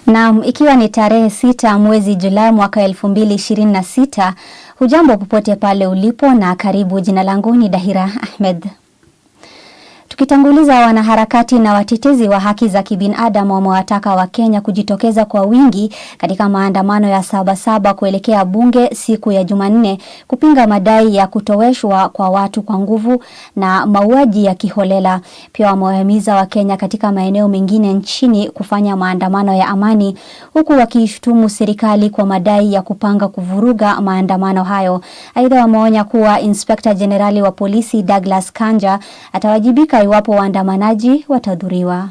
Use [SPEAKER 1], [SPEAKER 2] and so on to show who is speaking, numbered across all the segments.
[SPEAKER 1] Na ikiwa ni tarehe 6 mwezi Julai mwaka 2026, hujambo popote pale ulipo na karibu. Jina langu ni Dahira Ahmed. Tukitanguliza, wanaharakati na watetezi wa haki za kibinadamu wamewataka Wakenya kujitokeza kwa wingi katika maandamano ya Sabasaba kuelekea bunge siku ya Jumanne kupinga madai ya kutoweshwa kwa watu kwa nguvu na mauaji ya kiholela. Pia wamewahimiza Wakenya katika maeneo mengine nchini kufanya maandamano ya amani, huku wakishutumu serikali kwa madai ya kupanga kuvuruga maandamano hayo. Aidha, wameonya kuwa Inspector Generali wa polisi Douglas Kanja atawajibika iwapo waandamanaji watadhuriwa.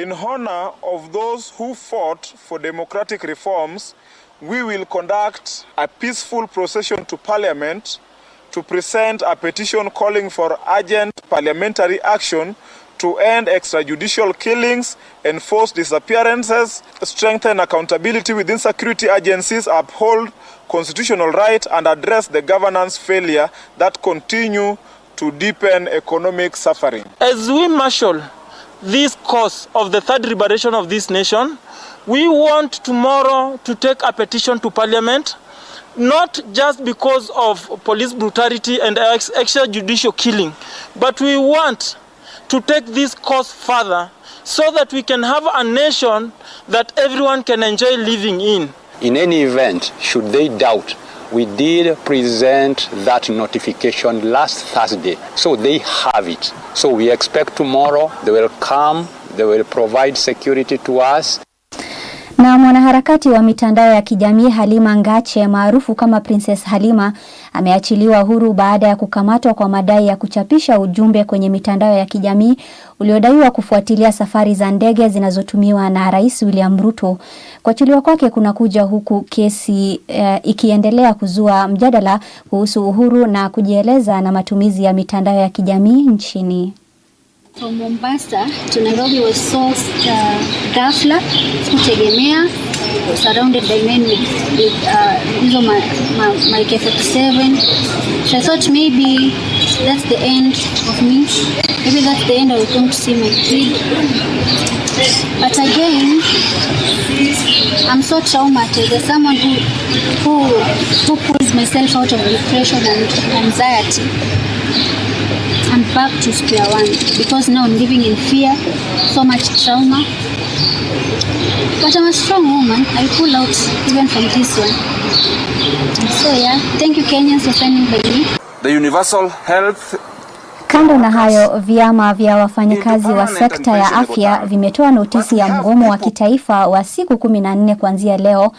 [SPEAKER 2] In honor of those who fought for democratic reforms, we will conduct a peaceful procession to Parliament to present a petition calling for urgent parliamentary action to end extrajudicial killings, enforce disappearances, strengthen accountability within security agencies, uphold constitutional rights, and address the governance failure that continue to deepen economic suffering.
[SPEAKER 3] As we marshal this cause of the third liberation of this nation, we want tomorrow to take a petition to Parliament, not just because of police brutality and extrajudicial killing, but we want to take this cause further so that we can have a nation that everyone can enjoy living in.
[SPEAKER 4] In any event, should they doubt, we did present that notification last Thursday, so they have it. So we expect tomorrow they will come, they will provide security to us.
[SPEAKER 1] Na mwanaharakati wa mitandao ya kijamii Halima Ngache maarufu kama Princess Halima ameachiliwa huru baada ya kukamatwa kwa madai ya kuchapisha ujumbe kwenye mitandao ya kijamii uliodaiwa kufuatilia safari za ndege zinazotumiwa na Rais William Ruto. Kuachiliwa kwake kunakuja huku kesi ikiendelea kuzua mjadala kuhusu uhuru na kujieleza na matumizi ya mitandao ya kijamii nchini.
[SPEAKER 5] From Mombasa to Nairobi was so ghafla, sikutegemea. Was surrounded by men with my K-47. So I thought maybe that's the end of me. Maybe that's the end I was going to see my kid. But again, I'm so traumatized. As someone who pulls myself out of depression and anxiety, I'm back to square one because now I'm living in fear, so much trauma. But I'm a strong woman. I pull out even from this one. So yeah, thank you Kenyans for standing by me.
[SPEAKER 2] The universal health.
[SPEAKER 1] Kando na hayo, vyama vya wafanyikazi wa sekta ya afya vimetoa notisi ya mgomo wa kitaifa wa siku 14 kuanzia leo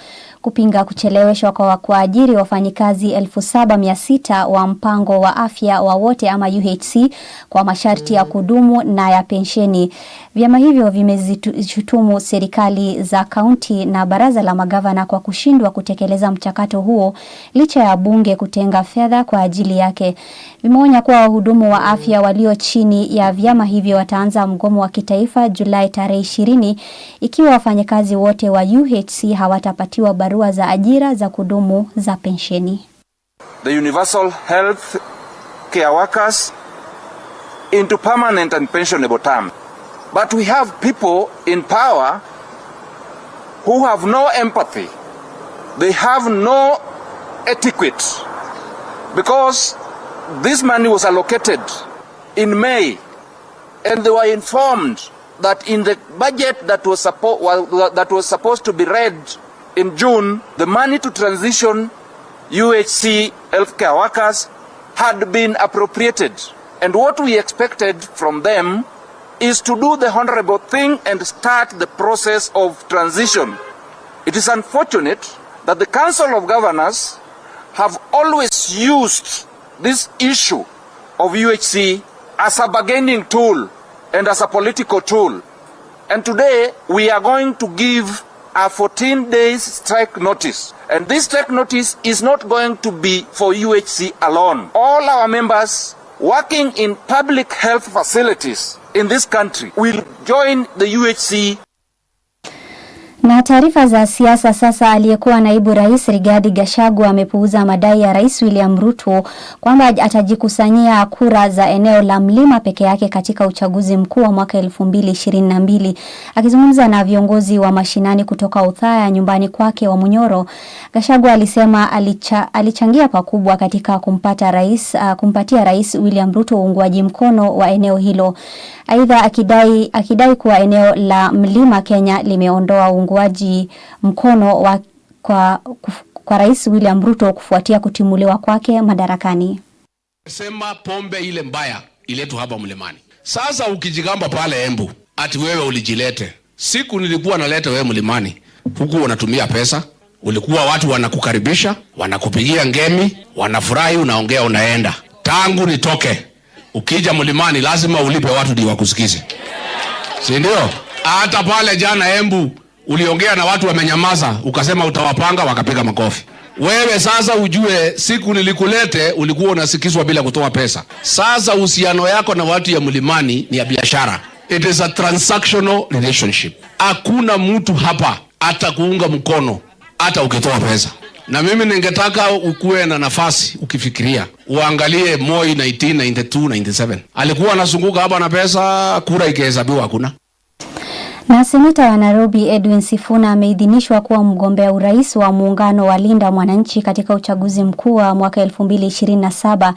[SPEAKER 1] kupinga kucheleweshwa kwa kuajiri wafanyikazi 7,600 wa mpango wa afya wa wote ama UHC kwa masharti ya kudumu na ya pensheni. Vyama hivyo vimezishutumu serikali za kaunti na baraza la magavana kwa kushindwa kutekeleza mchakato huo licha ya bunge kutenga fedha kwa ajili yake. Vimeonya kuwa wahudumu wa afya walio chini ya vyama hivyo wataanza mgomo wa kitaifa Julai tarehe 20 ikiwa wafanyikazi wote wa UHC hawatapatiwa barua za ajira za kudumu za pensheni.
[SPEAKER 2] The universal health care workers into permanent and pensionable term. But we have people in power who have no empathy. They have no etiquette. Because this money was allocated in May and they were informed that in the budget that was supposed to be read in June, the money to transition UHC healthcare workers had been appropriated. And what we expected from them is to do the honorable thing and start the process of transition. It is unfortunate that the Council of Governors have always used this issue of UHC as a bargaining tool and as a political tool. And today we are going to give a 14 days strike notice. And this strike notice is not going to be for UHC alone. All our members working in public health facilities in this country will join the UHC.
[SPEAKER 1] Na taarifa za siasa sasa, aliyekuwa naibu rais Rigathi Gachagua amepuuza madai ya Rais William Ruto kwamba atajikusanyia kura za eneo la Mlima peke yake katika uchaguzi mkuu wa mwaka 2022. Akizungumza na viongozi wa mashinani kutoka Uthaya nyumbani kwake wa Munyoro, Gachagua alisema alichangia pakubwa katika kumpatia Rais William Ruto uungwaji mkono wa eneo hilo. Aidha akidai kuwa eneo la Mlima Kenya limeondoa uungwaji mkono kwa Rais William Ruto kufuatia kutimuliwa kwake madarakani.
[SPEAKER 6] Sema pombe ile mbaya iletu hapa mlimani. Sasa ukijigamba pale Embu ati wewe ulijilete. Siku nilikuwa naleta wewe mlimani, huku unatumia pesa, ulikuwa watu wanakukaribisha, wanakupigia ngemi, wanafurahi, unaongea, unaenda. Tangu nitoke, ukija mlimani lazima ulipe watu ndio wakusikize. Si ndio? Hata pale jana Embu uliongea na watu wamenyamaza, ukasema utawapanga, wakapiga makofi. Wewe sasa ujue siku nilikulete ulikuwa unasikizwa bila kutoa pesa. Sasa uhusiano yako na watu ya mlimani ni ya biashara. It is a transactional relationship. Hakuna mtu hapa atakuunga mkono hata ukitoa pesa. Na mimi ningetaka ukue na nafasi ukifikiria. Uangalie Moi 1992, 97. Alikuwa anazunguka hapa na pesa, kura ikihesabiwa hakuna.
[SPEAKER 1] Na seneta wa Nairobi Edwin Sifuna ameidhinishwa kuwa mgombea urais wa muungano wa Linda Mwananchi katika uchaguzi mkuu wa mwaka 2027.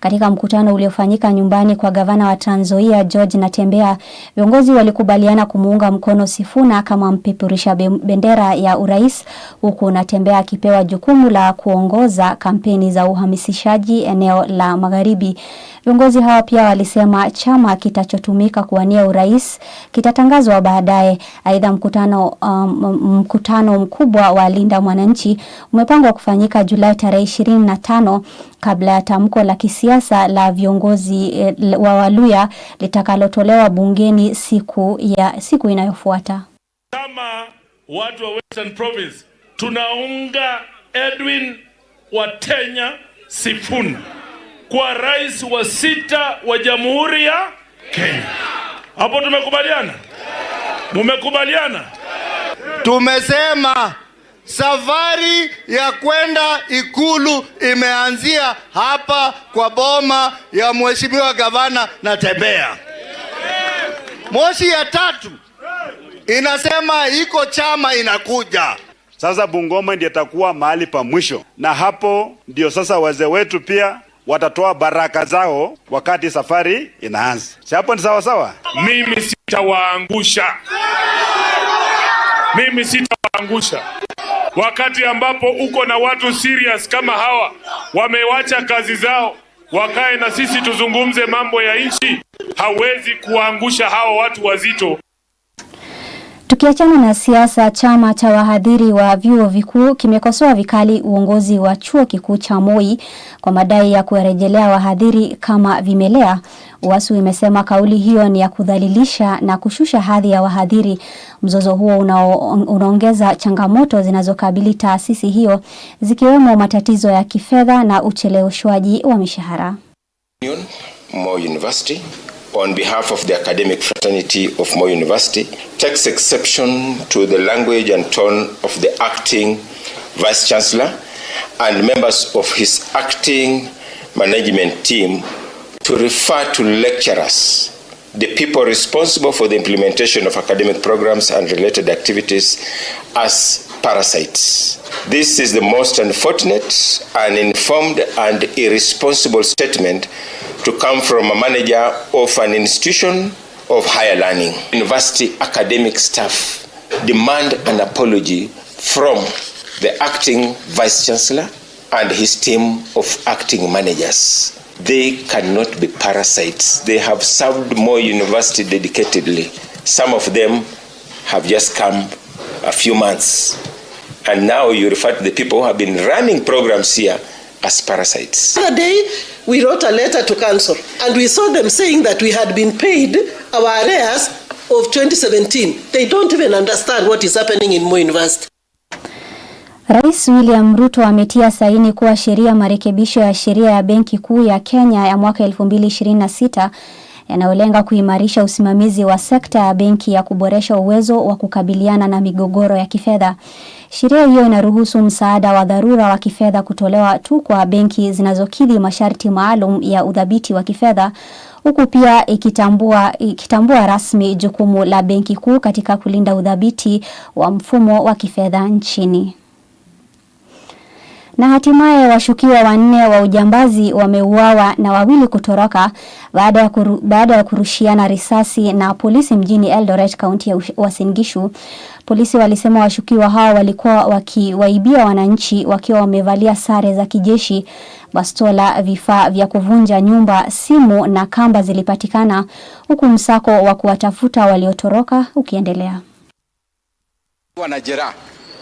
[SPEAKER 1] Katika mkutano uliofanyika nyumbani kwa gavana wa Trans Nzoia George Natembeya, viongozi walikubaliana kumuunga mkono Sifuna kama mpeperusha bendera ya urais, huku Natembeya akipewa jukumu la kuongoza kampeni za uhamisishaji eneo la Magharibi. Viongozi hawa pia walisema chama kitachotumika kuwania urais kitatangazwa baadaye. Aidha, mkutano mkubwa wa Linda Mwananchi umepangwa kufanyika Julai tarehe 25 kabla ya tamko la kisiasa la viongozi wa Waluya litakalotolewa bungeni siku inayofuata.
[SPEAKER 7] Kama watu wa Western Province tunaunga Edwin Watenya Sifuna kwa rais wa 6 wa Jamhuri ya Kenya. Hapo tumekubaliana? Mumekubaliana?
[SPEAKER 8] Tumesema safari ya kwenda Ikulu imeanzia hapa kwa boma ya mheshimiwa gavana Natembeya. Moshi ya 3 inasema iko chama inakuja.
[SPEAKER 9] Sasa Bungoma ndiyo itakuwa mahali pa mwisho, na hapo ndio sasa wazee wetu pia watatoa baraka zao wakati safari inaanza. Si hapo ni sawa sawa?
[SPEAKER 7] Mimi sitawaangusha. Mimi sitawaangusha. Wakati ambapo uko na watu serious kama hawa, wamewacha kazi zao, wakae na sisi tuzungumze mambo ya nchi, hawezi kuangusha hawa watu wazito.
[SPEAKER 1] Tukiachana na siasa, chama cha wahadhiri wa vyuo vikuu kimekosoa vikali uongozi wa chuo kikuu cha Moi kwa madai ya kurejelea wahadhiri kama vimelea. UASU imesema kauli hiyo ni ya kudhalilisha na kushusha hadhi ya wahadhiri. Mzozo huo unaongeza changamoto zinazokabili taasisi hiyo, zikiwemo matatizo ya kifedha na ucheleweshwaji wa mishahara.
[SPEAKER 10] Moi University, on behalf of the academic fraternity of Moi University, takes exception to the language and tone of the acting Vice-Chancellor and members of his acting management team to refer to lecturers, the people responsible for the implementation of academic programs and related activities, as parasites. This is the most unfortunate, uninformed and irresponsible statement to come from a manager of an institution of higher learning. University academic staff demand an apology from the acting Vice-Chancellor and his team of acting managers. They cannot be parasites. They have served Moi University dedicatedly. Some of them have just come a few months. And now you refer to the people who have been running programs here as parasites.
[SPEAKER 11] The other day, we wrote a letter to council and we saw them saying that we had been paid our arrears of 2017. They don't even understand what is happening in Moi University.
[SPEAKER 1] Rais William Ruto ametia saini kuwa sheria marekebisho ya sheria ya Benki Kuu ya Kenya ya mwaka 2026 yanayolenga kuimarisha usimamizi wa sekta ya benki ya kuboresha uwezo wa kukabiliana na migogoro ya kifedha. Sheria hiyo inaruhusu msaada wa dharura wa kifedha kutolewa tu kwa benki zinazokidhi masharti maalum ya udhabiti wa kifedha, huku pia ikitambua rasmi jukumu la benki kuu katika kulinda udhabiti wa mfumo wa kifedha nchini. Na hatimaye washukiwa 4 wa ujambazi wameuawa na 2 kutoroka baada ya kurushiana risasi na polisi mjini Eldoret, kaunti ya Uasin Gishu. Polisi walisema washukiwa hao walikuwa wakiwaibia wananchi wakiwa wamevalia sare za kijeshi. Bastola, vifaa vya kuvunja nyumba, simu na kamba zilipatikana, huku msako wa kuwatafuta waliotoroka ukiendelea.
[SPEAKER 12] Wanajera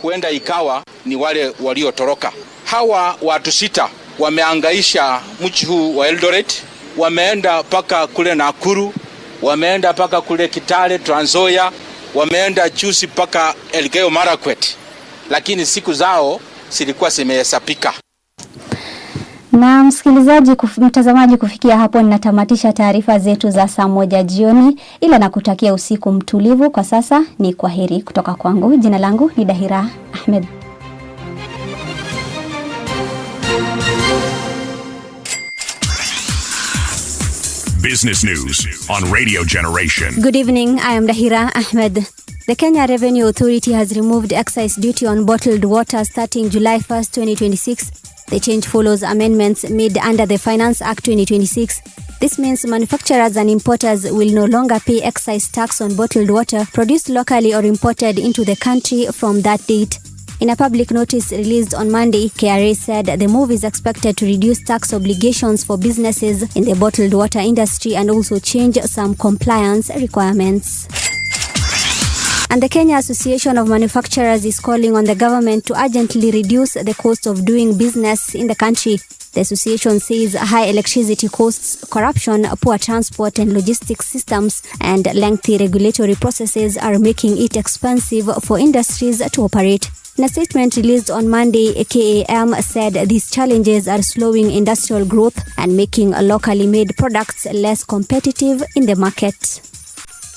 [SPEAKER 12] huenda ikawa ni wale waliotoroka. Hawa watu 6 wameangaisha mji huu wa Eldoret, wameenda paka kule Nakuru, wameenda paka kule Kitale, Trans Nzoia, wameenda juzi paka Elgeyo Marakwet, lakini siku zao zilikuwa zimehesabika.
[SPEAKER 1] Na mtazamaji, kufikia hapo ninatamatisha taarifa zetu za saa 1 jioni, ila nakutakia usiku mtulivu. Kwa sasa ni kwaheri kutoka kwangu. Jina langu ni Dahira Ahmed.
[SPEAKER 13] Business news on Radio Generation.
[SPEAKER 1] Good evening, I am Dahira Ahmed. The Kenya Revenue Authority has removed excise duty on bottled water starting July 1st, 2026. The change follows amendments made under the Finance Act 2026. This means manufacturers and importers will no longer pay excise tax on bottled water produced locally or imported into the country from that date. In a public notice released on Monday, KRA said the move is expected to reduce tax obligations for businesses in the bottled water industry and also change some compliance requirements. And the Kenya Association of Manufacturers is calling on the government to urgently reduce the cost of doing business in the country. The association says high electricity costs, corruption, poor transport and logistics systems, and lengthy regulatory processes are making it expensive for industries to operate. In a statement released on Monday, KAM said these challenges are slowing industrial growth and making locally made products less competitive in the market.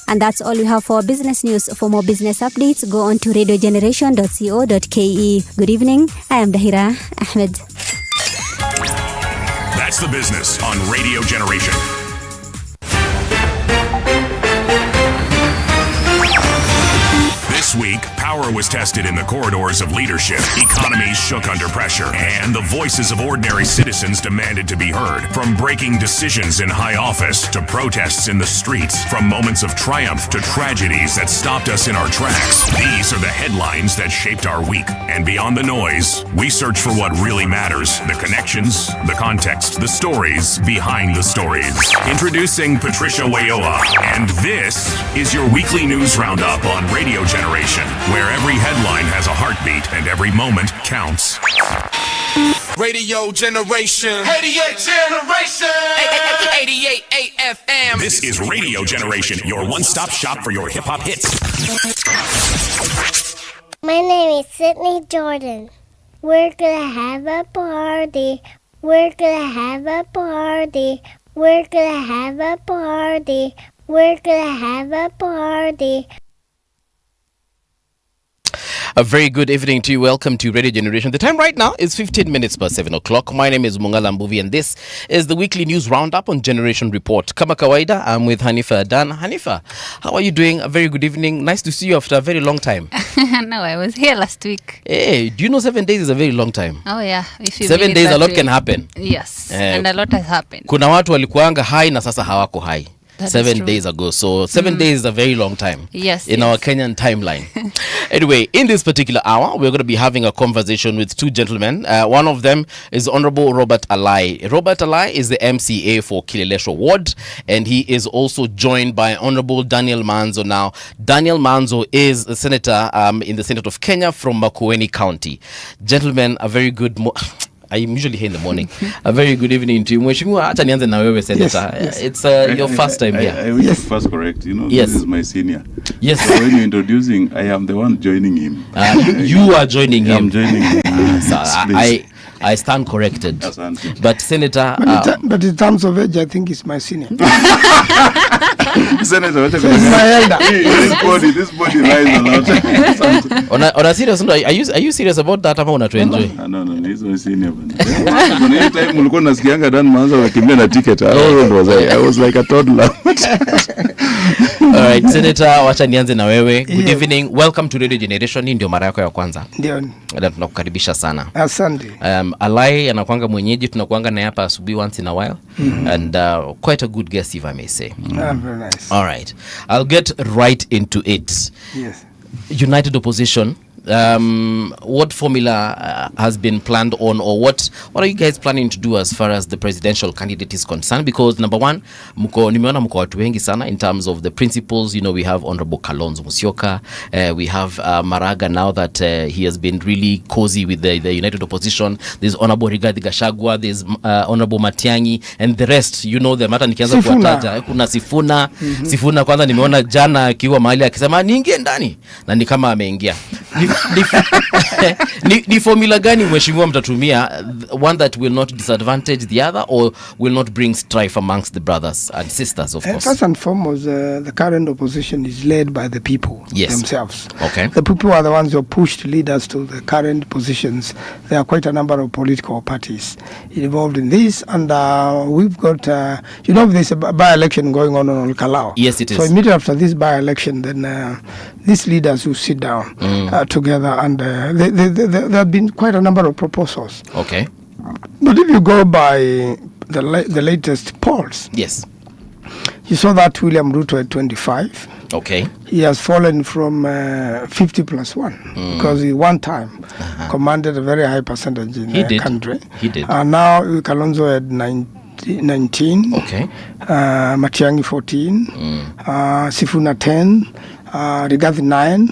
[SPEAKER 1] And that's all we have for business news. For more business updates, go on to radiogeneration.co.ke. Good evening. I am Dahira Ahmed.
[SPEAKER 13] That's the business on Radio Generation. This week, power was tested in the corridors of leadership, economies shook under pressure, and the voices of ordinary citizens demanded to be heard. From breaking decisions in high office to protests in the streets, from moments of triumph to tragedies that stopped us in our tracks, these are the headlines that shaped our week. And beyond the noise, we search for what really matters, the connections, the context, the stories behind the stories. Introducing Patricia Wayoa, and this is your weekly news roundup on Radio Generation, where every headline has a heartbeat and every moment counts.
[SPEAKER 14] Radio Generation. 88 Generation. 88 AFM.
[SPEAKER 13] This is Radio Generation, your one-stop shop for your hip-hop hits.
[SPEAKER 15] My name is Sydney Jordan. We're gonna have a party. We're gonna have a party. We're gonna have a party. We're gonna have a party.
[SPEAKER 16] A very good evening to you. Welcome to Radio Generation. The time right now is 15 minutes past 7 o'clock. My name is Mungala Mbuvi and this is the weekly news roundup on Generation Report. Kama kawaida, I'm with Hanifa Adan. Hanifa, how are you doing? A very good evening. Nice to see you after a very long time.
[SPEAKER 17] No, I was here last week.
[SPEAKER 16] Hey, do you know 7 days is a very long time?
[SPEAKER 17] Oh yeah. If you
[SPEAKER 16] 7 days, a lot can happen.
[SPEAKER 17] Yes, and a lot has happened.
[SPEAKER 16] Kuna watu walikuanga high na sasa hawako high. 7 days ago. So 7 days is a very long time.
[SPEAKER 17] Yes.
[SPEAKER 16] In our Kenyan timeline. Anyway, in this particular hour, we're going to be having a conversation with two gentlemen. One of them is Honorable Robert Alai. Robert Alai is the MCA for Kileleshwa Ward, and he is also joined by Honorable Daniel Manzo. Now, Daniel Manzo is a senator in the Senate of Kenya from Makueni County. Gentlemen, a very good I'm usually here in the morning. A very good evening to you. Mheshimiwa, hata nianze na wewe Senator. Yes. It's your first time here.
[SPEAKER 18] Yes, first correct. You know,
[SPEAKER 16] yes.
[SPEAKER 18] This is my senior.
[SPEAKER 16] Yes.
[SPEAKER 18] So when you're introducing, I am the one joining him.
[SPEAKER 16] You are joining him.
[SPEAKER 18] I'm joining him.
[SPEAKER 16] I stand corrected. But Senator...
[SPEAKER 18] but in terms of age, I think he's my senior.
[SPEAKER 19] Senator,
[SPEAKER 18] so he's my elder.
[SPEAKER 19] This body rises a lot.
[SPEAKER 16] On a serious note, are you serious about that? Ama una to enjoy?
[SPEAKER 19] No, he's my senior. When time mulikuwa nasikianga dan manza wakimbia na ticket. I was like a toddler.
[SPEAKER 16] All right, Senator, wacha nianze na wewe. Good evening. Welcome to Radio Generation. Hii ndio mara yako ya kwanza.
[SPEAKER 18] Ndio.
[SPEAKER 16] Tunakukaribisha sana.
[SPEAKER 18] Asante.
[SPEAKER 16] Alai anakuanga mwenyeji, tunakuanga na hapa asubuhi once in a while. And quite a good guest, if I may say.
[SPEAKER 18] Very nice.
[SPEAKER 16] All right. I'll get right into it.
[SPEAKER 18] Yes.
[SPEAKER 16] United Opposition. What formula has been planned on, or what are you guys planning to do as far as the presidential candidate is concerned? Because number one, nimeona mko watu wengi sana in terms of the principles. You know, we have Honorable Kalonzo Musyoka, we have Maraga now that he has been really cozy with the United Opposition. There's Honorable Rigathi Gachagua, there's Honorable Matiang'i, and the rest, you know them. Hata nikianza kuwataja kuna Sifuna. Sifuna kwanza nimeona jana akiwa mahali akisema niingie ndani, na ni kama ameingia. Ni formula gani mheshimiwa mtatumia, one that will not disadvantage the other or will not bring strife amongst the brothers and sisters, of course?
[SPEAKER 18] First and foremost, the current opposition is led by the people themselves.
[SPEAKER 16] Okay.
[SPEAKER 18] The people are the ones who pushed leaders to the current positions. There are quite a number of political parties involved in this, and we've got, there's a by-election going on Olkalao.
[SPEAKER 16] Yes, it is.
[SPEAKER 18] So immediately after this by-election, then these leaders will sit down together, and there have been quite a number of proposals.
[SPEAKER 16] Okay.
[SPEAKER 18] But if you go by the latest polls,
[SPEAKER 16] yes,
[SPEAKER 18] you saw that William Ruto at 25.
[SPEAKER 16] Okay.
[SPEAKER 18] He has fallen from 50 plus 1 because he one time commanded a very high percentage in the country.
[SPEAKER 16] He did.
[SPEAKER 18] Now Kalonzo at 19.
[SPEAKER 16] Okay.
[SPEAKER 18] Matiang'i 14. Sifuna 10. Rigathi 9.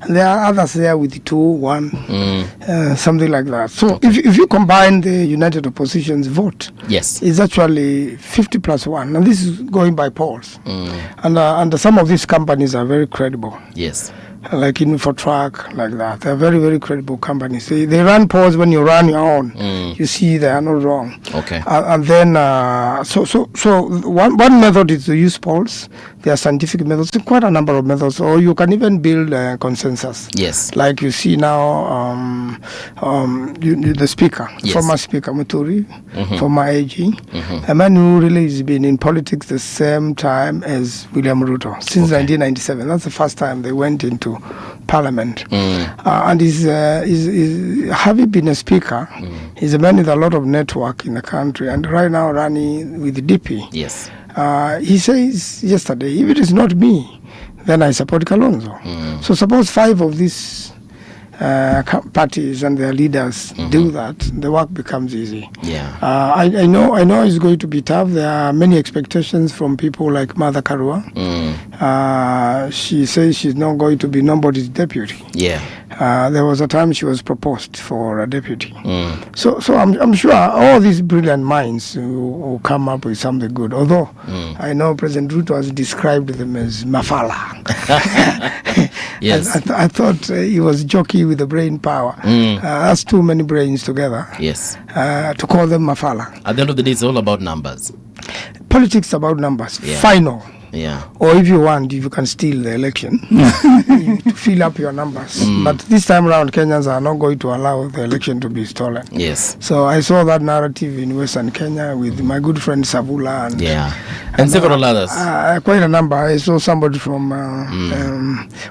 [SPEAKER 18] And there are others there with 2, 1, something like that. So if you combine the United Opposition's vote,
[SPEAKER 16] yes,
[SPEAKER 18] it's actually 50 plus 1. And this is going by polls. And some of these companies are very credible.
[SPEAKER 16] Yes.
[SPEAKER 18] Like Infotrack, like that. They're very, very credible companies. They run polls when you run your own. You see they are not wrong.
[SPEAKER 16] Okay.
[SPEAKER 18] And then, so one method is to use polls. There are scientific methods, quite a number of methods, or you can even build consensus.
[SPEAKER 16] Yes.
[SPEAKER 18] Like you see now, the speaker, former speaker Muturi, former AG, a man who really has been in politics the same time as William Ruto, since 1997. That's the first time they went into parliament. And he's having been a speaker, he's a man with a lot of network in the country, and right now running with the DP.
[SPEAKER 16] Yes.
[SPEAKER 18] He says yesterday, if it is not me, then I support Kalonzo. So suppose 5 of these parties and their leaders do that, the work becomes easy.
[SPEAKER 16] Yeah.
[SPEAKER 18] I know it's going to be tough. There are many expectations from people like Martha Karua. She says she's not going to be nobody's deputy.
[SPEAKER 16] Yeah.
[SPEAKER 18] There was a time she was proposed for a deputy. So I'm sure all these brilliant minds will come up with something good. Although I know President Ruto has described them as mafala.
[SPEAKER 16] Yes.
[SPEAKER 18] I thought he was joking with the brain power. That's too many brains together.
[SPEAKER 16] Yes.
[SPEAKER 18] To call them mafala.
[SPEAKER 16] At the end of the day, it's all about numbers.
[SPEAKER 18] Politics about numbers.
[SPEAKER 16] Yeah.
[SPEAKER 18] Final.
[SPEAKER 16] Yeah.
[SPEAKER 18] Or if you want, you can steal the election to fill up your numbers. But this time around, Kenyans are not going to allow the election to be stolen.
[SPEAKER 16] Yes.
[SPEAKER 18] So I saw that narrative in Western Kenya with my good friend Savula
[SPEAKER 16] and several others.
[SPEAKER 18] Quite a number. I saw somebody from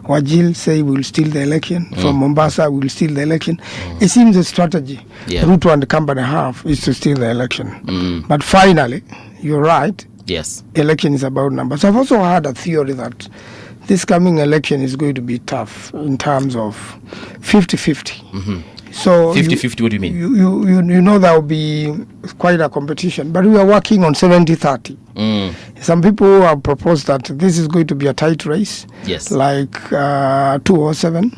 [SPEAKER 18] Wajir say we'll steal the election. From Mombasa, we'll steal the election. It seems the strategy Ruto and the company have is to steal the election. But finally, you're right.
[SPEAKER 16] Yes.
[SPEAKER 18] Election is about numbers. I've also had a theory that this coming election is going to be tough in terms of 50-50. So
[SPEAKER 16] 50-50, what do you mean?
[SPEAKER 18] You know there will be quite a competition, but we are working on 70-30. Some people have proposed that this is going to be a tight race, like 207,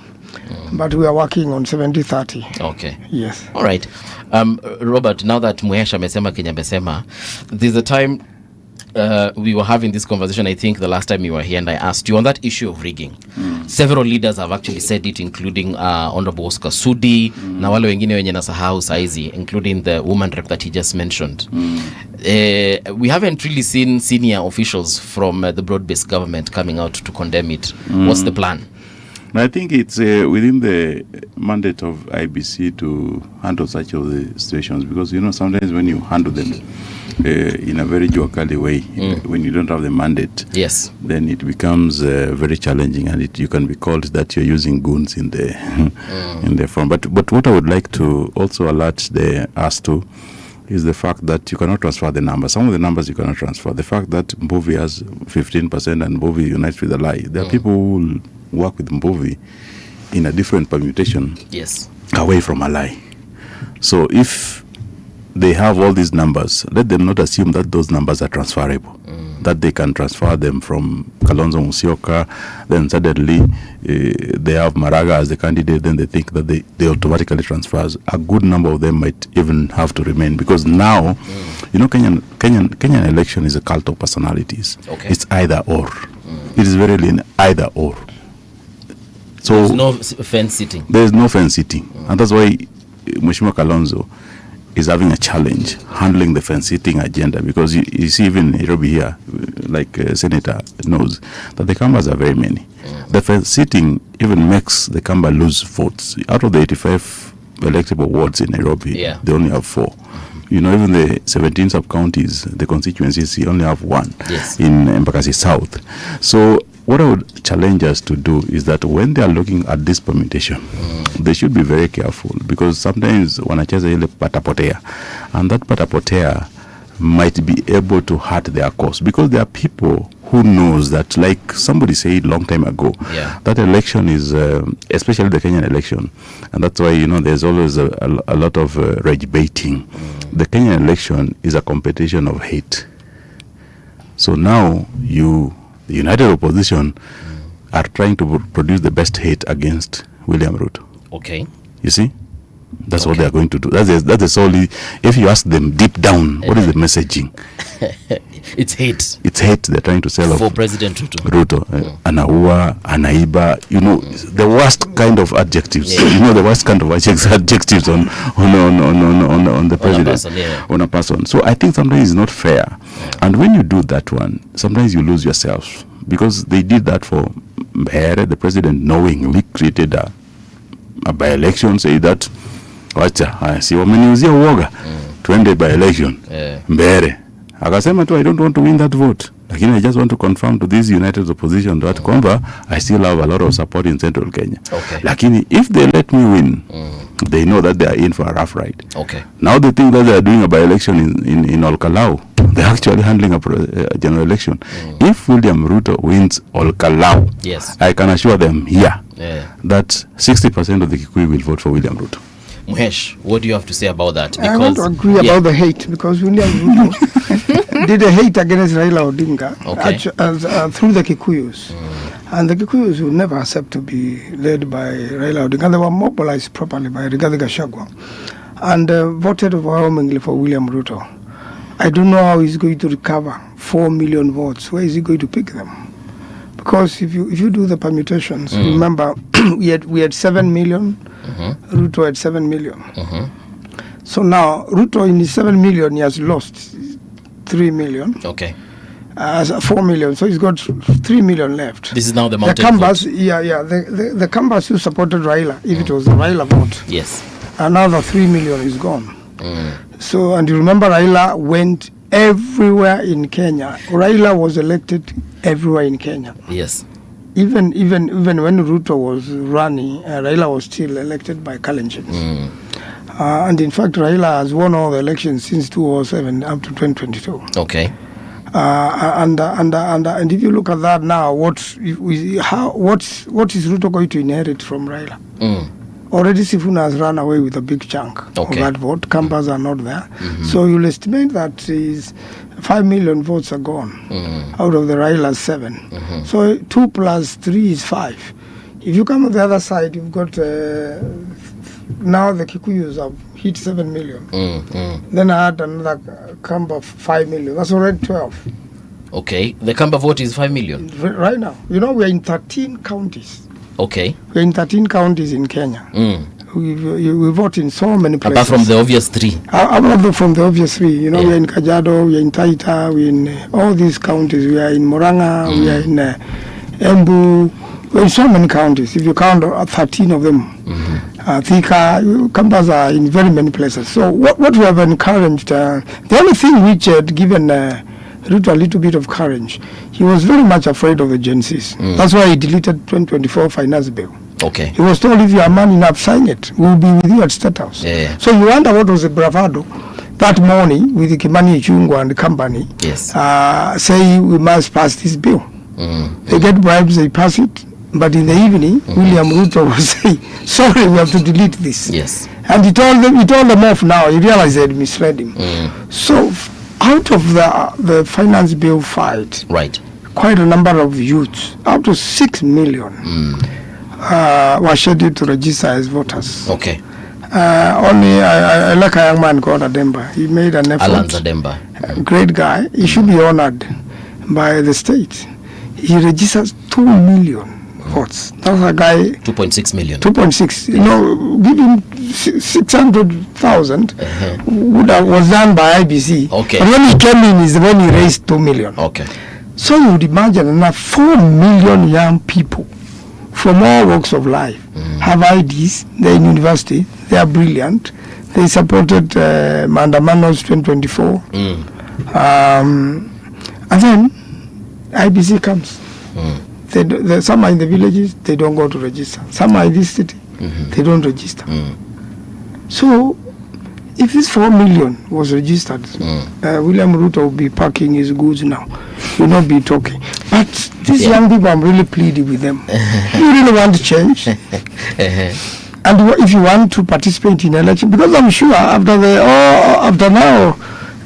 [SPEAKER 18] but we are working on 70-30.
[SPEAKER 16] Okay.
[SPEAKER 18] Yes.
[SPEAKER 16] All right. Robert, now that Muhesha amesema Kenya amesema, there's a time we were having this conversation, I think, the last time you were here, and I asked you on that issue of rigging. Several leaders have actually said it, including Honorable Oscar Sudi, na wale wengine wenye nasahau saizi, including the woman rep that he just mentioned. We haven't really seen senior officials from the broad-based government coming out to condemn it. What's the plan?
[SPEAKER 19] I think it's within the mandate of IBC to handle such of the situations, because sometimes when you handle them in a very jokingly way, when you don't have the mandate,
[SPEAKER 16] yes,
[SPEAKER 19] then it becomes very challenging, and you can be called that you're using goons in the in the form. But what I would like to also alert us to is the fact that you cannot transfer the numbers. Some of the numbers you cannot transfer. The fact that Mbuvi has 15% and Mbuvi unites with Alai. There are people who will work with Mbuvi in a different permutation,
[SPEAKER 16] yes,
[SPEAKER 19] away from Alai. So if they have all these numbers, let them not assume that those numbers are transferable, that they can transfer them from Kalonzo Musyoka, then suddenly they have Maraga as the candidate, then they think that they automatically transfers. A good number of them might even have to remain, because now, Kenyan election is a cult of personalities.
[SPEAKER 16] Okay.
[SPEAKER 19] It's either or. It is very lean, either or. So
[SPEAKER 16] there's no fence sitting.
[SPEAKER 19] There is no fence sitting. And that's why Mheshimiwa Kalonzo is having a challenge handling the fence sitting agenda, because you see even Nairobi here, like Senator knows, that the Kambas are very many. The fence sitting even makes the Kamba lose votes. Out of the 85 electable wards in Nairobi, they only have 4. Even the 17 sub-counties, the constituencies, you only have 1 in Embakasi South. So what I would challenge us to do is that when they are looking at this permutation, they should be very careful, because sometimes wanacheza ile patapotea, and that patapotea might be able to hurt their cause, because there are people who knows that, like somebody said long time ago, that election is, especially the Kenyan election, and that's why, there's always a lot of rage baiting. The Kenyan election is a competition of hate. So now the united opposition are trying to produce the best hate against William Ruto.
[SPEAKER 16] Okay.
[SPEAKER 19] You see? That's what they are going to do. That is solely, if you ask them deep down, what is the messaging?
[SPEAKER 16] It's hate.
[SPEAKER 19] It's hate they're trying to sell
[SPEAKER 16] for President
[SPEAKER 19] Ruto. Anaua, Anaiba, the worst kind of adjectives. The worst kind of adjectives on the president, on a person. So I think sometimes it's not fair. And when you do that one, sometimes you lose yourself, because they did that for Mbere. The president knowingly created a by-election, say that wacha si wameniuzia uoga twende by-election Mbere akasema tu, I don't want to win that vote, lakini I just want to confirm to this united opposition that kwamba I still have a lot of support in central Kenya. Lakini if they let me win, they know that they are in for a rough ride. Now they think that they are doing a by-election in Olkalau. They're actually handling a general election. If William Ruto wins Olkalau, I can assure them here that 60% of the Kikuyu will vote for William Ruto.
[SPEAKER 16] Muhesh, what do you have to say about that?
[SPEAKER 18] Because I want to agree about the hate, because William Ruto did a hate against Raila Odinga through the Kikuyus. And the Kikuyus would never accept to be led by Raila Odinga. They were mobilized properly by Rigathi Gachagua and voted overwhelmingly for William Ruto. I don't know how he's going to recover 4 million votes. Where is he going to pick them? Because if you do the permutations, remember we had 7 million, Ruto had 7 million. So now Ruto in his 7 million, he has lost 3 million. 4 million, so he's got 3 million left.
[SPEAKER 16] This is now the mountain
[SPEAKER 18] vote. The Kambas who supported Raila, if it was the Raila vote, another 3 million is gone. So, and you remember Raila went everywhere in Kenya. Raila was elected everywhere in Kenya. Even when Ruto was running, Raila was still elected by Kalenjin. And in fact, Raila has won all the elections since 2007 up to 2022. And if you look at that now, what is Ruto going to inherit from Raila? Already Sifuna has run away with a big chunk of that vote. Kambas are not there. So you'll estimate that 5 million votes are gone out of the Raila's 7. So 2 plus 3 is 5. If you come on the other side, you've got now the Kikuyus have hit 7 million. Then I had another Kamba 5 million. That's already 12.
[SPEAKER 16] Okay. The Kamba vote is 5 million.
[SPEAKER 18] Right now. You know, we're in 13 counties.
[SPEAKER 16] Okay.
[SPEAKER 18] We're in 13 counties in Kenya. We vote in so many places.
[SPEAKER 16] Apart from the obvious 3.
[SPEAKER 18] Apart from the obvious 3. You know, we're in Kajiado, we're in Taita, we're in all these counties. We are in Murang'a, we are in Embu. We're in so many counties. If you count 13 of them. Thika, Kambas are in very many places. So what we have encouraged, the only thing which had given Ruto a little bit of courage, he was very much afraid of the agencies. That's why he deleted 2024 finance bill.
[SPEAKER 16] Okay.
[SPEAKER 18] He was told, if you are man enough, sign it. We'll be with you at State House.
[SPEAKER 16] Yeah.
[SPEAKER 18] So you wonder what was the bravado that morning with the Kimani Ichung'wah and the company.
[SPEAKER 16] Yes.
[SPEAKER 18] Say we must pass this bill. They get bribes, they pass it. But in the evening, William Ruto was saying, sorry, we have to delete this.
[SPEAKER 16] Yes.
[SPEAKER 18] And he told them off now. He realized they had misled him. So out of the finance bill fight,
[SPEAKER 16] right,
[SPEAKER 18] quite a number of youths, up to 6 million, were scheduled to register as voters.
[SPEAKER 16] Okay.
[SPEAKER 18] Only I like a young man called Ademba. He made an effort.
[SPEAKER 16] Alan Ademba.
[SPEAKER 18] Great guy. He should be honored by the state. He registers 2 million votes. That's a guy.
[SPEAKER 16] 2.6 million.
[SPEAKER 18] 2.6. You know, give him 600,000 was done by IBC.
[SPEAKER 16] Okay.
[SPEAKER 18] And when he came in is when he raised 2 million.
[SPEAKER 16] Okay.
[SPEAKER 18] So you would imagine enough 4 million young people from all walks of life have IDs. They're in university. They are brilliant. They supported Mandamano's 2024. And then IBC comes. Some are in the villages, they don't go to register. Some are in this city, they don't register. So, if this 4 million was registered, William Ruto will be packing his goods now. He will not be talking. But these young people, I'm really pleading with them. You really want to change? And if you want to participate in election, because I'm sure after now,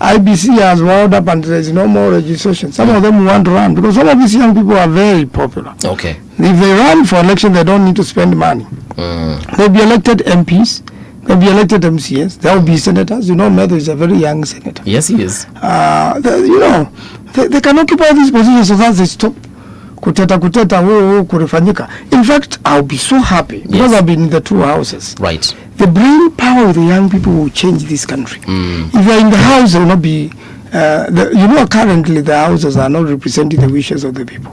[SPEAKER 18] IBC has wound up and there's no more registration. Some of them want to run because some of these young people are very popular.
[SPEAKER 16] Okay.
[SPEAKER 18] If they run for election, they don't need to spend money. They'll be elected MPs, they'll be elected MCS, they'll be senators. You know, Meadow is a very young senator.
[SPEAKER 16] Yes, he is.
[SPEAKER 18] They can occupy these positions so that they stop kuteta kurifanyika. In fact, I'll be so happy because I've been in the 2 houses.
[SPEAKER 16] Right.
[SPEAKER 18] The brain power of the young people will change this country. If you're in the house, there will not be. Currently the houses are not representing the wishes of the people.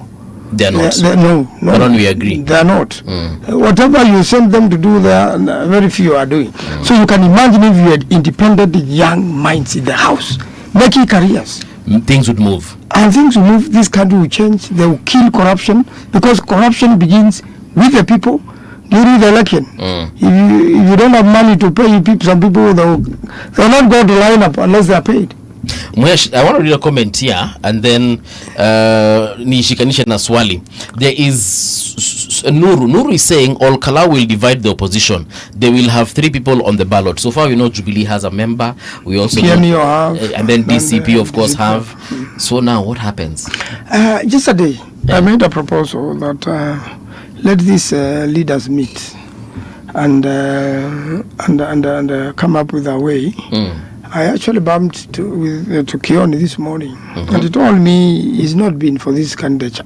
[SPEAKER 16] They are not.
[SPEAKER 18] No.
[SPEAKER 16] Why don't we agree?
[SPEAKER 18] They are not. Whatever you send them to do, very few are doing. So you can imagine if you had independent young minds in the house, making careers.
[SPEAKER 16] Things would move.
[SPEAKER 18] And things will move. This country will change. They will kill corruption because corruption begins with the people during the election. If you don't have money to pay people, some people they'll not go to line up unless they are paid.
[SPEAKER 16] Mwesh, I want to read a comment here and then nishikanisha na swali. There is Nuru is saying all Kala will divide the opposition. They will have 3 people on the ballot. So far we know Jubilee has a member. We also
[SPEAKER 18] PNU have,
[SPEAKER 16] and then DCP of course have. So now what happens?
[SPEAKER 18] Yesterday I made a proposal that let these leaders meet and come up with a way. I actually bumped to Kioni this morning, and he told me he's not been for this candidature,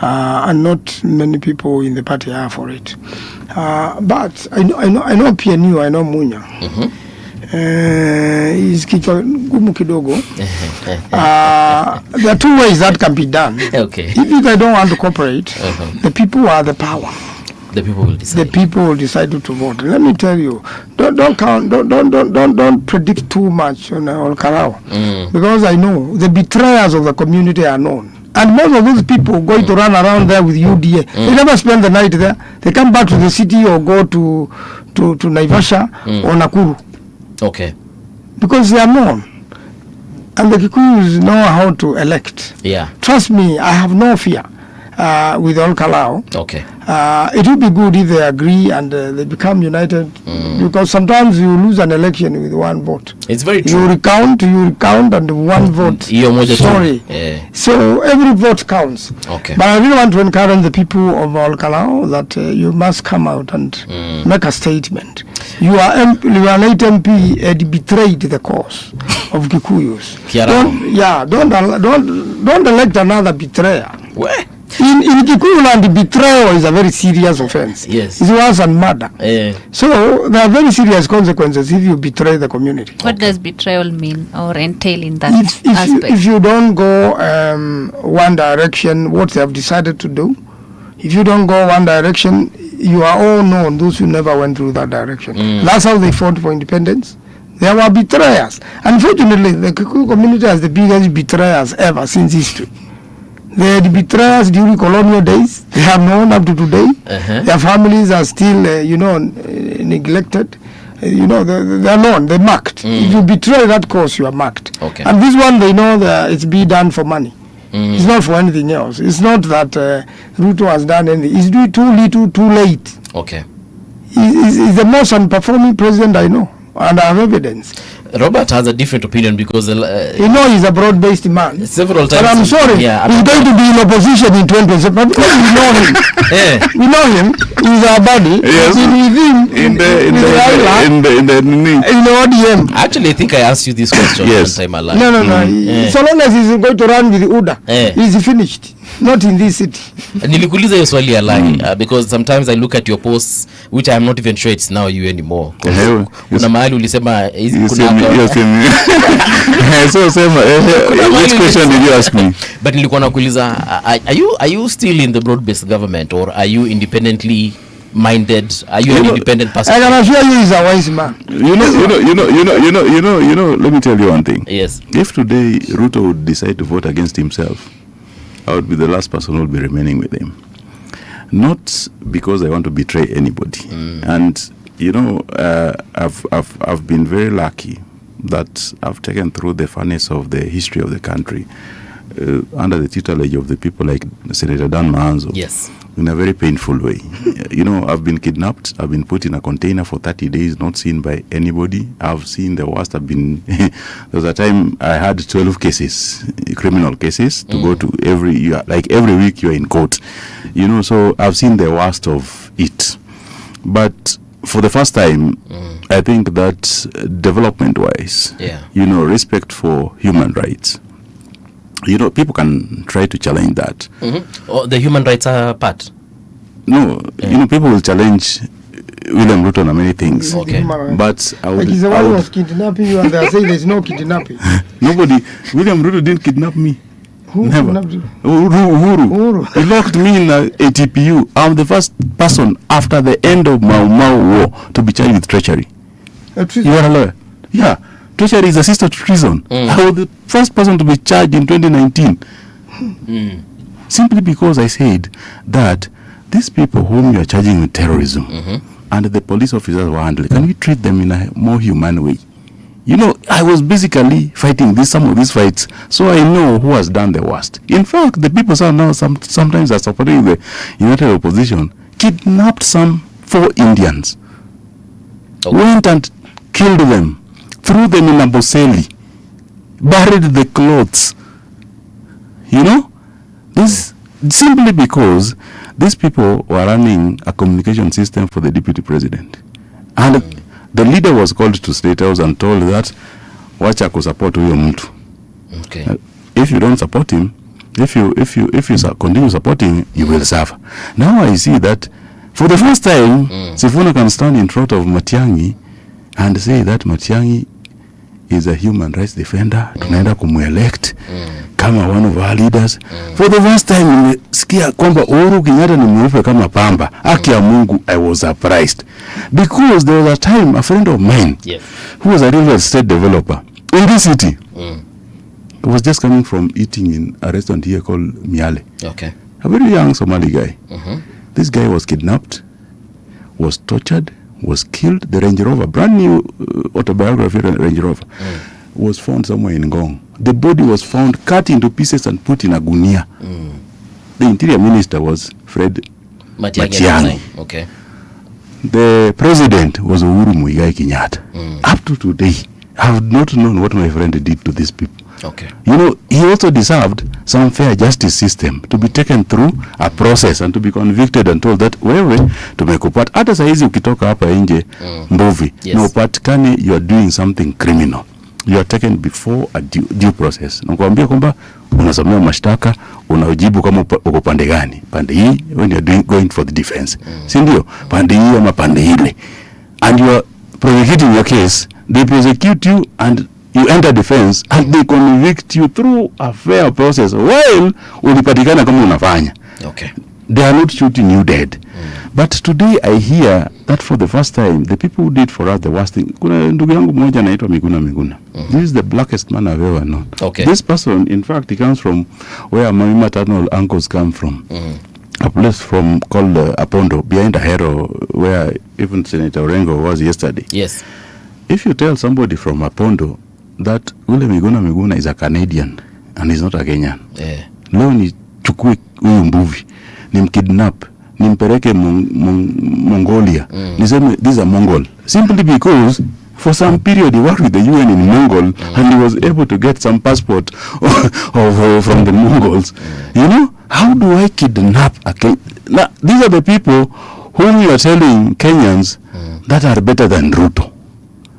[SPEAKER 18] and not many people in the party are for it. But I know PNU, I know Munya. He's gumu kidogo. There are 2 ways that can be done.
[SPEAKER 16] Okay.
[SPEAKER 18] If they don't want to cooperate, the people are the power.
[SPEAKER 16] The people will decide.
[SPEAKER 18] The people will decide to vote. Let me tell you, don't predict too much on Karao, because I know the betrayers of the community are known, and most of those people going to run around there with UDA, they never spend the night there. They come back to the city or go to Naivasha or Nakuru.
[SPEAKER 16] Okay.
[SPEAKER 18] Because they are known, and the Kikuyus know how to elect.
[SPEAKER 16] Yeah.
[SPEAKER 18] Trust me, I have no fear with all Kalau.
[SPEAKER 16] Okay.
[SPEAKER 18] It would be good if they agree and they become united, because sometimes you lose an election with 1 vote.
[SPEAKER 16] It's very true.
[SPEAKER 18] You recount and 1 vote. Sorry.
[SPEAKER 16] Yeah.
[SPEAKER 18] So every vote counts.
[SPEAKER 16] Okay.
[SPEAKER 18] But I really want to encourage the people of Olkalau that you must come out and make a statement. You are late MP and betrayed the cause of Kikuyus. don't elect another betrayer.
[SPEAKER 16] Where?
[SPEAKER 18] In Kikuyu land, betrayal is a very serious offense.
[SPEAKER 16] Yes.
[SPEAKER 18] It's worse than murder. So there are very serious consequences if you betray the community.
[SPEAKER 17] What does betrayal mean or entail in that
[SPEAKER 18] aspect? If you don't go one direction, what they have decided to do, if you don't go one direction, you are all known, those who never went through that direction. That's how they fought for independence. There were betrayers. Unfortunately, the Kikuyu community has the biggest betrayers ever since history. They had betrayers during colonial days. They have known up to today. Their families are still, neglected. They're known. They're marked. If you betray that cause, you are marked.
[SPEAKER 16] Okay.
[SPEAKER 18] And this one, they know that it's being done for money. It's not for anything else. It's not that Ruto has done anything. He's doing too little, too late.
[SPEAKER 16] Okay.
[SPEAKER 18] He's the most unperforming president I know, and I have evidence.
[SPEAKER 16] Robert has a different opinion because
[SPEAKER 18] he's a broad-based man.
[SPEAKER 16] Several times.
[SPEAKER 18] But I'm sorry, he's going to be in opposition in 2027. But because we know him, we know him. He's our buddy.
[SPEAKER 19] Yes.
[SPEAKER 18] In the ODM.
[SPEAKER 16] Actually, I think I asked you this question one time alive.
[SPEAKER 18] No. So long as he's going to run with UDA, he's finished. Not in this city.
[SPEAKER 16] Nilikuuliza hiyo swali ya lie because sometimes I look at your posts which I am not even sure it's now you anymore. Kuna mahali ulisema
[SPEAKER 19] so sema which question did you ask me?
[SPEAKER 16] But nilikuwa nakuuliza are you still in the broad-based government or are you independently minded? Are you an independent person?
[SPEAKER 18] I can assure you he's a wise man.
[SPEAKER 19] You know, let me tell you one thing.
[SPEAKER 16] Yes.
[SPEAKER 19] If today Ruto would decide to vote against himself, I would be the last person who will be remaining with him. Not because I want to betray anybody. And I've been very lucky that I've taken through the furnace of the history of the country under the tutelage of the people like Senator Dan Maanzo.
[SPEAKER 16] Yes.
[SPEAKER 19] In a very painful way. I've been kidnapped. I've been put in a container for 30 days, not seen by anybody. I've seen the worst. There was a time I had 12 cases, criminal cases, to go to every week you're in court. So I've seen the worst of it. But for the first time, I think that development-wise, respect for human rights, people can try to challenge that.
[SPEAKER 16] Oh, the human rights are part?
[SPEAKER 19] No, people will challenge William Ruto on many things.
[SPEAKER 16] Okay.
[SPEAKER 19] But I would...
[SPEAKER 18] Like he's the one who was kidnapping you and they are saying there's no kidnapping.
[SPEAKER 19] William Ruto didn't kidnap me.
[SPEAKER 18] Who
[SPEAKER 19] Never.
[SPEAKER 18] kidnapped you?
[SPEAKER 19] Uhuru. He locked me in a ATPU. I'm the first person after the end of Mau Mau war to be charged with treachery. You are a lawyer? Yeah. Treachery is a sister to treason. I was the first person to be charged in 2019. Simply because I said that these people whom you are charging with terrorism and the police officers were handling, can we treat them in a more humane way? I was basically fighting some of these fights, so I know who has done the worst. In fact, the people now sometimes are supporting the United Opposition, kidnapped some 4 Indians, went and killed them, threw them in a Boseli, buried the clothes. This simply because these people were running a communication system for the deputy president. And the leader was called to State House and told that, wacha kusupport huyo mtu.
[SPEAKER 16] Okay.
[SPEAKER 19] If you don't support him, if you continue supporting, you will suffer. Now I see that for the first time, Sifuna can stand in front of Matiang'i and say that Matiang'i is a human rights defender. Tunaenda kumuelect kama one of our leaders. For the first time, nimesikia kwamba Uhuru Kenyatta ni mweupe kama pamba. Haki ya Mungu, I was surprised. Because there was a time, a friend of mine, who was a real estate developer in this city, was just coming from eating in a restaurant here called Miale.
[SPEAKER 16] Okay.
[SPEAKER 19] A very young Somali guy. This guy was kidnapped, was tortured, was killed. The Range Rover, brand new autobiography Range Rover, was found somewhere in Ngong. The body was found cut into pieces and put in a gunia. The interior minister was Fred Matiang'i.
[SPEAKER 16] Okay.
[SPEAKER 19] The president was Uhuru Muigai Kenyatta. Up to today, I have not known what my friend did to these people.
[SPEAKER 16] Okay.
[SPEAKER 19] He also deserved some fair justice system to be taken through a process and to be convicted and told that wewe tumekupata. Hata saizi ukitoka hapa nje mbuvi na upatikane you are doing something criminal, you are taken before a due process. Nakwambia kwamba unasomea mashtaka, unajibu kama uko pande gani, pande hii when you are going for the defense, si ndio? Pande hii ama pande ile, and you are prosecuting your case, they prosecute you and you enter defense and they convict you through a fair process while ulipatikana kama unafanya.
[SPEAKER 16] Okay.
[SPEAKER 19] They are not shooting you dead. But today I hear that for the first time the people who did for us the worst thing. Kuna ndugu yangu mmoja anaitwa Miguna. This is the blackest man I've ever known.
[SPEAKER 16] Okay.
[SPEAKER 19] This person, in fact, he comes from where my maternal uncles come from. A place from called Apondo, behind Ahero, where even Senator Orengo was yesterday.
[SPEAKER 16] Yes.
[SPEAKER 19] If you tell somebody from Apondo that Ule Miguna is a Canadian and he's not a Kenyan, leo ni chukue huyu mbuvi, ni mkidnap, ni mpeleke Mongolia, niseme these are Mongol, simply because for some period he worked with the UN in Mongol and he was able to get some passport from the Mongols. You know, how do I kidnap a Kenyan? Now, these are the people whom you are telling Kenyans that are better than Ruto.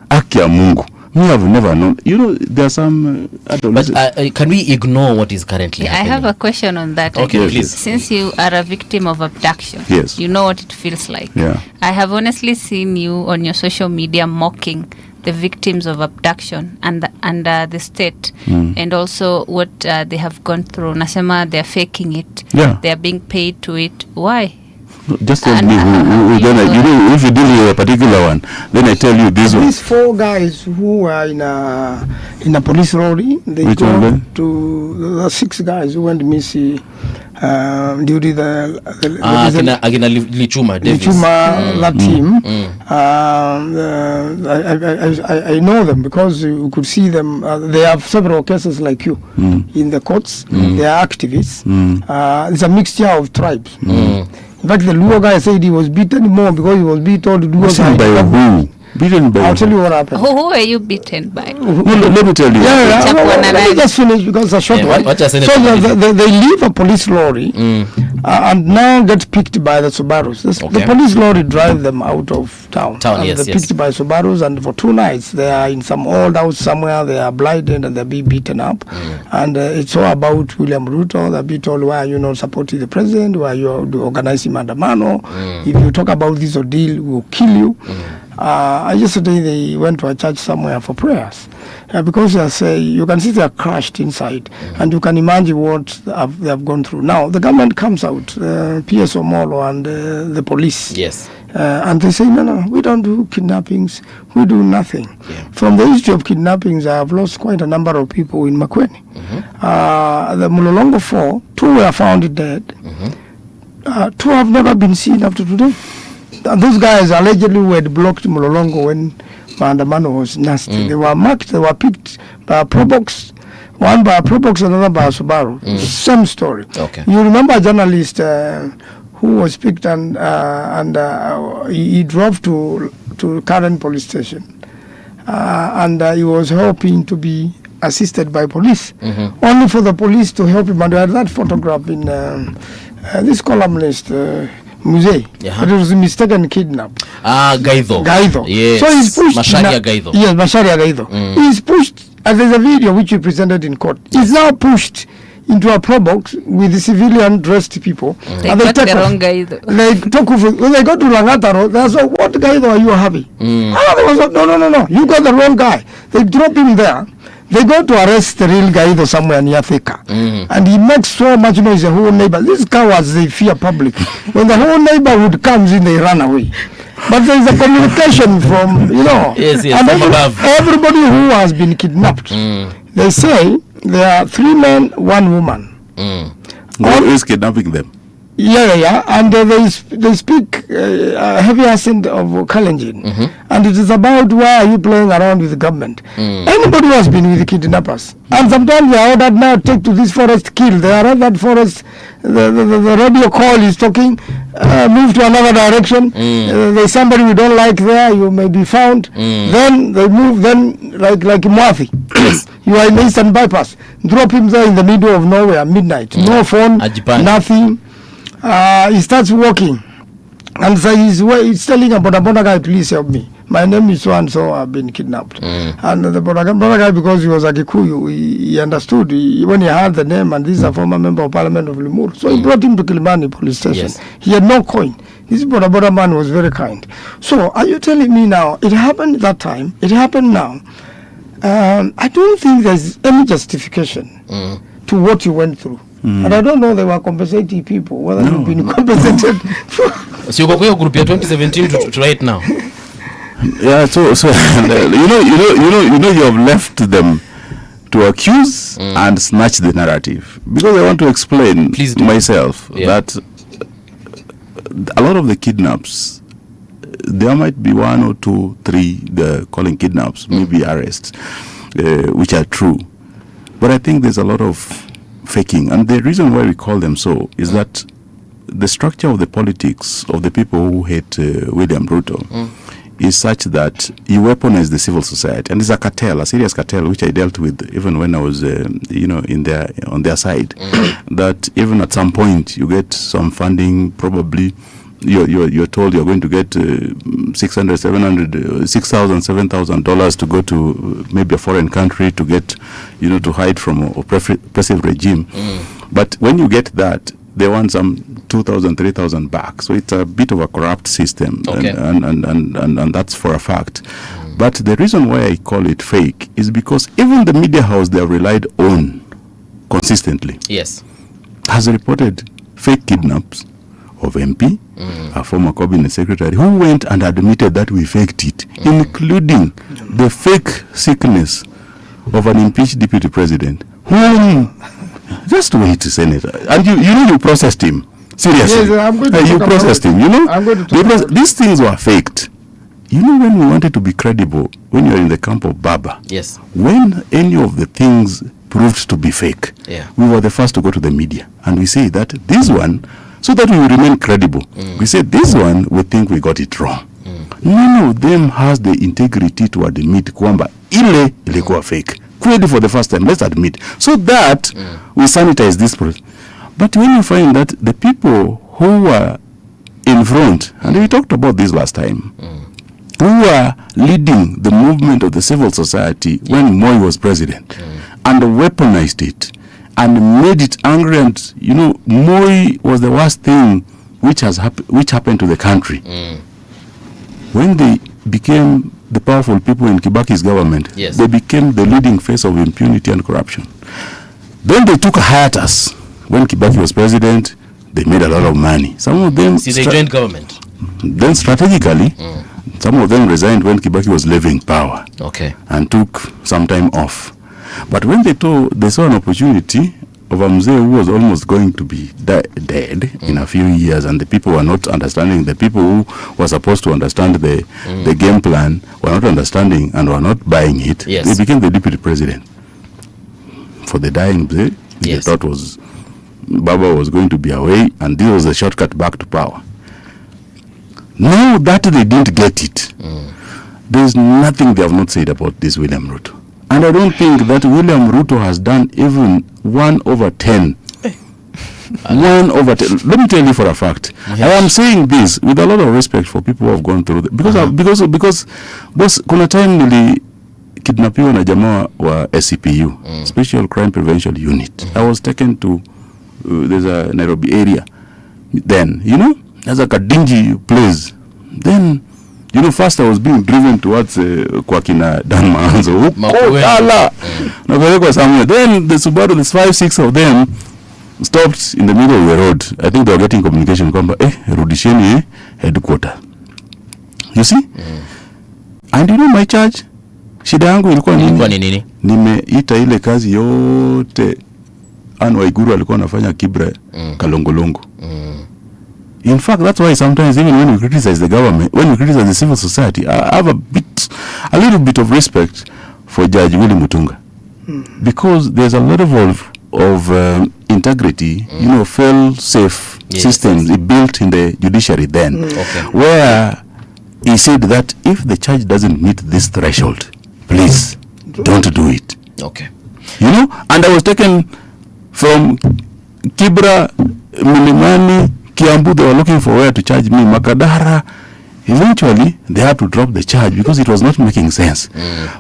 [SPEAKER 19] Aki ya Mungu. Me, have never known. You know, there are some
[SPEAKER 16] but can we ignore what is currently happening?
[SPEAKER 17] I have a question on that.
[SPEAKER 16] Okay, please.
[SPEAKER 17] Since you are a victim of abduction,
[SPEAKER 19] yes,
[SPEAKER 17] you know what it feels like.
[SPEAKER 19] Yeah.
[SPEAKER 17] I have honestly seen you on your social media mocking the victims of abduction and the state, and also what they have gone through. Nasema they are faking it.
[SPEAKER 19] Yeah.
[SPEAKER 17] They are being paid to it. Why?
[SPEAKER 19] Just tell me who then you know, if you deal with a particular one, then I tell you this one.
[SPEAKER 18] These 4 guys who are in a police lorry, they
[SPEAKER 19] Which
[SPEAKER 18] go
[SPEAKER 19] one
[SPEAKER 18] to the 6 guys who went missing during the
[SPEAKER 16] Agina Lichuma Davis.
[SPEAKER 18] That team. I know them because you could see them. They have several cases like you in the courts. They are activists. It's a mixture of tribes. In fact, the Luo guy said he was beaten more because he was being told to do
[SPEAKER 19] who? Beaten by
[SPEAKER 18] I'll tell you what happened.
[SPEAKER 17] Who are you beaten by?
[SPEAKER 19] Let me tell you.
[SPEAKER 18] Let me just finish because it's a short one. So they leave a police lorry and now get picked by the Subarus. The police lorry drive them out of town. They're picked by Subarus, and for 2 nights they are in some old house somewhere. They are blinded and they're being beaten up. And it's all about William Ruto. They'll be told, why are you not supporting the president? Why are you organizing Mandamano? If you talk about this ordeal, we'll kill you. Yesterday they went to a church somewhere for prayers because you can see they are crushed inside, and you can imagine what they have gone through. Now the government comes out, PS Omolo and the police, and they say no, we don't do kidnappings, we do nothing. From the history of kidnappings, I have lost quite a number of people in Makueni. The Mulolongo 4, 2 were found dead. 2 have never been seen up to today. Those guys allegedly had blocked Mulolongo when Mandamano was nasty. They were marked, they were picked by a Probox, one by a Probox, another by a Subaru. Same story. You remember a journalist who was picked and he drove to Karen police station and he was hoping to be assisted by police, only for the police to help him. And I had that photograph in this columnist, Muse, but it was a mistaken kidnap. Gaidho.
[SPEAKER 16] Yes.
[SPEAKER 18] So he's pushed.
[SPEAKER 16] Macharia Gaidho.
[SPEAKER 18] Yes, Macharia Gaidho. He's pushed, and there's a video which he presented in court. He's now pushed into a probox with civilian dressed people.
[SPEAKER 17] They
[SPEAKER 18] and
[SPEAKER 17] got the wrong Gaidho.
[SPEAKER 18] When they got to Langataro, they said, what Gaidho are you having? No, you got the wrong guy. They drop him there. They go to arrest the real Gaidho somewhere near Thika. And he makes so much noise, the whole neighbor. These cowards, they fear public. When the whole neighborhood comes in, they run away. But there is a communication from, and everybody who has been kidnapped. They say there are 3 men, 1 woman.
[SPEAKER 19] Who is kidnapping them?
[SPEAKER 18] And they speak a heavy accent of Kalenjin, and it is about why are you playing around with the government. Anybody who has been with the kidnappers, and sometimes they are ordered now take to this forest, kill. They are at that forest. The radio call is talking. Move to another direction. There's somebody we don't like there. You may be found. Then they move. Then like Mwathi, you are in the Eastern Bypass. Drop him there in the middle of nowhere, midnight. No phone, nothing. He starts walking, and so he's telling a Boda guy, please help me. my name is so and so, I've been kidnapped. And the brother guy, because he was a Kikuyu, he understood when he heard the name, and this is a former member of parliament of Limuru. So he brought him to Kilimani police station.
[SPEAKER 16] Yes.
[SPEAKER 18] He had no coin. This brother man was very kind. So are you telling me now, it happened that time, it happened now? I don't think there's any justification to what you went through. And I don't know, they were compensating people, whether you've been compensated.
[SPEAKER 16] So you go group 2017 to right now.
[SPEAKER 19] Yeah, so you have left them to accuse and snatch the narrative, because I want to explain myself that a lot of the kidnaps, there might be 1 or 2, 3 they're calling kidnaps, maybe arrests, which are true, but I think there's a lot of faking, and the reason why we call them so is that the structure of the politics of the people who hate William Ruto is such that you weaponize the civil society, and it's a cartel, a serious cartel, which I dealt with even when I was, on their side. That even at some point you get some funding, probably you're told you're going to get $600, $700, $6,000, $7,000 to go to maybe a foreign country to get, to hide from a oppressive regime. But when you get that, they want some 2,000, 3,000 back. So it's a bit of a corrupt system, and that's for a fact. But the reason why I call it fake is because even the media house they have relied on consistently has reported fake kidnaps of MP, a former cabinet secretary, who went and admitted that we faked it, including the fake sickness of an impeached deputy president. Just wait, Senator. And you processed him. Seriously.
[SPEAKER 18] Yes, I'm going to
[SPEAKER 19] you processed him,
[SPEAKER 18] I'm going to talk about
[SPEAKER 19] these things were faked. When we wanted to be credible, when you're in the camp of Baba, when any of the things proved to be fake, we were the first to go to the media. And we say that this one, so that we will remain credible, we said this one, we think we got it wrong. None of them has the integrity to admit kwamba ile ilikuwa fake. Clearly for the first time, let's admit. So that we sanitize this process. But when you find that the people who were in front, and we talked about this last time, who were leading the movement of the civil society when Moi was president, and weaponized it, and made it angry, and Moi was the worst thing which happened to the country. When they became the powerful people in Kibaki's government, they became the leading face of impunity and corruption. Then they took a hiatus. When Kibaki was president, they made a lot of money. Some of them
[SPEAKER 16] they joined government.
[SPEAKER 19] Then strategically, some of them resigned when Kibaki was leaving power. And took some time off. But when they saw an opportunity of a mzee who was almost going to be dead in a few years, and the people were not understanding, the people who were supposed to understand the game plan were not understanding and were not buying it, they became the deputy president. For the dying mzee, they thought Baba was going to be away, and this was a shortcut back to power. Now that they didn't get it, there is nothing they have not said about this William Ruto. And I don't think that William Ruto has done even 1/10. 1/10. Let me tell you for a fact. I am saying this with a lot of respect for people who have gone through because boss, kuna time nili kidnapiwa na jamaa wa SCPU, Special Crime Prevention Unit. I was taken to there's a Nairobi area. Then, there's like a dingy place. Then, first I was being driven towards kwa kina Dan Maanzo. Then the Subaru, there's 5-6 of them stopped in the middle of the road. I think they were getting communication kwamba rudisheni headquarter. You see? And my charge, shida yangu ilikuwa nini? Nimeita ile kazi yote Anne Waiguru alikuwa anafanya Kibra Kalongolongo. In fact, that's why sometimes even when we criticize the government, when we criticize the civil society, I have a little bit of respect for Judge Willie Mutunga, because there's a lot of integrity, fail-safe systems built in the judiciary then, where he said that if the charge doesn't meet this threshold, please don't do it. And I was taken from Kibra, Milimani, Kiambu. They were looking for where to charge me. Makadara, Eventually, they had to drop the charge because it was not making sense.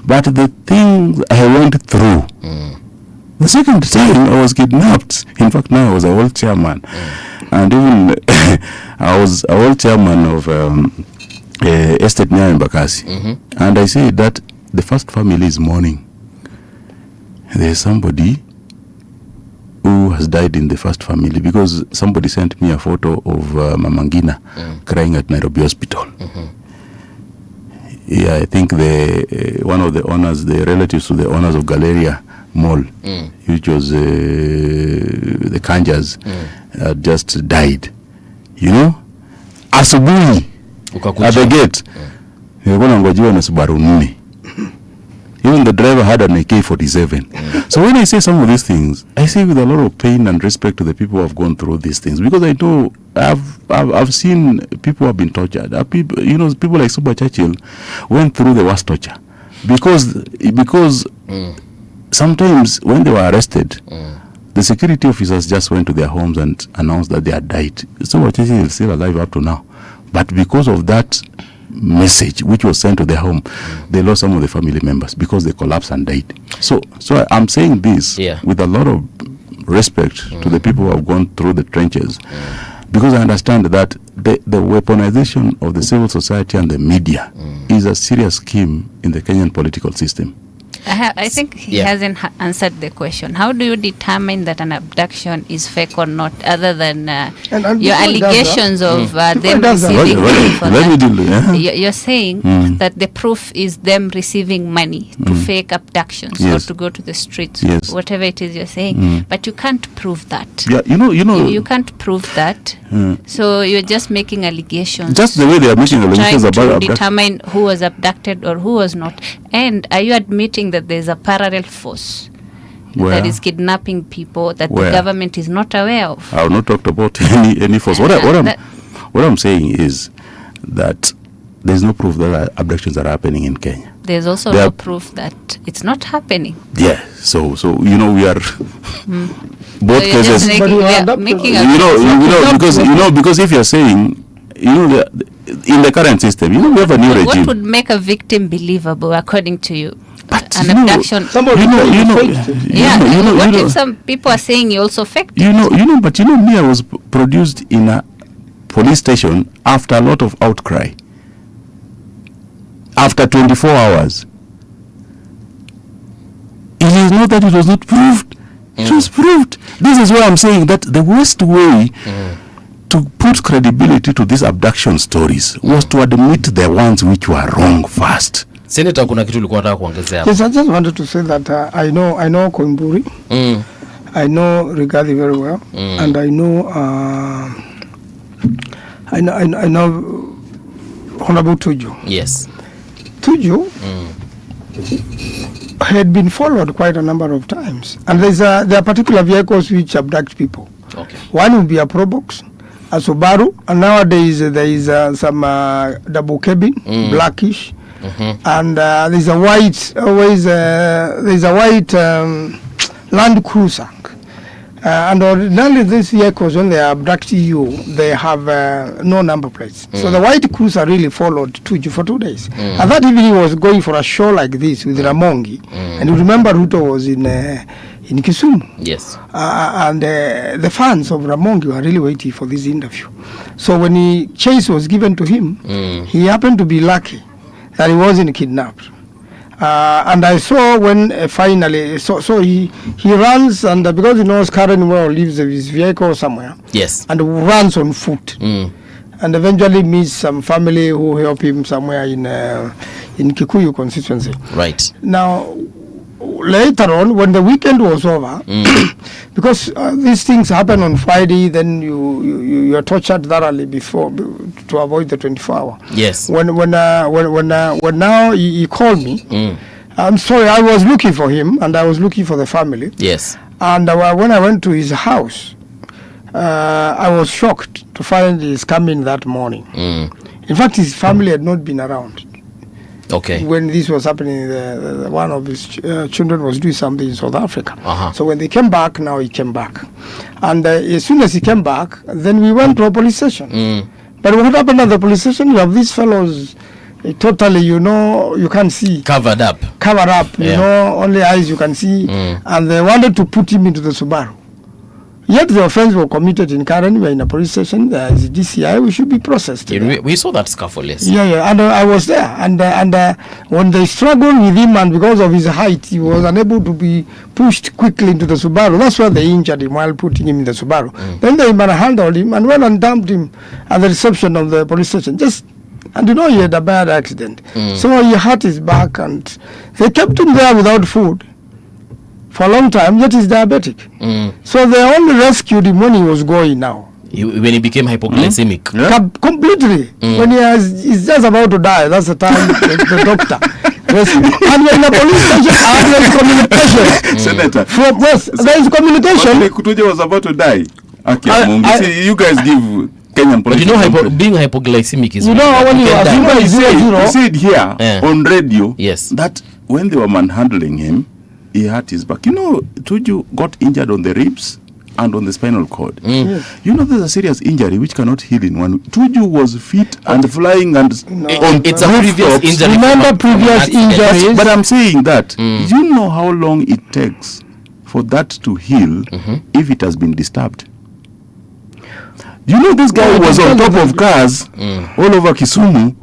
[SPEAKER 19] But the things I went through, the second time I was kidnapped. In fact, now I was a world chairman. And even I was a world chairman of estate near Mbakasi. And I say that the first family is mourning. There is somebody who has died in the first family because somebody sent me a photo of Mamangina crying at Nairobi hospital. Yeah, I think one of the owners, the relatives to the owners of Galleria Mall, which was the Kanjas, just died. You know, asubuhi at the gate, ngojiwa na Subaru 4. Even the driver had an AK-47. So when I say some of these things, I say with a lot of pain and respect to the people who have gone through these things, because I know I've seen people who have been tortured. People, you know, people like Super Churchill went through the worst torture because sometimes when they were arrested, the security officers just went to their homes and announced that they had died. Super Churchill is still alive up to now, but because of that message which was sent to their home, they lost some of the family members because they collapsed and died. So I'm saying this with a lot of respect to the people who have gone through the trenches, because I understand that the weaponization of the civil society and the media is a serious scheme in the Kenyan political system.
[SPEAKER 17] I think he hasn't answered the question. How do you determine that an abduction is fake or not, other than your allegations of them receiving money for that? You're saying that the proof is them receiving money to fake abductions or to go to the streets, whatever it is you're saying. But you can't prove that.
[SPEAKER 19] Yeah, you know,
[SPEAKER 17] you can't prove that. So you're just making allegations.
[SPEAKER 19] Just the way they are making allegations about
[SPEAKER 17] abduction. To determine who was abducted or who was not. And are you admitting that there's a parallel force that is kidnapping people that the government is not aware of?
[SPEAKER 19] I have not talked about any force. What I'm saying is that there's no proof that abductions are happening in Kenya.
[SPEAKER 17] There's also no proof that it's not happening.
[SPEAKER 19] Yeah. So you know, we are both cases. Because if you're saying, you know, in the current system, you know, we have a new regime.
[SPEAKER 17] What would make a victim believable, according to you? An abduction.
[SPEAKER 19] What
[SPEAKER 17] if some people are saying you also faked it?
[SPEAKER 19] But me, I was produced in a police station after a lot of outcry. After 24 hours. It is not that it was not proved. It was proved. This is why I'm saying that the worst way to put credibility to these abduction stories was to admit the ones which were wrong first.
[SPEAKER 16] Senator, kuna kitu ulikuwa unataka kuongezea?
[SPEAKER 18] Yes, I just wanted to say that I know Koimburi. I know Rigathi very well, and I know Honorable Tuju.
[SPEAKER 16] Yes.
[SPEAKER 18] Tuju had been followed quite a number of times, and there are particular vehicles which abduct people.
[SPEAKER 16] Okay.
[SPEAKER 18] One would be a Probox, a Subaru, and nowadays there is some double cabin, blackish, and there's a white, Land Cruiser. And ordinarily these vehicles, when they abduct you, they have no number plates. So the white Cruiser really followed Tuju for 2 days. And that evening he was going for a show like this with Ramongi. And you remember Ruto was in Kisumu.
[SPEAKER 16] Yes.
[SPEAKER 18] And the fans of Ramongi were really waiting for this interview. So when chase was given to him, he happened to be lucky that he wasn't kidnapped. And I saw when finally, so he runs, and because he knows Karen well, leaves his vehicle somewhere.
[SPEAKER 16] Yes.
[SPEAKER 18] And runs on foot. And eventually meets some family who help him somewhere in Kikuyu constituency.
[SPEAKER 16] Right.
[SPEAKER 18] Now, later on, when the weekend was over, because these things happen on Friday, then you're tortured thoroughly before to avoid the 24-hour.
[SPEAKER 16] Yes.
[SPEAKER 18] When now he called me, I'm sorry, I was looking for him and I was looking for the family.
[SPEAKER 16] Yes.
[SPEAKER 18] And when I went to his house, I was shocked to find he's coming that morning. In fact, his family had not been around.
[SPEAKER 16] Okay.
[SPEAKER 18] When this was happening, one of his children was doing something in South Africa. So when they came back, now he came back. And as soon as he came back, then we went to a police station. But what happened at the police station? You have these fellows totally, you can't see.
[SPEAKER 16] Covered up.
[SPEAKER 18] Only eyes you can see. And they wanted to put him into the Subaru. Yet the offense was committed in Karen. We're in a police station. There is DCI. We should be processed.
[SPEAKER 16] We saw that scuffle, yes.
[SPEAKER 18] Yeah. And I was there. And when they struggled with him, and because of his height, he was unable to be pushed quickly into the Subaru. That's why they injured him while putting him in the Subaru. Then they manhandled him and went and dumped him at the reception of the police station. And he had a bad accident. So he hurt his back, and they kept him there without food for a long time, yet he's diabetic. So they only rescued him when he was going now.
[SPEAKER 16] When he became hypoglycemic.
[SPEAKER 18] Completely. When he's just about to die, that's the time the doctor rescued. And when the police station, there is communication.
[SPEAKER 19] Senator.
[SPEAKER 18] There is communication.
[SPEAKER 19] Kutuja was about to die. See, you guys give Kenyan police.
[SPEAKER 16] But being hypoglycemic is...
[SPEAKER 18] when
[SPEAKER 19] you said here on radio that when they were manhandling him, he hurt his back. Tuju got injured on the ribs and on the spinal cord. There's a serious injury which cannot heal in one. Tuju was fit and flying and
[SPEAKER 16] it's a previous injury.
[SPEAKER 18] Remember previous injuries?
[SPEAKER 19] But I'm saying that you know how long it takes for that to heal if it has been disturbed. This guy was on top of cars all over Kisumu.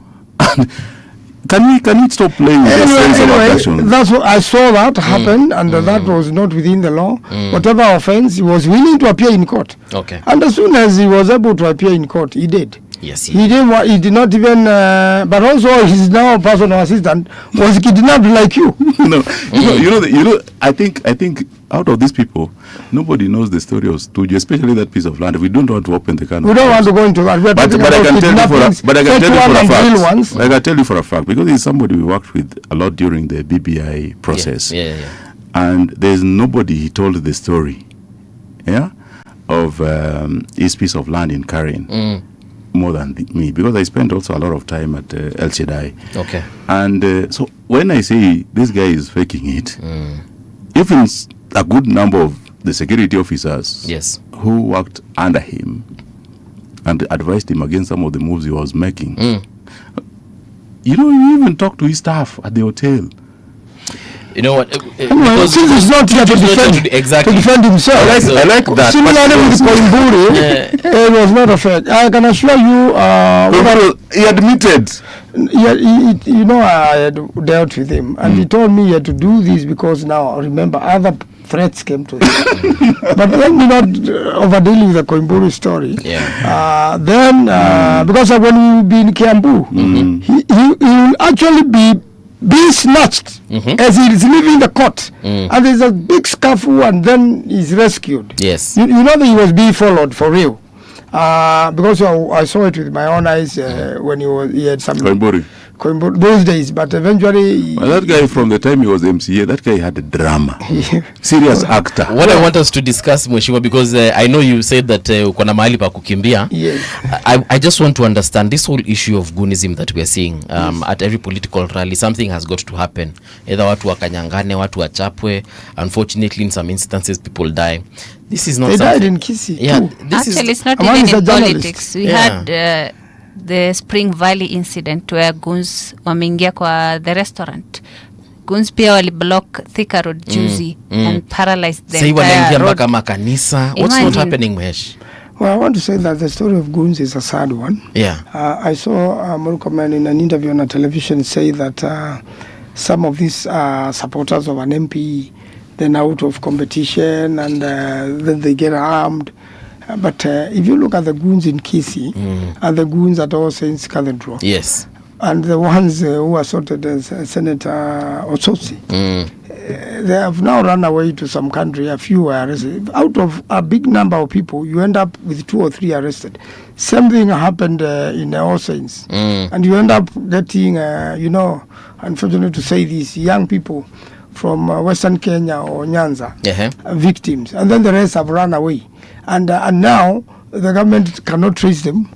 [SPEAKER 19] And can we stop playing with the sense of action?
[SPEAKER 18] That's what I saw that happen, and that was not within the law. Whatever offense, he was willing to appear in court.
[SPEAKER 16] Okay.
[SPEAKER 18] And as soon as he was able to appear in court, he did.
[SPEAKER 16] Yes,
[SPEAKER 18] he did not even. But also, his now personal assistant was kidnapped like you.
[SPEAKER 19] I think out of these people, nobody knows the story of Tuju, especially that piece of land. We don't want to open the can.
[SPEAKER 18] We don't want to go into that.
[SPEAKER 19] But I can tell you for a fact, because he's somebody we worked with a lot during the BBI process. And there's nobody he told the story, of his piece of land in Karen. More than me, because I spent also a lot of time at El Shaddai.
[SPEAKER 16] Okay.
[SPEAKER 19] And so when I say this guy is faking it, even a good number of the security officers who worked under him and advised him against some of the moves he was making, you even talk to his staff at the hotel.
[SPEAKER 16] You know what?
[SPEAKER 18] Since he's not here to defend himself.
[SPEAKER 19] I like that.
[SPEAKER 18] Similarly with Koimburi, it was not a fact. I can assure you,
[SPEAKER 19] he admitted.
[SPEAKER 18] I had dealt with him, and he told me he had to do this because now, remember, other threats came to him. But let me not overdeal with the Koimburi story. Because when we will be in Kiambu, he will actually be snatched as he is leaving the court, and there's a big scuffle, and then he's rescued.
[SPEAKER 16] Yes,
[SPEAKER 18] you know that he was being followed for real, because I saw it with my own eyes when he had some
[SPEAKER 19] Koimburi
[SPEAKER 18] those days, but eventually
[SPEAKER 19] that guy, from the time he was MCA, that guy had a drama. Serious actor.
[SPEAKER 16] What I want us to discuss, Mheshimiwa, because I know you said that uko na mahali pa kukimbia. I just want to understand this whole issue of goonism that we are seeing at every political rally. Something has got to happen. Either watu wakanyangane, watu wachapwe. Unfortunately, in some instances, people die. This is not
[SPEAKER 18] they died in Kisii too.
[SPEAKER 17] Actually, it's not even in politics. We had the Spring Valley incident where goons wameingia kwa the restaurant. Goons pia wali block Thika Road juzi and paralyzed the entire road.
[SPEAKER 16] What's not happening, Mesh?
[SPEAKER 18] Well, I want to say that the story of goons is a sad one. I saw Murkomen in an interview on a television say that some of these supporters of an MP, then out of competition, and then they get armed. But if you look at the goons in Kisii and the goons at All Saints Cathedral, and the ones who assaulted Senator Osotsi, they have now run away to some country. A few were arrested. Out of a big number of people, you end up with 2 or 3 arrested. Same thing happened in All Saints. And you end up getting, unfortunately to say this, young people from Western Kenya or Nyanza, victims. And then the rest have run away. And now the government cannot trace them.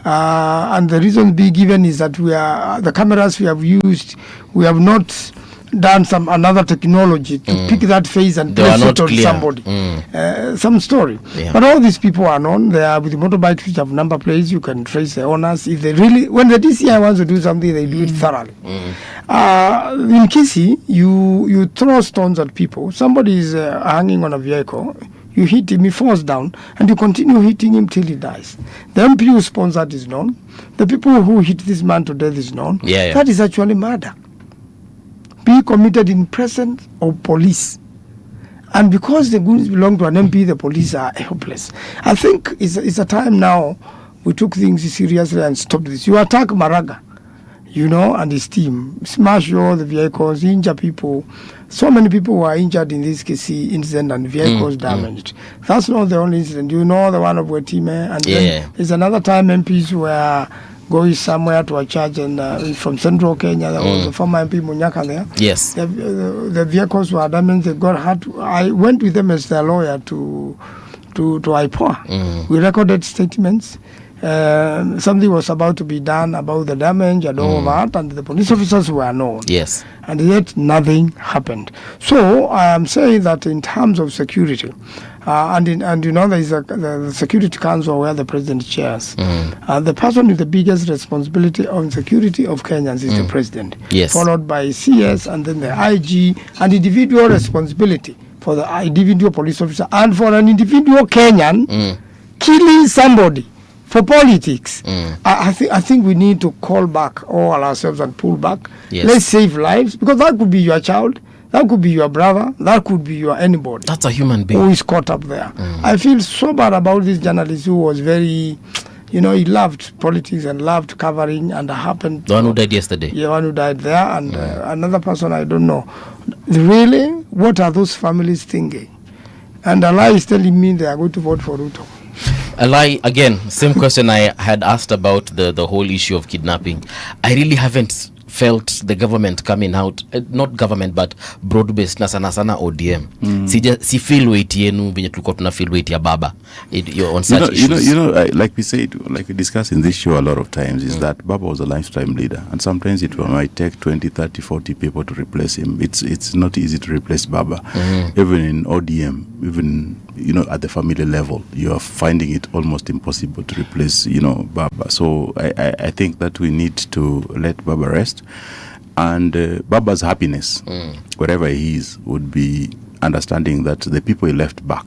[SPEAKER 18] And the reason being given is that the cameras we have used, we have not done another technology to pick that face and place it on somebody. Some story. Yeah. But all these people are known. They are with motorbikes which have number plates. You can trace the owners. If they really, when the DCI wants to do something, they do it thoroughly. In Kisii, you throw stones at people. Somebody is hanging on a vehicle. You hit him, he falls down, and you continue hitting him till he dies. The MP who sponsored is known. The people who hit this man to death is known. That is actually murder. Be committed in presence of police. And because the goons belong to an MP, the police are helpless. I think it's a time now we took things seriously and stopped this. You attack Maraga, and his team, smash all the vehicles, injure people. So many people were injured in this Kisii incident and vehicles damaged. That's not the only incident. The one of Wetime, and then there's another time MPs were going somewhere to a church and from central Kenya. There was a former MP Munyaka there.
[SPEAKER 16] Yes.
[SPEAKER 18] The vehicles were damaged. They got hurt. I went with them as their lawyer to IPOA. We recorded statements. Something was about to be done about the damage and all that, and the police officers were known.
[SPEAKER 16] Yes.
[SPEAKER 18] And yet nothing happened. So I am saying that in terms of security, there is the Security Council where the president chairs. The person with the biggest responsibility on security of Kenyans is the president.
[SPEAKER 16] Yes.
[SPEAKER 18] Followed by CS and then the IG, and individual responsibility for the individual police officer and for an individual Kenyan killing somebody for politics. I think we need to call back all ourselves and pull back. Let's save lives, because that could be your child, that could be your brother, that could be your anybody.
[SPEAKER 16] That's a human being
[SPEAKER 18] who is caught up there. I feel so bad about this journalist who was very, he loved politics and loved covering, and happened.
[SPEAKER 16] The one who died yesterday.
[SPEAKER 18] Yeah, one who died there, and another person I don't know. Really, what are those families thinking? And Allah is telling me they are going to vote for Ruto.
[SPEAKER 16] Alai, again, same question I had asked about the whole issue of kidnapping. I really haven't felt the government coming out, not government but broad-based na sana sana ODM. Si feel weight yenu venye tulikuwa tuna feel weight ya baba on such issues.
[SPEAKER 19] Like we said, like we discussed in this show a lot of times, is that Baba was a lifetime leader, and sometimes it might take 20, 30, 40 people to replace him. It's not easy to replace Baba. Even in ODM, even at the family level, you are finding it almost impossible to replace Baba. So I think that we need to let Baba rest, and Baba's happiness wherever he is would be understanding that the people he left back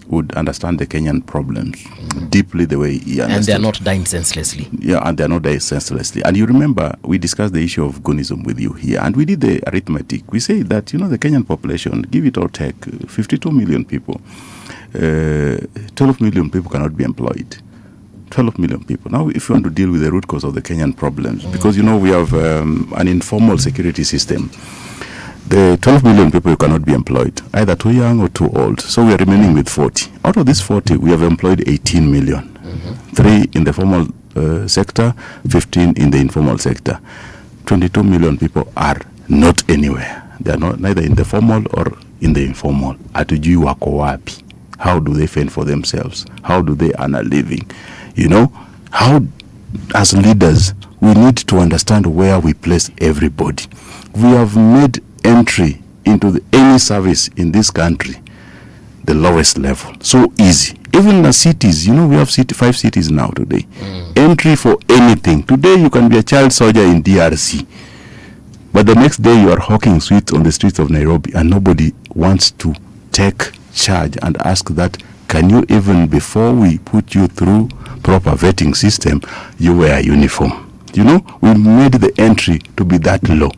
[SPEAKER 19] would understand the Kenyan problems deeply the way he understood.
[SPEAKER 16] And they are not dying senselessly.
[SPEAKER 19] Yeah, and they are not dying senselessly. And you remember, we discussed the issue of Gunism with you here, and we did the arithmetic. We say that, the Kenyan population, give it or take, 52 million people. 12 million people cannot be employed. 12 million people. Now, if you want to deal with the root cause of the Kenyan problems, because, we have an informal security system, the 12 million people who cannot be employed, either too young or too old. So we are remaining with 40. Out of this 40, we have employed 18 million. 3 in the formal sector, 15 in the informal sector. 22 million people are not anywhere. They are not neither in the formal or in the informal. Hatujui wako wapi. How do they fend for themselves? How do they earn a living? How, as leaders, we need to understand where we place everybody. We have made entry into any service in this country the lowest level. So easy. Even in the cities, we have 5 cities now today. Entry for anything. Today you can be a child soldier in DRC, but the next day you are hawking sweets on the streets of Nairobi, and nobody wants to take charge and ask that, can you even, before we put you through proper vetting system, you wear a uniform? We made the entry to be that low.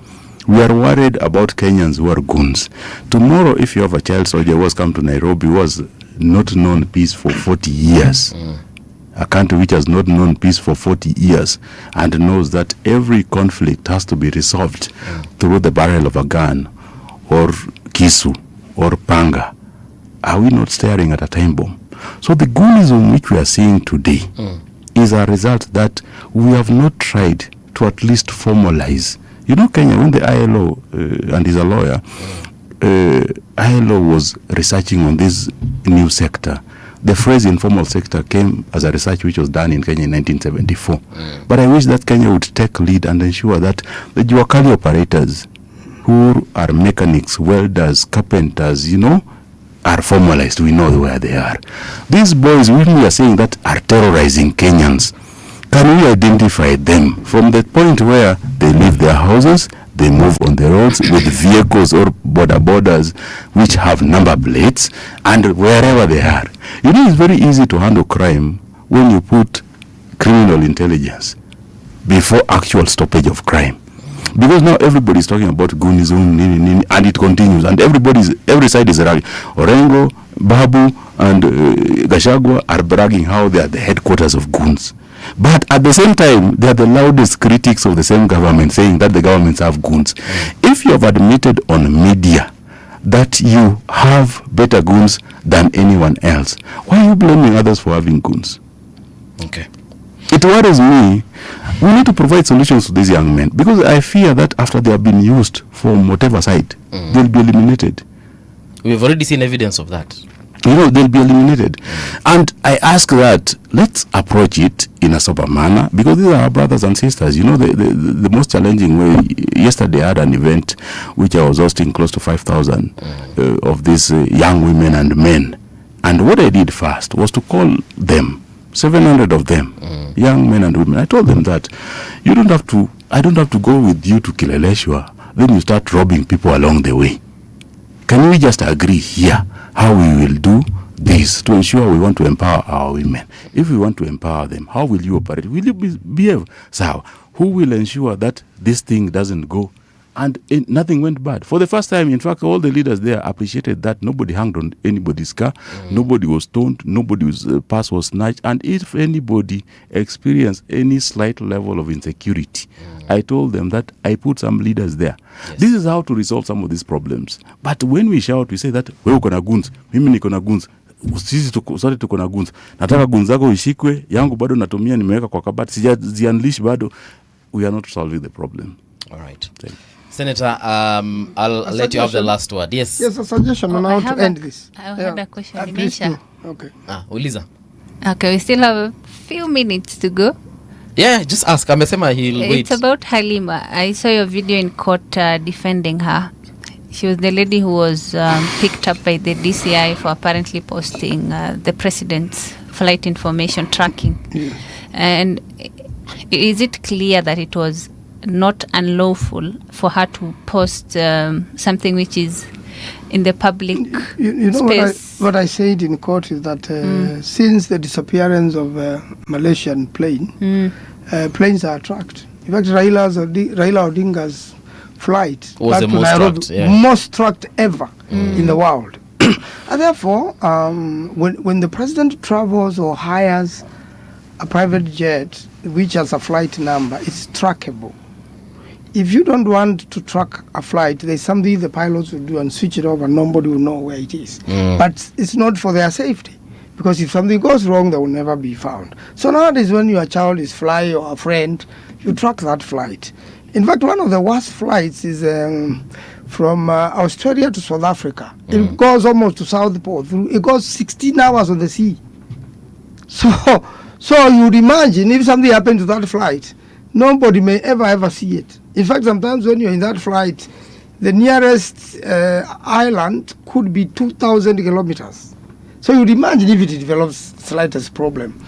[SPEAKER 19] We are worried about Kenyans who are goons. Tomorrow, if you have a child soldier who has come to Nairobi, who has not known peace for 40 years, a country which has not known peace for 40 years, and knows that every conflict has to be resolved through the barrel of a gun, or kisu, or panga, are we not staring at a time bomb? So the goonism which we are seeing today is a result that we have not tried to at least formalize. Kenya, when the ILO, and he's a lawyer, ILO was researching on this new sector. The phrase informal sector came as a research which was done in Kenya in 1974. But I wish that Kenya would take lead and ensure that the Juakali operators who are mechanics, welders, carpenters, are formalized. We know where they are. These boys, when we are saying that, are terrorizing Kenyans. Can we identify them from the point where they leave their houses, they move on the roads with vehicles or borders which have number plates, and wherever they are? It's very easy to handle crime when you put criminal intelligence before actual stoppage of crime. Because now everybody is talking about Gunism, and it continues, and every side is bragging. Orengo, Babu, and Gachagua are bragging how they are the headquarters of goons. But at the same time, they are the loudest critics of the same government, saying that the governments have goons. If you have admitted on media that you have better goons than anyone else, why are you blaming others for having goons?
[SPEAKER 16] Okay.
[SPEAKER 19] It worries me. We need to provide solutions to these young men, because I fear that after they have been used from whatever side, they'll be eliminated.
[SPEAKER 16] We've already seen evidence of that.
[SPEAKER 19] They'll be eliminated. And I ask that, let's approach it in a sober manner, because these are our brothers and sisters. The most challenging way, yesterday I had an event which I was hosting close to 5,000 of these young women and men. And what I did first was to call them, 700 of them, young men and women. I told them that I don't have to go with you to Kileleshwa, then you start robbing people along the way. Can we just agree here how we will do this to ensure we want to empower our women? If we want to empower them, how will you operate? Will you behave? So, who will ensure that this thing doesn't go and nothing went bad? For the first time, in fact, all the leaders there appreciated that nobody hanged on anybody's car, nobody was stoned, nobody's purse was snatched, and if anybody experienced any slight level of insecurity, I told them that I put some leaders there. Yes. This is how to resolve some of these problems. But when we shout, we say that wewe uko na guns, mimi niko na guns, sisi sote tuko na guns. Nataka guns zako ishikwe, yangu bado natumia nimeweka kwa kabati, sijaziunleash bado. We are not solving the problem.
[SPEAKER 16] All right. Senator, I'll let you have the last word. Yes.
[SPEAKER 18] Yes, a suggestion on how to end this.
[SPEAKER 17] I have a question.
[SPEAKER 18] Okay.
[SPEAKER 16] Uliza.
[SPEAKER 17] Okay, we still have a few minutes to go.
[SPEAKER 16] Yeah, just ask. Amesema he'll wait.
[SPEAKER 17] It's about Halima. I saw your video in court defending her. She was the lady who was picked up by the DCI for apparently posting the president's flight information tracking.
[SPEAKER 18] Yeah.
[SPEAKER 17] And is it clear that it was not unlawful for her to post something which is in the public space?
[SPEAKER 18] What I said in court is that since the disappearance of Malaysian plane, planes are tracked. In fact, Raila Odinga's flight
[SPEAKER 16] was
[SPEAKER 18] back
[SPEAKER 16] the
[SPEAKER 18] to
[SPEAKER 16] most
[SPEAKER 18] Nairobi,
[SPEAKER 16] tracked,
[SPEAKER 18] most tracked ever in the world. And therefore, when the president travels or hires a private jet which has a flight number, it's trackable. If you don't want to track a flight, there's something the pilots will do and switch it off and nobody will know where it is. But it's not for their safety, because if something goes wrong, they will never be found. So nowadays, when your child is flying or a friend, you track that flight. In fact, one of the worst flights is from Australia to South Africa. It goes almost to South Pole. It goes 16 hours on the sea. So you would imagine if something happened to that flight, nobody may ever see it. In fact, sometimes when you're in that flight, the nearest island could be 2,000 kilometers. So you'd imagine if it develops slightest problem.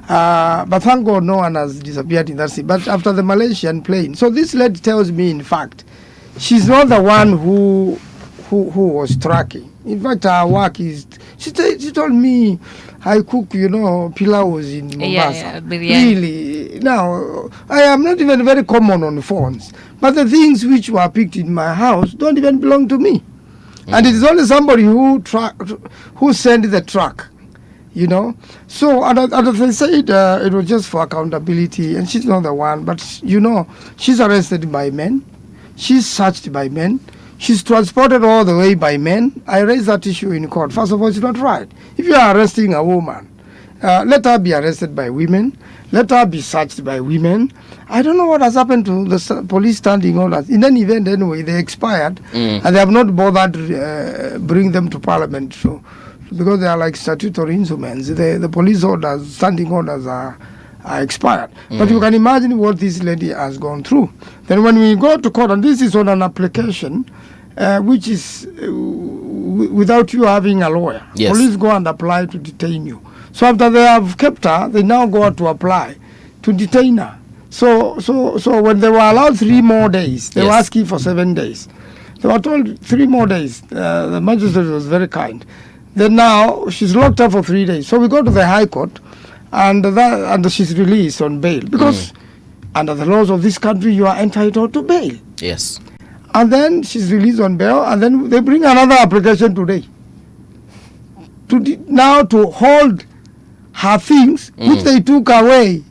[SPEAKER 18] But thank God no one has disappeared in that sea. But after the Malaysian plane, so this lady tells me, in fact, she's not the one who was tracking. In fact, her work is, she told me, I cook, pilau in Mombasa. Really. Now, I am not even very common on phones. But the things which were picked in my house don't even belong to me. And it is only somebody who sent the truck, So, as I said, it was just for accountability, and she's not the one. But, she's arrested by men. She's searched by men. She's transported all the way by men. I raised that issue in court. First of all, it's not right. If you are arresting a woman, let her be arrested by women. Let her be searched by women. I don't know what has happened to the police standing orders. In any event, anyway, they expired, and they have not bothered bring them to Parliament. So, because they are like statutory instruments, the police orders, standing orders are expired. But you can imagine what this lady has gone through. Then when we go to court, and this is on an application which is without you having a lawyer.
[SPEAKER 16] Yes.
[SPEAKER 18] Police go and apply to detain you. So after they have kept her, they now go out to apply to detain her. So when they were allowed 3 more days, they were asking for 7 days. They were told 3 more days. The magistrate was very kind. Then now she's locked up for 3 days. So we go to the High Court, and she's released on bail because under the laws of this country, you are entitled to bail.
[SPEAKER 16] Yes.
[SPEAKER 18] And then she's released on bail, and then they bring another application today to hold her things, which they took away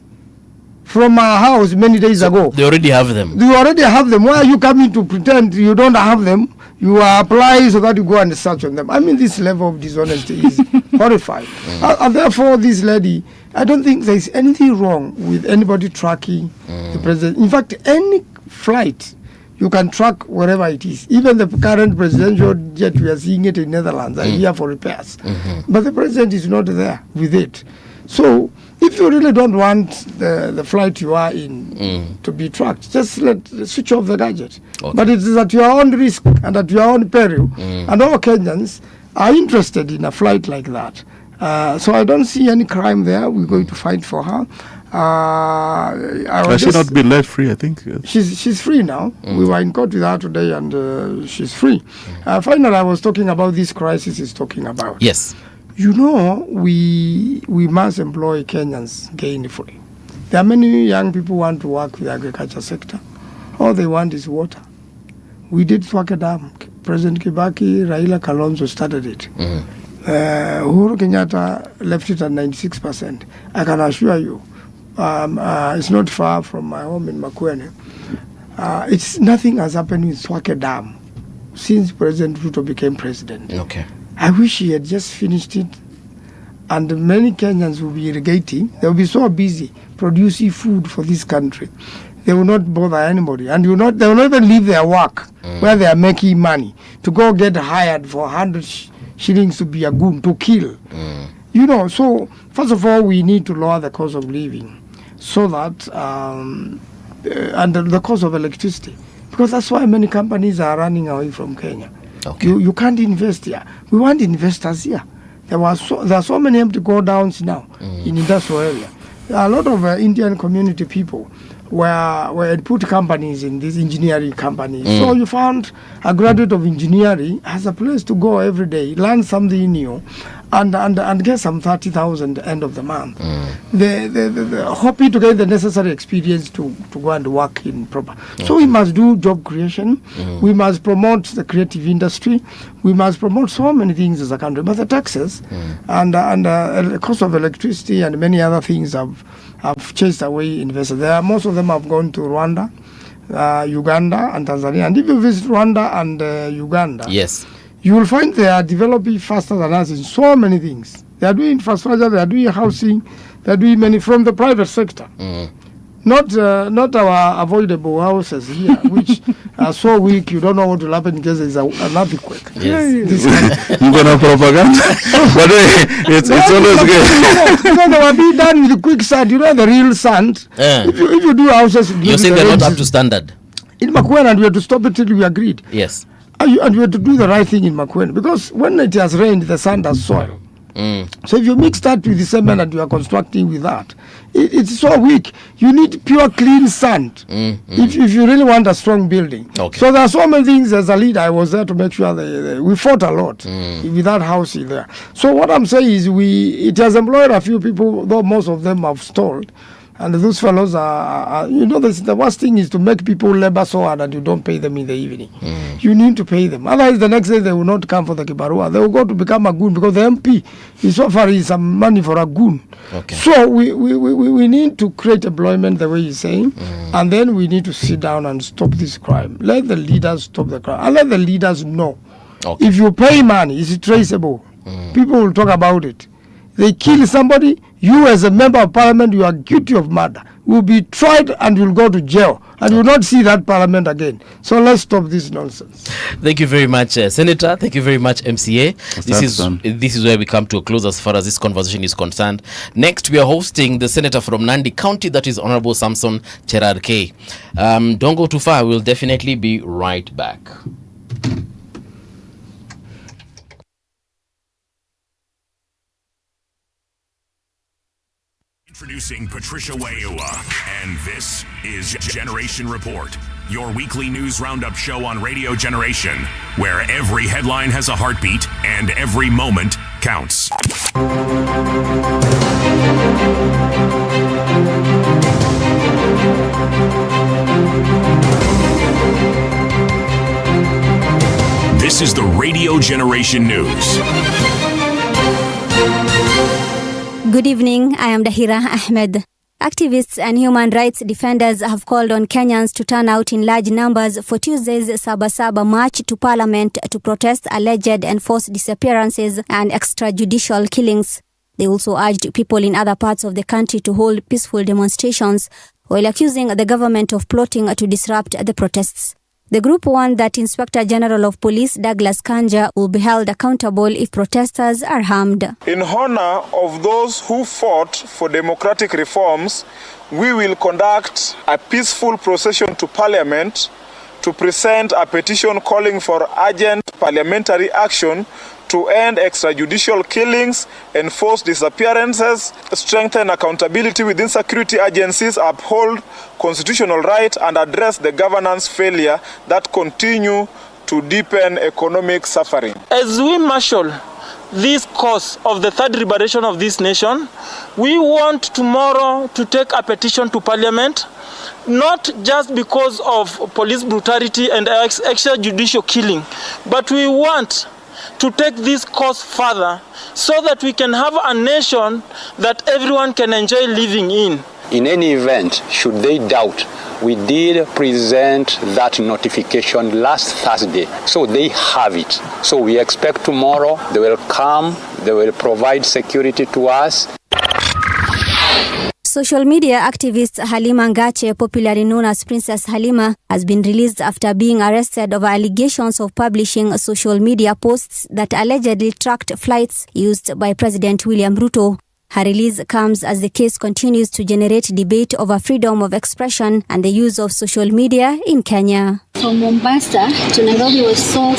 [SPEAKER 18] from her house many days ago.
[SPEAKER 16] They already have them.
[SPEAKER 18] You already have them. Why are you coming to pretend you don't have them? You apply so that you go and search on them. I mean, this level of dishonesty is horrifying. And therefore, this lady, I don't think there's anything wrong with anybody tracking the president. In fact, any flight, you can track wherever it is. Even the current presidential jet, we are seeing it in Netherlands, are here for repairs. But the president is not there with it. So if you really don't want the flight you are in to be tracked, just switch off the gadget. Okay. But it is at your own risk and at your own peril. And all Kenyans are interested in a flight like that. So I don't see any crime there. We're going to fight for her.
[SPEAKER 19] Has she not been let free, I think?
[SPEAKER 18] She's free now. We were in court with her today, and she's free. Finally, I was talking about this crisis he's talking about.
[SPEAKER 16] Yes.
[SPEAKER 18] You know, we must employ Kenyans gainfully. There are many young people who want to work with the agriculture sector. All they want is water. We did Swake Dam. President Kibaki, Raila Kalonzo started it. Uhuru Kenyatta left it at 96%. I can assure you, it's not far from my home in Makuene. Nothing has happened with Swake Dam since President Ruto became president.
[SPEAKER 16] Okay.
[SPEAKER 18] I wish he had just finished it, and many Kenyans will be irrigating. They will be so busy producing food for this country. They will not bother anybody, and they will not even leave their work where they are making money to go get hired for 100 shillings to be a goon, to kill. You know, so first of all, we need to lower the cost of living so that, and the cost of electricity, because that's why many companies are running away from Kenya. Okay. You can't invest here. We want investors here. There are so many empty go-downs now in industrial area. There are a lot of Indian community people where put companies in these engineering companies. So you found a graduate of engineering has a place to go every day, learn something new, and get some 30,000 end of the month. They're hoping to get the necessary experience to go and work in proper. So we must do job creation. We must promote the creative industry. We must promote so many things as a country. But the taxes and the cost of electricity and many other things have chased away investors. Most of them have gone to Rwanda, Uganda, and Tanzania. And if you visit Rwanda and Uganda,
[SPEAKER 16] yes,
[SPEAKER 18] you will find they are developing faster than us in so many things. They are doing infrastructure, they are doing housing, they are doing many from the private sector. Not our avoidable houses here, which are so weak, you don't know what will happen in case there is an earthquake.
[SPEAKER 19] Yes. You're going to propaganda? But it's always good.
[SPEAKER 18] Because they were being done with quicksand, you know, the real sand. If you do houses...
[SPEAKER 16] You're saying they're not up to standard?
[SPEAKER 18] In Makuene, and we had to stop it till we agreed.
[SPEAKER 16] Yes.
[SPEAKER 18] And we had to do the right thing in Makuene, because when it has rained, the sand has soil. So if you mix that with the cement and you are constructing with that, it's so weak. You need pure clean sand if you really want a strong building.
[SPEAKER 16] Okay.
[SPEAKER 18] So there are so many things. As a leader, I was there to make sure we fought a lot with that house in there. So what I'm saying is it has employed a few people, though most of them have stalled. And those fellows are you know, the worst thing is to make people labor so hard and you don't pay them in the evening. You need to pay them. Otherwise, the next day they will not come for the kibarua. They will go to become a goon because the MP is offering some money for a goon.
[SPEAKER 16] Okay.
[SPEAKER 18] So we need to create employment the way he's saying, and then we need to sit down and stop this crime. Let the leaders stop the crime. And let the leaders know.
[SPEAKER 16] Okay.
[SPEAKER 18] If you pay money, it's traceable. People will talk about it. They kill somebody, you as a member of parliament, you are guilty of murder. will be tried and will go to jail, and will not see that parliament again. So let's stop this nonsense.
[SPEAKER 16] Thank you very much, Senator. Thank you very much, MCA. This is where we come to a close as far as this conversation is concerned. Next, we are hosting the senator from Nandi County, that is Honorable Samson Cherargei. Don't go too far. We'll definitely be right back.
[SPEAKER 13] Introducing Patricia Waiua, and this is Generation Report, your weekly news roundup show on Radio Generation, where every headline has a heartbeat and every moment counts. This is the Radio Generation News.
[SPEAKER 1] Good evening, I am Dahira Ahmed. Activists and human rights defenders have called on Kenyans to turn out in large numbers for Tuesday's Sabasaba march to Parliament to protest alleged enforced disappearances and extrajudicial killings. They also urged people in other parts of the country to hold peaceful demonstrations while accusing the government of plotting to disrupt the protests. The group warned that Inspector General of Police Douglas Kanja will be held accountable if protesters are harmed.
[SPEAKER 20] In honor of those who fought for democratic reforms, we will conduct a peaceful procession to Parliament to present a petition calling for urgent parliamentary action to end extrajudicial killings, enforce disappearances, strengthen accountability within security agencies, uphold constitutional rights, and address the governance failure that continue to deepen economic suffering.
[SPEAKER 3] As we marshal this cause of the third liberation of this nation, we want tomorrow to take a petition to Parliament, not just because of police brutality and extrajudicial killing, but we want to take this cause further so that we can have a nation that everyone can enjoy living in.
[SPEAKER 4] In any event, should they doubt, we did present that notification last Thursday, so they have it. So we expect tomorrow they will come, they will provide security to us.
[SPEAKER 1] Social media activist Halima Ngache, popularly known as Princess Halima, has been released after being arrested over allegations of publishing social media posts that allegedly tracked flights used by President William Ruto. Her release comes as the case continues to generate debate over freedom of expression and the use of social media in Kenya.
[SPEAKER 5] From Mombasa to Nairobi was so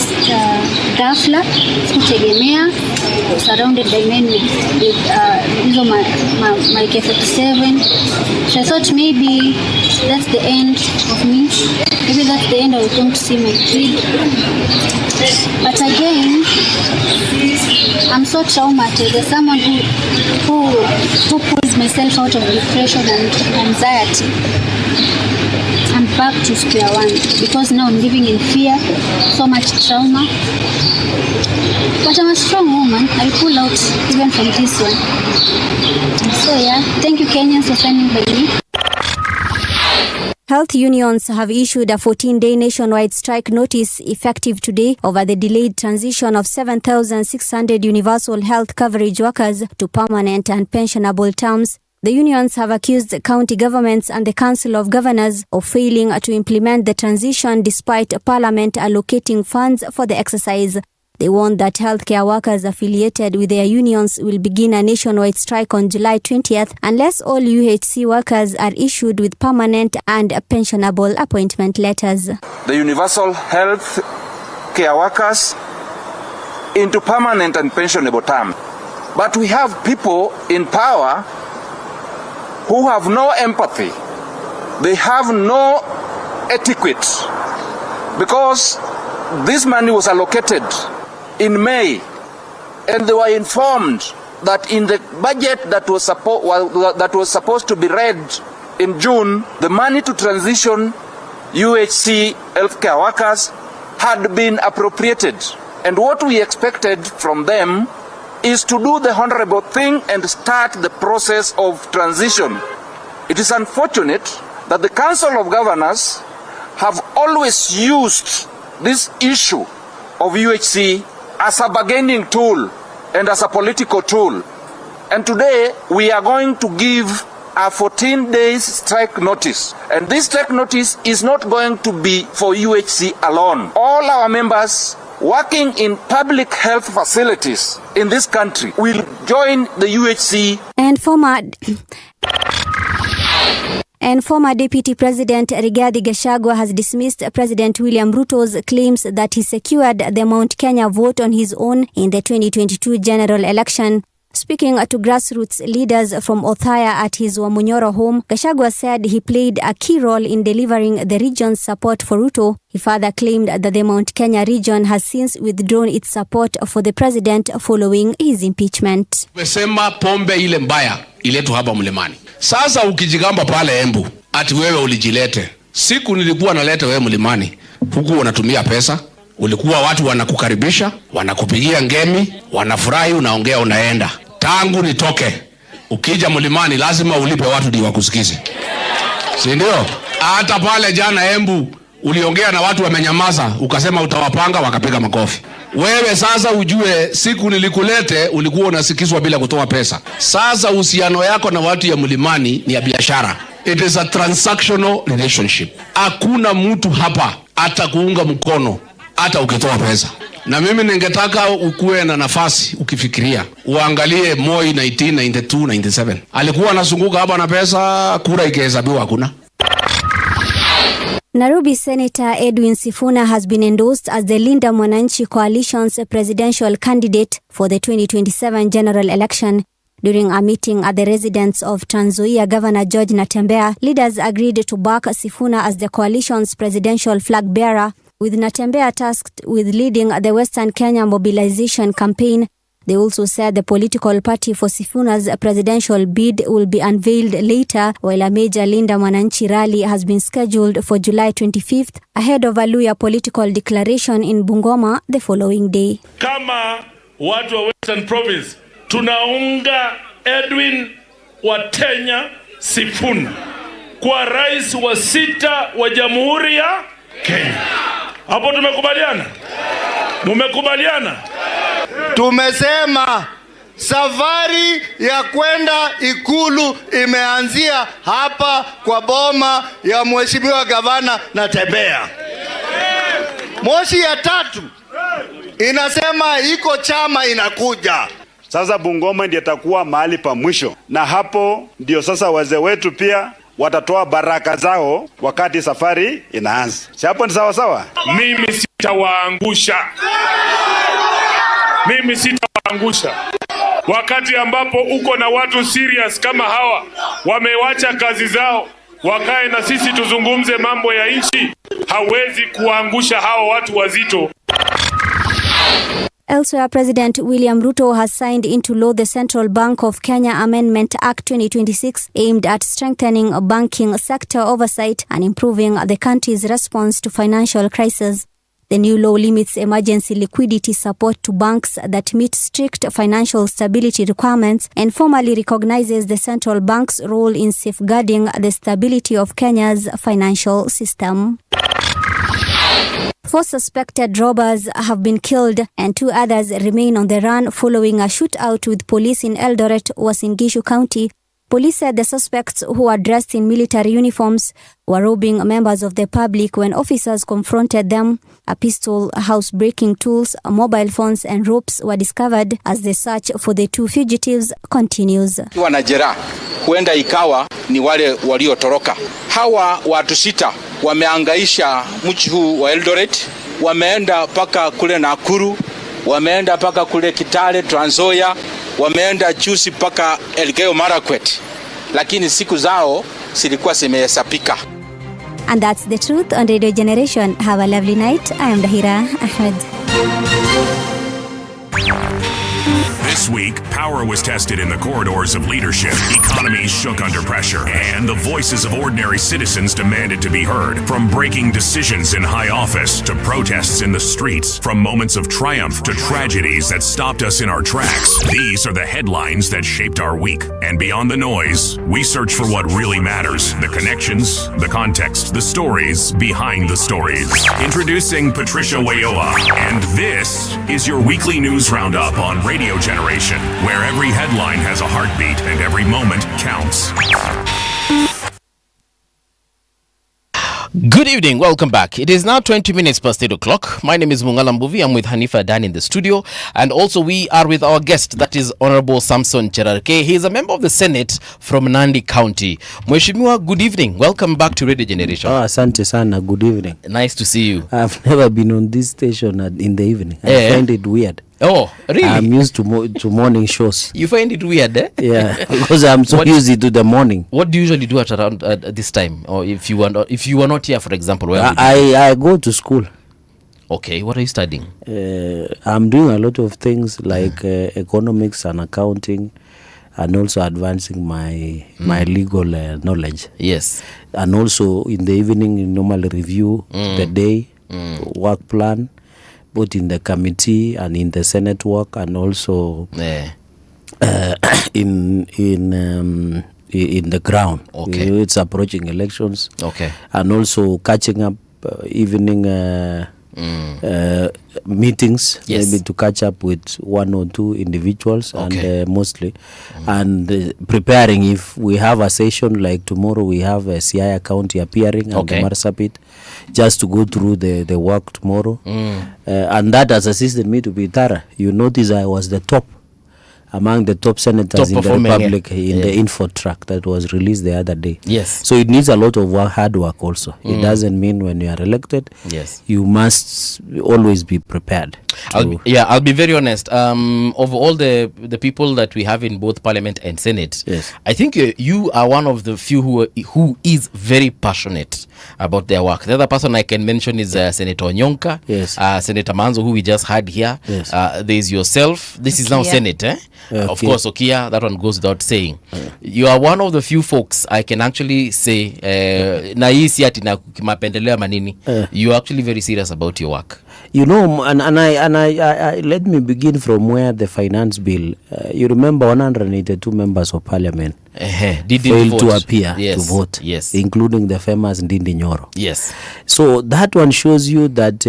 [SPEAKER 5] ghafla, sikutegemea, surrounded by men with my K-47. So I thought maybe that's the end of me. Maybe that's the end I was going to see my kid. But again, I'm so traumatized. As someone who pulls myself out of depression and anxiety, I'm back to square one because now I'm living in fear, so much trauma. But I'm a strong woman. I pull out even from this one. So yeah, thank you Kenyans for standing by me.
[SPEAKER 1] Health unions have issued a 14-day nationwide strike notice effective today over the delayed transition of 7,600 universal health coverage workers to permanent and pensionable terms. The unions have accused county governments and the Council of Governors of failing to implement the transition despite Parliament allocating funds for the exercise. They warned that healthcare workers affiliated with their unions will begin a nationwide strike on July 20th unless all UHC workers are issued with permanent and pensionable appointment letters.
[SPEAKER 2] The universal health care workers into permanent and pensionable term. But we have people in power who have no empathy. They have no etiquette because this money was allocated in May, and they were informed that in the budget that was supposed to be read in June, the money to transition UHC healthcare workers had been appropriated. And what we expected from them is to do the honorable thing and start the process of transition. It is unfortunate that the Council of Governors have always used this issue of UHC as a bargaining tool and as a political tool. And today we are going to give a 14 days strike notice. And this strike notice is not going to be for UHC alone. All our members working in public health facilities in this country will join the UHC.
[SPEAKER 1] And former Deputy President Rigathi Gachagua has dismissed President William Ruto's claims that he secured the Mount Kenya vote on his own in the 2022 general election. Speaking to grassroots leaders from Othaya at his Wamunyoro home, Gachagua said he played a key role in delivering the region's support for Ruto. He further claimed that the Mount Kenya region has since withdrawn its support for the president following his impeachment.
[SPEAKER 6] Umesema pombe ile mbaya iletu hapa mlimani. Sasa ukijigamba pale Embu ati wewe ulijilete. Siku nilikuwa naleta wewe mlimani, huku unatumia pesa, ulikuwa watu wanakukaribisha, wanakupigia ngemi, wanafurahi, unaongea, unaenda. Tangu nitoke, ukija mlimani lazima ulipe watu ndio wakusikize. Si ndio? Hata pale jana Embu uliongea na watu wamenyamaza, ukasema utawapanga, wakapiga makofi. Wewe sasa ujue siku nilikulete ulikuwa unasikizwa bila kutoa pesa. Sasa uhusiano yako na watu ya mlimani ni ya biashara. It is a transactional relationship. Hakuna mtu hapa atakuunga mkono hata ukitoa pesa. Na mimi ningetaka ukue na nafasi ukifikiria. Uangalie Moi 1992, 97. Alikuwa anazunguka hapa na pesa, kura ikihesabiwa hakuna.
[SPEAKER 1] Nairobi Senator Edwin Sifuna has been endorsed as the Linda Mwananchi Coalition's presidential candidate for the 2027 general election. During a meeting at the residence of Trans Nzoia Governor George Natembeya, leaders agreed to back Sifuna as the coalition's presidential flag bearer, with Natembeya tasked with leading the Western Kenya mobilization campaign. They also said the political party for Sifuna's presidential bid will be unveiled later, while a major Linda Mwananchi rally has been scheduled for July 25th, ahead of a Luya political declaration in Bungoma the following day.
[SPEAKER 7] Kama watu wa Western Province, tunaunga Edwin Watenya Sifuna kwa rais wa 6 wa Jamhuri ya Kenya. Hapo tumekubaliana? Mumekubaliana?
[SPEAKER 8] Tumesema safari ya kwenda Ikulu imeanzia hapa kwa boma ya Mheshimiwa Gavana Natembeya. Moshi ya 3 inasema iko chama inakuja.
[SPEAKER 9] Sasa Bungoma ndiyo itakuwa mahali pa mwisho, na hapo ndio sasa wazee wetu pia watatoa baraka zao wakati safari inaanza. Hapo ni sawa sawa?
[SPEAKER 7] Mimi sitawaangusha. Mimi sitawaangusha. Wakati ambapo uko na watu serious kama hawa, wamewacha kazi zao, wakae na sisi tuzungumze mambo ya nchi, hawezi kuangusha hawa watu wazito.
[SPEAKER 1] Elsewhere, President William Ruto has signed into law the Central Bank of Kenya Amendment Act 2026 aimed at strengthening banking sector oversight and improving the country's response to financial crisis. The new law limits emergency liquidity support to banks that meet strict financial stability requirements and formally recognizes the central bank's role in safeguarding the stability of Kenya's financial system. 4 suspected robbers have been killed and 2 others remain on the run following a shootout with police in Eldoret, Uasin Gishu County. Police said the suspects, who are dressed in military uniforms, were robbing members of the public when officers confronted them. A pistol, house-breaking tools, mobile phones and ropes were discovered as the search for the 2 fugitives continues.
[SPEAKER 12] Wanajera huenda ikawa ni wale waliotoroka. Hawa watu 6 wameangaisha mji huu wa Eldoret, wameenda paka kule Nakuru, wameenda paka kule Kitale, Trans Nzoia, wameenda juzi paka Elgeyo Marakwet, lakini siku zao zilikuwa zimehesabika.
[SPEAKER 1] And that's the truth on Radio Generation. Have a lovely night. I am Dahira Ahmed.
[SPEAKER 13] This week, power was tested in the corridors of leadership, economies shook under pressure, and the voices of ordinary citizens demanded to be heard. From breaking decisions in high office to protests in the streets, from moments of triumph to tragedies that stopped us in our tracks, these are the headlines that shaped our week. And beyond the noise, we search for what really matters: the connections, the context, the stories behind the stories. Introducing Patricia Wayoa, and this is your weekly news roundup on Radio Generation. generation, where every headline has a heartbeat and every moment counts.
[SPEAKER 16] Good evening, welcome back. It is now 20 minutes past 8 o'clock. My name is Mungala Mbuvi. I'm with Hanifa Dan in the studio. And also we are with our guest, that is Honorable Samson Cherargei. He is a member of the Senate from Nandi County. Mheshimiwa, good evening. Welcome back to Radio Generation.
[SPEAKER 21] Asante sana. Good evening.
[SPEAKER 16] Nice to see you.
[SPEAKER 21] I've never been on this station in the evening. I find it weird.
[SPEAKER 16] Oh, really?
[SPEAKER 21] I'm used to morning shows.
[SPEAKER 16] You find it weird, eh?
[SPEAKER 21] Yeah, because I'm so used to the morning.
[SPEAKER 16] What do you usually do at around this time? Or if you are not here, for example, where
[SPEAKER 21] I go to school.
[SPEAKER 16] Okay, what are you studying?
[SPEAKER 21] I'm doing a lot of things like economics and accounting, and also advancing my legal knowledge.
[SPEAKER 16] Yes.
[SPEAKER 21] And also in the evening, you normally review the day, work plan, both in the committee and in the Senate work, and also in the ground.
[SPEAKER 16] Okay.
[SPEAKER 21] You know, it's approaching elections.
[SPEAKER 16] Okay.
[SPEAKER 21] And also catching up evening meetings,
[SPEAKER 16] yes,
[SPEAKER 21] maybe to catch up with one or two individuals,
[SPEAKER 16] okay,
[SPEAKER 21] and mostly, and preparing if we have a session like tomorrow. We have a Siaya County appearing,
[SPEAKER 16] okay,
[SPEAKER 21] and the Marsabit, just to go through the work tomorrow, and that has assisted me to be thorough. You notice I was the top among the top senators in the Republic in the info track that was released the other day.
[SPEAKER 16] Yes.
[SPEAKER 21] So it needs a lot of hard work also. It doesn't mean when you are elected,
[SPEAKER 16] yes,
[SPEAKER 21] you must always be prepared.
[SPEAKER 16] I'll be very honest. Of all the people that we have in both Parliament and Senate,
[SPEAKER 21] yes,
[SPEAKER 16] I think you are one of the few who is very passionate about their work. The other person I can mention is Senator Onyonka,
[SPEAKER 21] yes,
[SPEAKER 16] Senator Manzo, who we just had here.
[SPEAKER 21] Yes.
[SPEAKER 16] There is yourself. This is now Senate, eh? Of course, Okia, that one goes without saying. You are one of the few folks I can actually say, na hii si ati na mapendeleo manini. You are actually very serious about your work.
[SPEAKER 21] You know, and I let me begin from where the finance bill. You remember 182 members of Parliament failed to appear to vote,
[SPEAKER 16] yes,
[SPEAKER 21] including the famous Ndindi Nyoro.
[SPEAKER 16] Yes.
[SPEAKER 21] So that one shows you that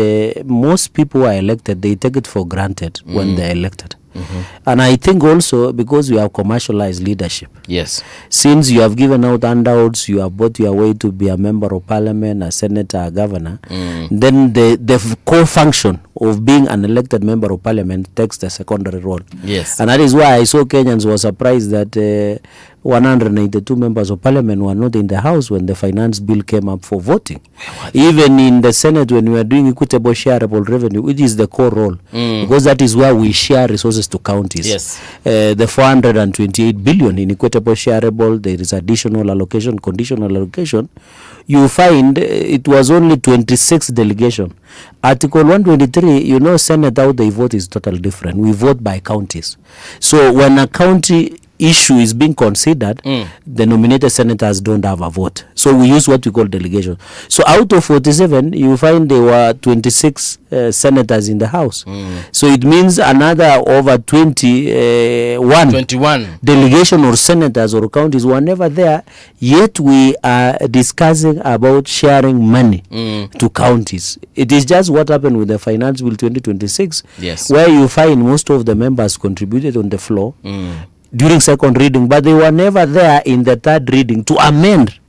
[SPEAKER 21] most people who are elected, they take it for granted when they're elected. And I think also because we have commercialized leadership.
[SPEAKER 16] Yes.
[SPEAKER 21] Since you have given out handouts, you have bought your way to be a member of Parliament, a senator, a governor, then the core function of being an elected member of Parliament takes the secondary role.
[SPEAKER 16] Yes.
[SPEAKER 21] And that is why I saw Kenyans were surprised that 182 members of Parliament were not in the House when the finance bill came up for voting. Even in the Senate, when we are doing equitable shareable revenue, which is the core role, because that is where we share resources to counties.
[SPEAKER 16] Yes.
[SPEAKER 21] The 428 billion in equitable shareable, there is additional allocation, conditional allocation. You find it was only 26 delegation. Article 123, you know, Senate, how they vote is totally different. We vote by counties. So when a county issue is being considered, the nominated senators don't have a vote. So we use what we call delegation. So out of 47, you find there were 26 senators in the House. So it means another over 21 delegation or senators or counties were never there. Yet we are discussing about sharing money to counties. It is just what happened with the Finance Bill 2026,
[SPEAKER 16] yes,
[SPEAKER 21] where you find most of the members contributed on the floor during second reading, but they were never there in the third reading to amend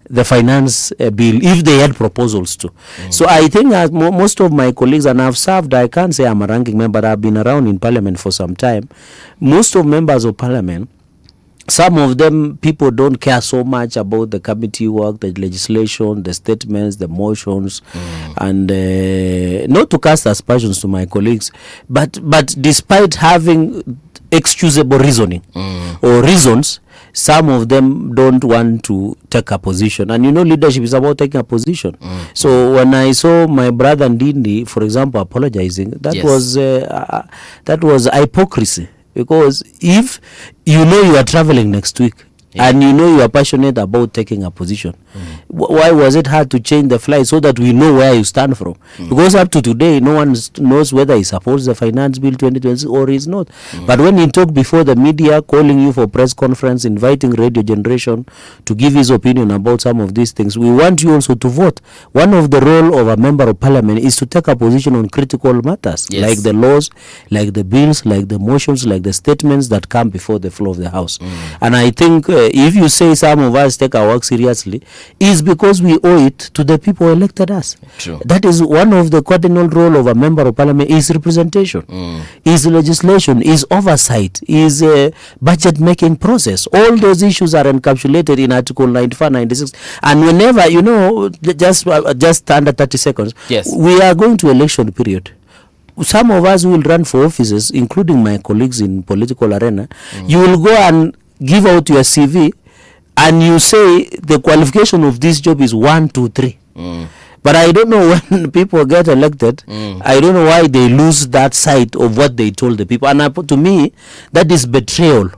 [SPEAKER 21] the finance bill if they had proposals to. So I think as most of my colleagues, and I've served, I can't say I'm a ranking member, I've been around in Parliament for some time. Most of members of Parliament, some of them, people don't care so much about the committee work, the legislation, the statements, the motions, and not to cast aspersions to my colleagues, but despite having excusable reasoning or reasons, some of them don't want to take a position. And you know, leadership is about taking a position. So when I saw my brother Ndindi, for example, apologizing, that was hypocrisy. Because if you know you are traveling next week, and you know you are passionate about taking a position, Why was it hard to change the flight so that we know where you stand from? Because up to today, no one knows whether he supports the Finance Bill 2020 or is not. But when he talked before the media, calling you for press conference, inviting Radio Generation to give his opinion about some of these things, we want you also to vote. One of the role of a member of parliament is to take a position on critical matters, like the laws, like the bills, like the motions, like the statements that come before the floor of the House. And I think if you say some of us take our work seriously, is because we owe it to the people who elected us.
[SPEAKER 16] True.
[SPEAKER 21] That is one of the cardinal role of a member of parliament is representation, is legislation, is oversight, is a budget making process. All those issues are encapsulated in Article 95, 96. And whenever, you know, just under 30 seconds, we are going to election period. Some of us will run for offices, including my colleagues in political arena. You will go and give out your CV and you say the qualification of this job is 1, 2, 3. But I don't know when people get elected, I don't know why they lose that sight of what they told the people. And to me, that is betrayal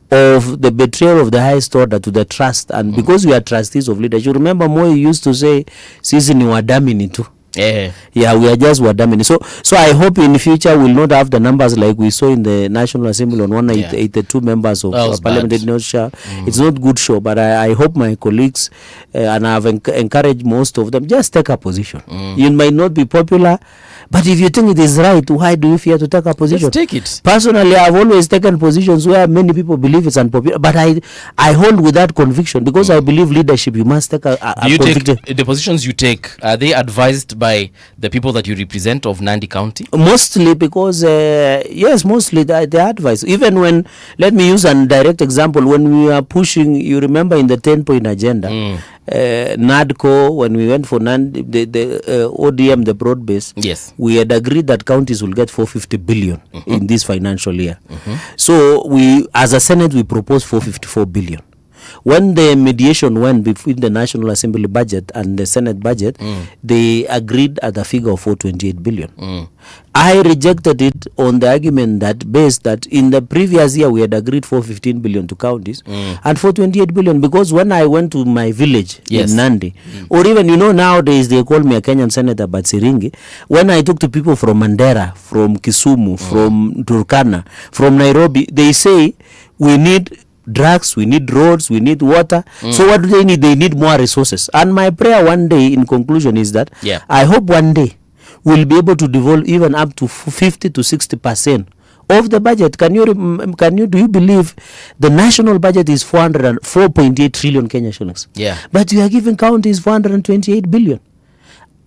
[SPEAKER 21] of the highest order to the trust. And because we are trustees of leaders, you remember Moi used to say, "Sisi ni wadamini tu." Yeah, we are just wadamini. So I hope in future we'll not have the numbers like we saw in the National Assembly on 182 members of Parliament. It's not good show, but I hope my colleagues and I've encouraged most of them, just take a position. You might not be popular, but if you think it is right, why do you fear to take a position?
[SPEAKER 16] Just take it.
[SPEAKER 21] Personally, I've always taken positions where many people believe it's unpopular, but I hold with that conviction because I believe leadership, you must take a conviction.
[SPEAKER 16] The positions you take, are they advised by the people that you represent of Nandi County?
[SPEAKER 21] Mostly because, yes, mostly they advise. Even when, let me use a direct example, when we are pushing, you remember in the 10-point agenda, NADCO, when we went for the ODM, the broad base, we had agreed that counties will get 450 billion in this financial year. So we, as a Senate, we proposed 454 billion. When the mediation went between the National Assembly budget and the Senate budget, they agreed at a figure of 428 billion. I rejected it on the argument that based that in the previous year we had agreed 415 billion to counties and 428 billion, because when I went to my village in Nandi, or even, you know, nowadays they call me a Kenyan senator, but Siringi, when I talk to people from Mandera, from Kisumu, from Turkana, from Nairobi, they say we need drugs, we need roads, we need water. So what do they need? They need more resources. And my prayer one day in conclusion is that I hope one day we'll be able to devolve even up to 50 to 60% of the budget. Do you believe the national budget is 4.8 trillion Kenya shillings? But you are giving counties 428 billion.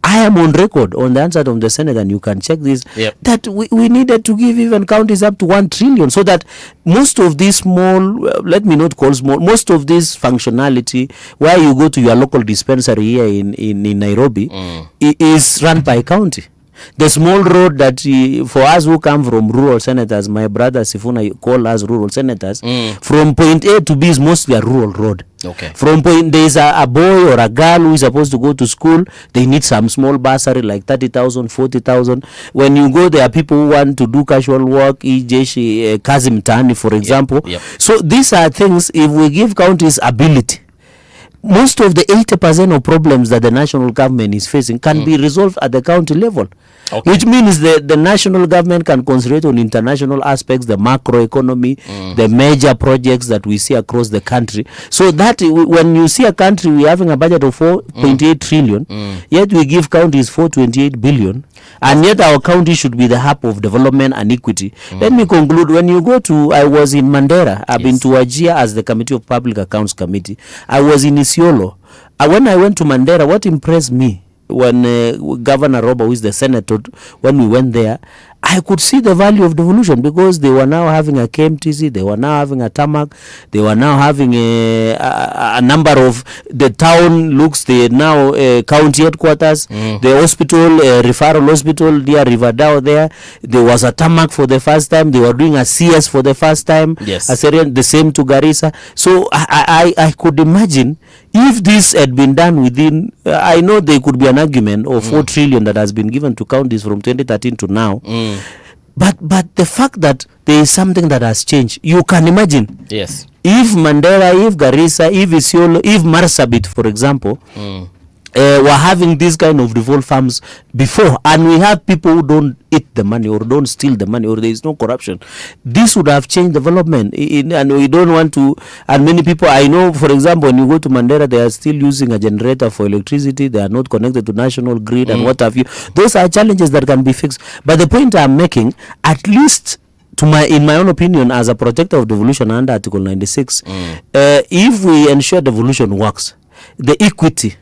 [SPEAKER 21] I am on record on the answer of the Senate, and you can check this, that we needed to give even counties up to 1 trillion so that most of these small, let me not call small, most of this functionality where you go to your local dispensary here in Nairobi is run by county. The small road that for us who come from rural senators, my brother Sifuna call us rural senators, from point A to B is mostly a rural road. From point, there is a boy or a girl who is supposed to go to school, they need some small bursary like 30,000, 40,000. When you go, there are people who want to do casual work, kazi mtaani, for example. So these are things, if we give counties ability, most of the 80% of problems that the national government is facing can be resolved at the county level. Which means the national government can concentrate on international aspects, the macro economy, the major projects that we see across the country. So that when you see a country, we're having a budget of 4.8 trillion, yet we give counties 428 billion, and yet our county should be the hub of development and equity. Let me conclude. When you go to, I was in Mandera, I've been to Wajir as the Committee of Public Accounts Committee. I was in Isiolo. When I went to Mandera, what impressed me, when Governor Roba, who is the senator, when we went there, I could see the value of devolution, because they were now having a KMTC, they were now having a tarmac, they were now having a number of, the town looks, they now county headquarters, the hospital, referral hospital near Riverdale there was a tarmac for the first time, they were doing a CS for the first time, the same to Garissa. So I could imagine if this had been done within, I know there could be an argument of 4 trillion that has been given to counties from 2013 to now. But the fact that there is something that has changed, you can imagine. If Mandera, if Garissa, if Isiolo, if Marsabit, for example, were having this kind of devolved farms before, and we have people who don't eat the money or don't steal the money or there is no corruption, this would have changed development. And we don't want to, and many people I know, for example, when you go to Mandera, they are still using a generator for electricity, they are not connected to national grid and what have you. Those are challenges that can be fixed. But the point I'm making, at least in my own opinion, as a protector of devolution under Article 96, if we ensure devolution works, the equity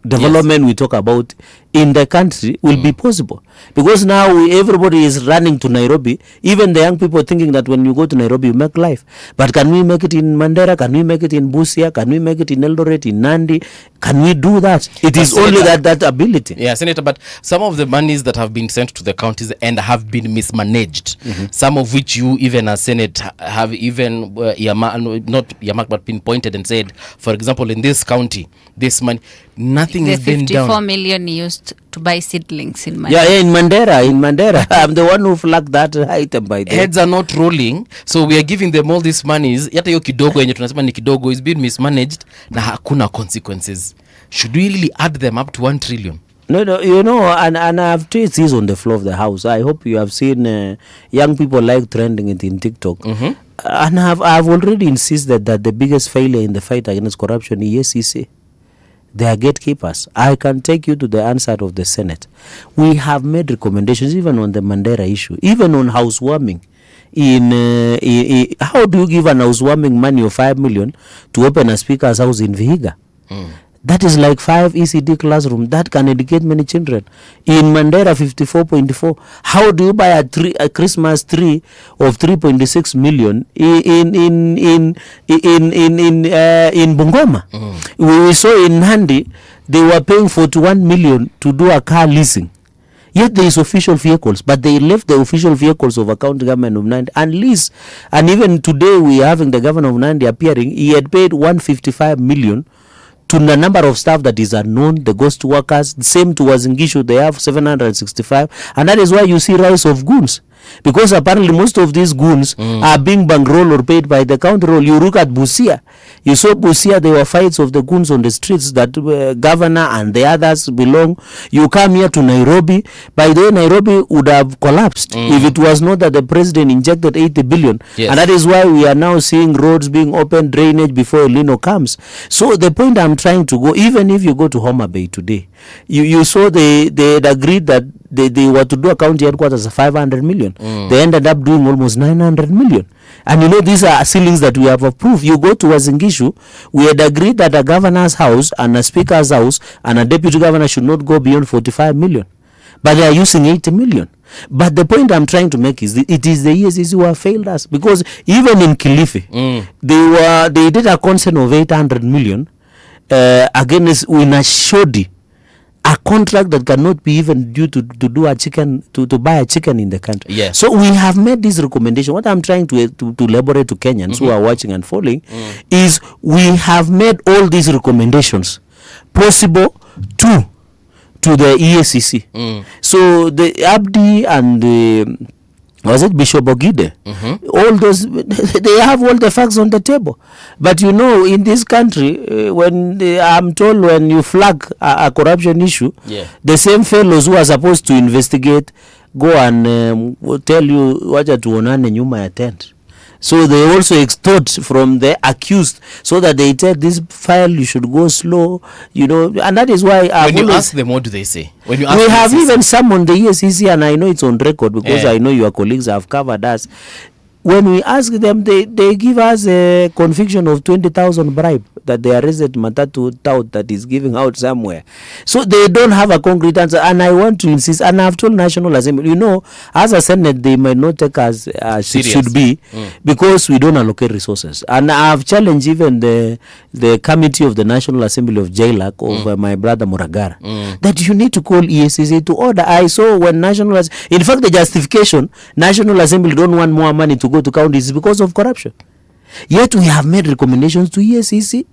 [SPEAKER 21] development we talk about in the country will be possible, because now everybody is running to Nairobi, even the young people thinking that when you go to Nairobi you make life. But can we make it in Mandera? Can we make it in Busia? Can we make it in Eldoret, in Nandi? Can we do that? It is only that ability.
[SPEAKER 16] Yeah, Senator, but some of the monies that have been sent to the counties and have been mismanaged, some of which you even as Senate have even not earmarked but pinpointed and said, for example, in this county, this money, nothing has been done.
[SPEAKER 17] 54 million used to buy seedlings in Mandera.
[SPEAKER 21] Yeah, in Mandera. I'm the one who flagged that item by the
[SPEAKER 16] heads are not rolling, so we are giving them all these monies. Yata hiyo kidogo yenye tunasema ni kidogo is being mismanaged na hakuna consequences. Should we really add them up to 1 trillion?
[SPEAKER 21] No, you know, and I have tweets is on the floor of the house. I hope you have seen young people like trending it in TikTok. And I've already insisted that the biggest failure in the fight against corruption is EACC. They are gatekeepers. I can take you to the answer of the Senate. We have made recommendations even on the Mandera issue, even on housewarming. How do you give an housewarming money of 5 million to open a speaker's house in Vihiga? That is like 5 ECD classrooms that can educate many children. In Mandera, 54.4. How do you buy a Christmas tree of 3.6 million in Bungoma? We saw in Nandi, they were paying 41 million to do a car leasing. Yet there is official vehicles, but they left the official vehicles of a county government of Nandi and lease. And even today, we are having the governor of Nandi appearing. He had paid 155 million to the number of staff that is unknown, the ghost workers. The same to Wazingishu, they have 765, and that is why you see rise of goons, because apparently most of these goons are being bankrolled or paid by the county roll. You look at Busia, you saw Busia, there were fights of the goons on the streets that governor and the others belong. You come here to Nairobi, by the way, Nairobi would have collapsed if it was not that the president injected 80 billion. And that is why we are now seeing roads being opened, drainage before El Nino comes. So the point I'm trying to go, even if you go to Homa Bay today, you saw they had agreed that they were to do a county headquarters of 500 million. They ended up doing almost 900 million. And you know, these are ceilings that we have approved. You go to Wazingishu, we had agreed that a governor's house and a speaker's house and a deputy governor should not go beyond 45 million. But they are using 80 million. But the point I'm trying to make is it is the EACC who have failed us. Because even in Kilifi, they did a consent of 800 million against Winashodi, a contract that cannot be even due to do a chicken, to buy a chicken in the country.
[SPEAKER 16] Yes.
[SPEAKER 21] So we have made this recommendation. What I'm trying to elaborate to Kenyans who are watching and following is we have made all these recommendations possible to the EACC. So the Abdi and the was it Bishop Ogide? All those, they have all the facts on the table. But you know, in this country, when I'm told when you flag a corruption issue, the same fellows who are supposed to investigate go and tell you wacha tuonane nyuma ya tent. So they also extort from the accused, so that they tell this file you should go slow, you know, and that is why
[SPEAKER 16] when you ask them, what do they say? When you ask
[SPEAKER 21] we have even summoned the EACC, and I know it's on record because I know your colleagues have covered us. When we ask them, they give us a conviction of 20,000 bribe that they arrested Matatu tout that is giving out somewhere. So they don't have a concrete answer, and I want to insist, and I've told National Assembly, you know, as a Senate, they might not take us as it should be because we don't allocate resources. And I've challenged even the committee of the National Assembly of JLAC of my brother Muragara that you need to call EACC to order. I saw when in fact, the justification, National Assembly don't want more money to go to counties because of corruption. Yet we have made recommendations to EACC.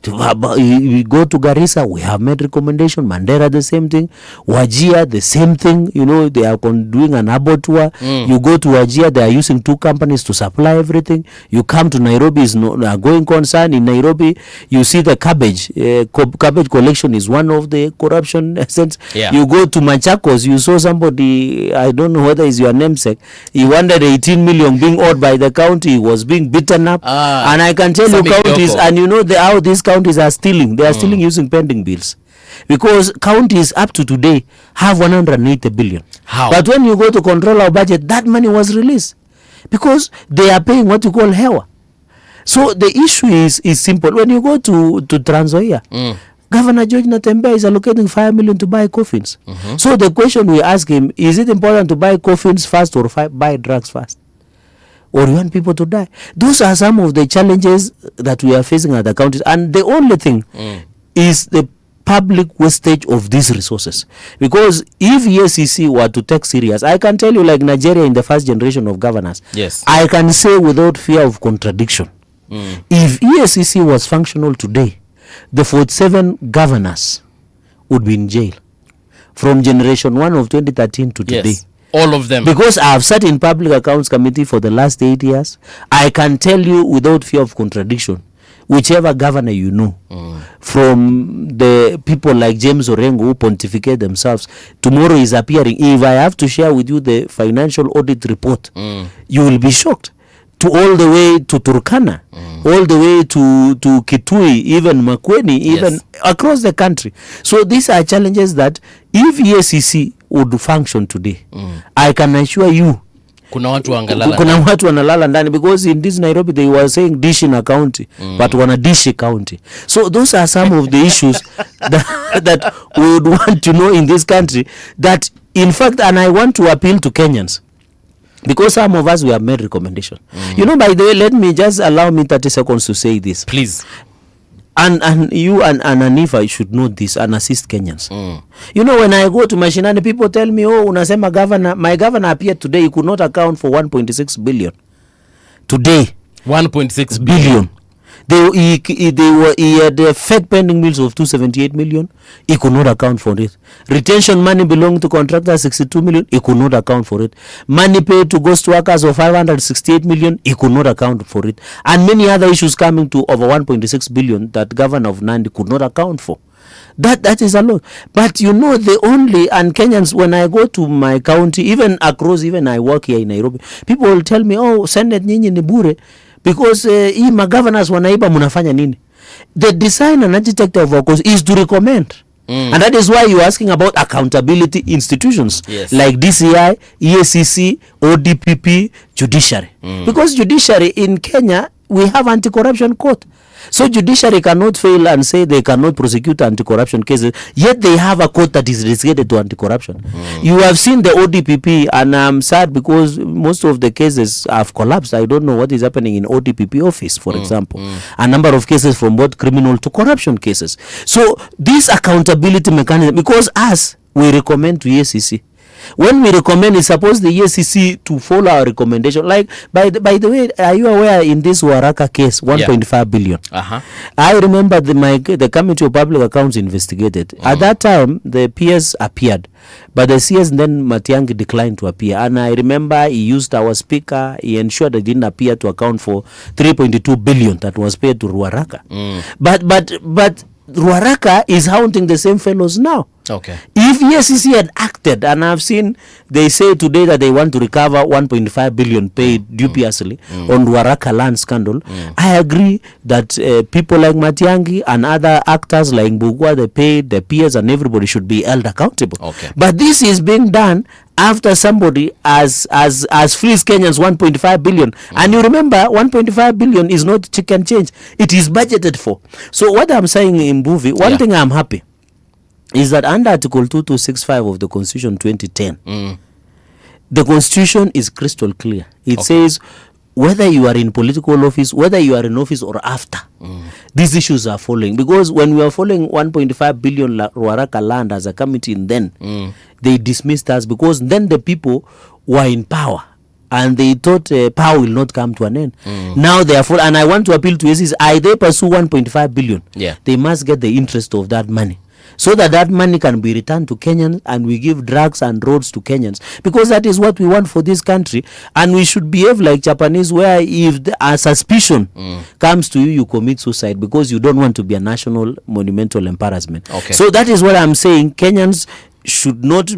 [SPEAKER 21] We go to Garissa, we have made recommendation. Mandera, the same thing. Wajir, the same thing. You know, they are doing an abattoir. You go to Wajir, they are using 2 companies to supply everything. You come to Nairobi, is no going concern. In Nairobi, you see the cabbage. Cabbage collection is one of the corruption essence.
[SPEAKER 16] Yeah.
[SPEAKER 21] You go to Machakos, you saw somebody, I don't know whether is your namesake, he wanted 18 million being owed by the county. He was being beaten up. And I can tell you counties, and you know how these counties are stealing. They are stealing using pending bills. Because counties up to today have 180 billion.
[SPEAKER 16] How?
[SPEAKER 21] But when you go to control our budget, that money was released. Because they are paying what you call hewa. So the issue is simple. When you go to Trans Nzoia, Governor George Natembeya is allocating 5 million to buy coffins. So the question we ask him, is it important to buy coffins first or buy drugs first? Or you want people to die? Those are some of the challenges that we are facing at the counties. And the only thing is the public wastage of these resources. Because if EACC were to take serious, I can tell you, like Nigeria in the first generation of governors,
[SPEAKER 16] yes,
[SPEAKER 21] I can say without fear of contradiction, if EACC was functional today, the 47 governors would be in jail from generation 1 of 2013 to today.
[SPEAKER 16] Yes. All of them.
[SPEAKER 21] Because I have sat in Public Accounts Committee for the last 8 years, I can tell you without fear of contradiction, whichever governor you know, from the people like James Orengo who pontificate themselves, tomorrow is appearing. If I have to share with you the financial audit report, you will be shocked. To all the way to Turkana, all the way to Kitui, even Makueni, even across the country. So these are challenges that if EACC would function today, I can assure you,
[SPEAKER 16] kuna watu
[SPEAKER 21] wanalala ndani, because in this Nairobi they were saying dish in a county, but wana dish county. So those are some of the issues that we would want to know in this country, that in fact, and I want to appeal to Kenyans, because some of us, we have made recommendation. You know, by the way, let me just allow me 30 seconds to say this.
[SPEAKER 16] Please.
[SPEAKER 21] And you and Anifa should know this and assist Kenyans. You know, when I go to Mashinani, people tell me, oh, unasema governor, my governor appeared today, he could not account for 1.6 billion. Today.
[SPEAKER 16] 1.6
[SPEAKER 21] billion. He had fed pending bills of 278 million. He could not account for it. Retention money belonging to contractors 62 million. He could not account for it. Money paid to ghost workers of 568 million. He could not account for it. And many other issues coming to over 1.6 billion that Governor of Nandi could not account for. That is a lot. But you know, the only, and Kenyans, when I go to my county, even across, even I work here in Nairobi, people will tell me, oh, Senate nyinyi ni bure. Because hii governors wanaiba munafanya nini? The design and architect of our course is to recommend. And that is why you're asking about accountability institutions like DCI, EACC, ODPP, judiciary. Because judiciary in Kenya, we have anti-corruption court. So judiciary cannot fail and say they cannot prosecute anti-corruption cases, yet they have a court that is dedicated to anti-corruption. You have seen the ODPP, and I'm sad because most of the cases have collapsed. I don't know what is happening in ODPP office, for example. A number of cases from both criminal to corruption cases. So this accountability mechanism, because us, we recommend to EACC. When we recommend, it's supposed the EACC to follow our recommendation. Like, by the way, are you aware in this Waraka case, 1.5 billion? I remember the Committee of Public Accounts investigated. At that time, the PS appeared, but the CS then Matiang'i declined to appear. And I remember he used our speaker. He ensured they didn't appear to account for 3.2 billion that was paid to Ruaraka. But Ruaraka is haunting the same fellows now.
[SPEAKER 16] Okay.
[SPEAKER 21] If EACC had acted, and I've seen they say today that they want to recover 1.5 billion paid dubiously on Ruaraka land scandal, I agree that people like Matiang'i and other actors like Mbugua, the paid, the peers, and everybody should be held accountable.
[SPEAKER 16] Okay.
[SPEAKER 21] But this is being done after somebody has frees Kenyans 1.5 billion. And you remember, 1.5 billion is not chicken change. It is budgeted for. So what I'm saying in Mbuvi, one thing I'm happy is that under Article 2265 of the Constitution 2010, the Constitution is crystal clear. It says whether you are in political office, whether you are in office or after, these issues are following. Because when we are following 1.5 billion Ruaraka land as a committee, then they dismissed us because then the people were in power. and they thought power will not come to an end. Now they are full, and I want to appeal to ACs, they pursue 1.5 billion. They must get the interest of that money, so that money can be returned to Kenyans, and we give drugs and roads to Kenyans, because that is what we want for this country. And we should behave like Japanese, where if a suspicion comes to you, you commit suicide because you don't want to be a national monumental embarrassment. So that is what I'm saying. Kenyans should not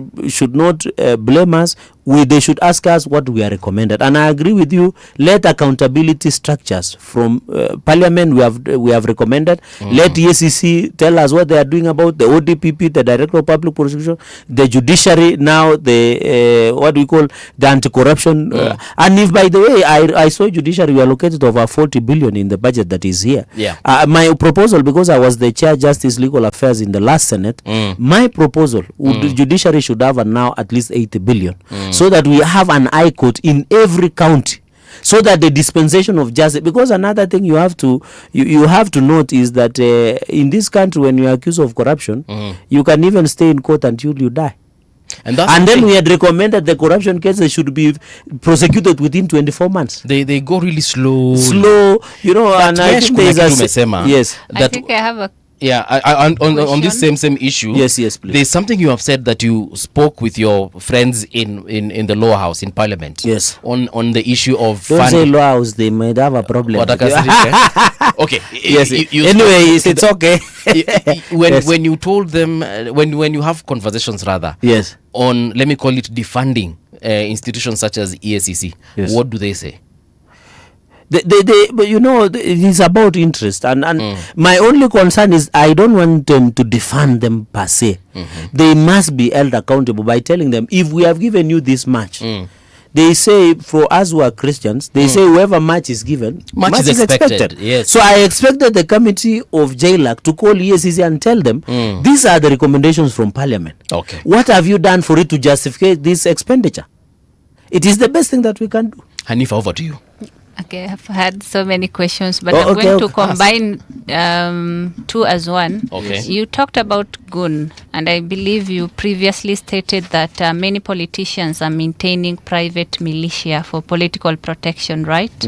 [SPEAKER 21] blame us. They should ask us what we are recommended. And I agree with you. Let accountability structures from Parliament we have recommended. Let EACC tell us what they are doing about the ODPP, the Director of Public Prosecution, the judiciary, now the what we call the anti-corruption. And if, by the way, I saw judiciary we allocated over 40 billion in the budget that is here. My proposal, because I was the Chair Justice Legal Affairs in the last Senate, my proposal the judiciary should have now at least 80 billion. So that we have an high court in every county, so that the dispensation of justice, because another thing you have to note is that in this country, when you are accused of corruption, you can even stay in court until you die. And then we had recommended the corruption cases should be prosecuted within 24 months.
[SPEAKER 16] They go really slow,
[SPEAKER 21] you know. And I think there's
[SPEAKER 17] yes. I think I have a
[SPEAKER 16] on this same issue.
[SPEAKER 21] Yes, please.
[SPEAKER 16] There's something you have said that you spoke with your friends in the lower house in Parliament.
[SPEAKER 21] Yes.
[SPEAKER 16] On the issue of
[SPEAKER 21] don't say lower house, they might have a problem.
[SPEAKER 16] Okay.
[SPEAKER 21] Yes. Anyway, it's okay.
[SPEAKER 16] When you told them when you have conversations rather.
[SPEAKER 21] Yes.
[SPEAKER 16] On, let me call it, defunding institutions such as EACC.
[SPEAKER 21] Yes.
[SPEAKER 16] What do they say?
[SPEAKER 21] But you know, it is about interest, and my only concern is I don't want them to defund them per se. They must be held accountable by telling them, if we have given you this much, they say, for us who are Christians, they say whoever much is given, much is expected.
[SPEAKER 16] Yes.
[SPEAKER 21] So I expected the committee of JLAC to call EACC and tell them, these are the recommendations from Parliament.
[SPEAKER 16] Okay.
[SPEAKER 21] What have you done for it to justify this expenditure? It is the best thing that we can do.
[SPEAKER 16] Hanifa, over to you.
[SPEAKER 17] Okay, I've had so many questions, but I'm going to combine two as one.
[SPEAKER 16] Okay.
[SPEAKER 17] You talked about goon, and I believe you previously stated that many politicians are maintaining private militia for political protection, right?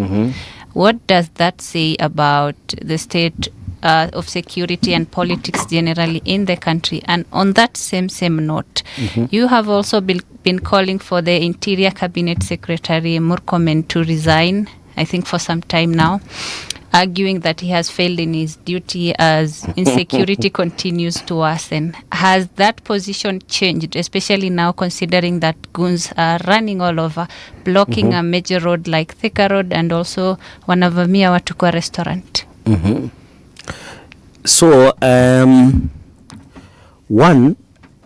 [SPEAKER 17] What does that say about the state of security and politics generally in the country? And on that same note, you have also been calling for the Interior Cabinet Secretary Murkomen to resign, I think for some time now, arguing that he has failed in his duty as insecurity continues to worsen. Has that position changed, especially now considering that goons are running all over, blocking a major road like Thika Road, and also wanavamia watu kwa restaurant?
[SPEAKER 21] So, one,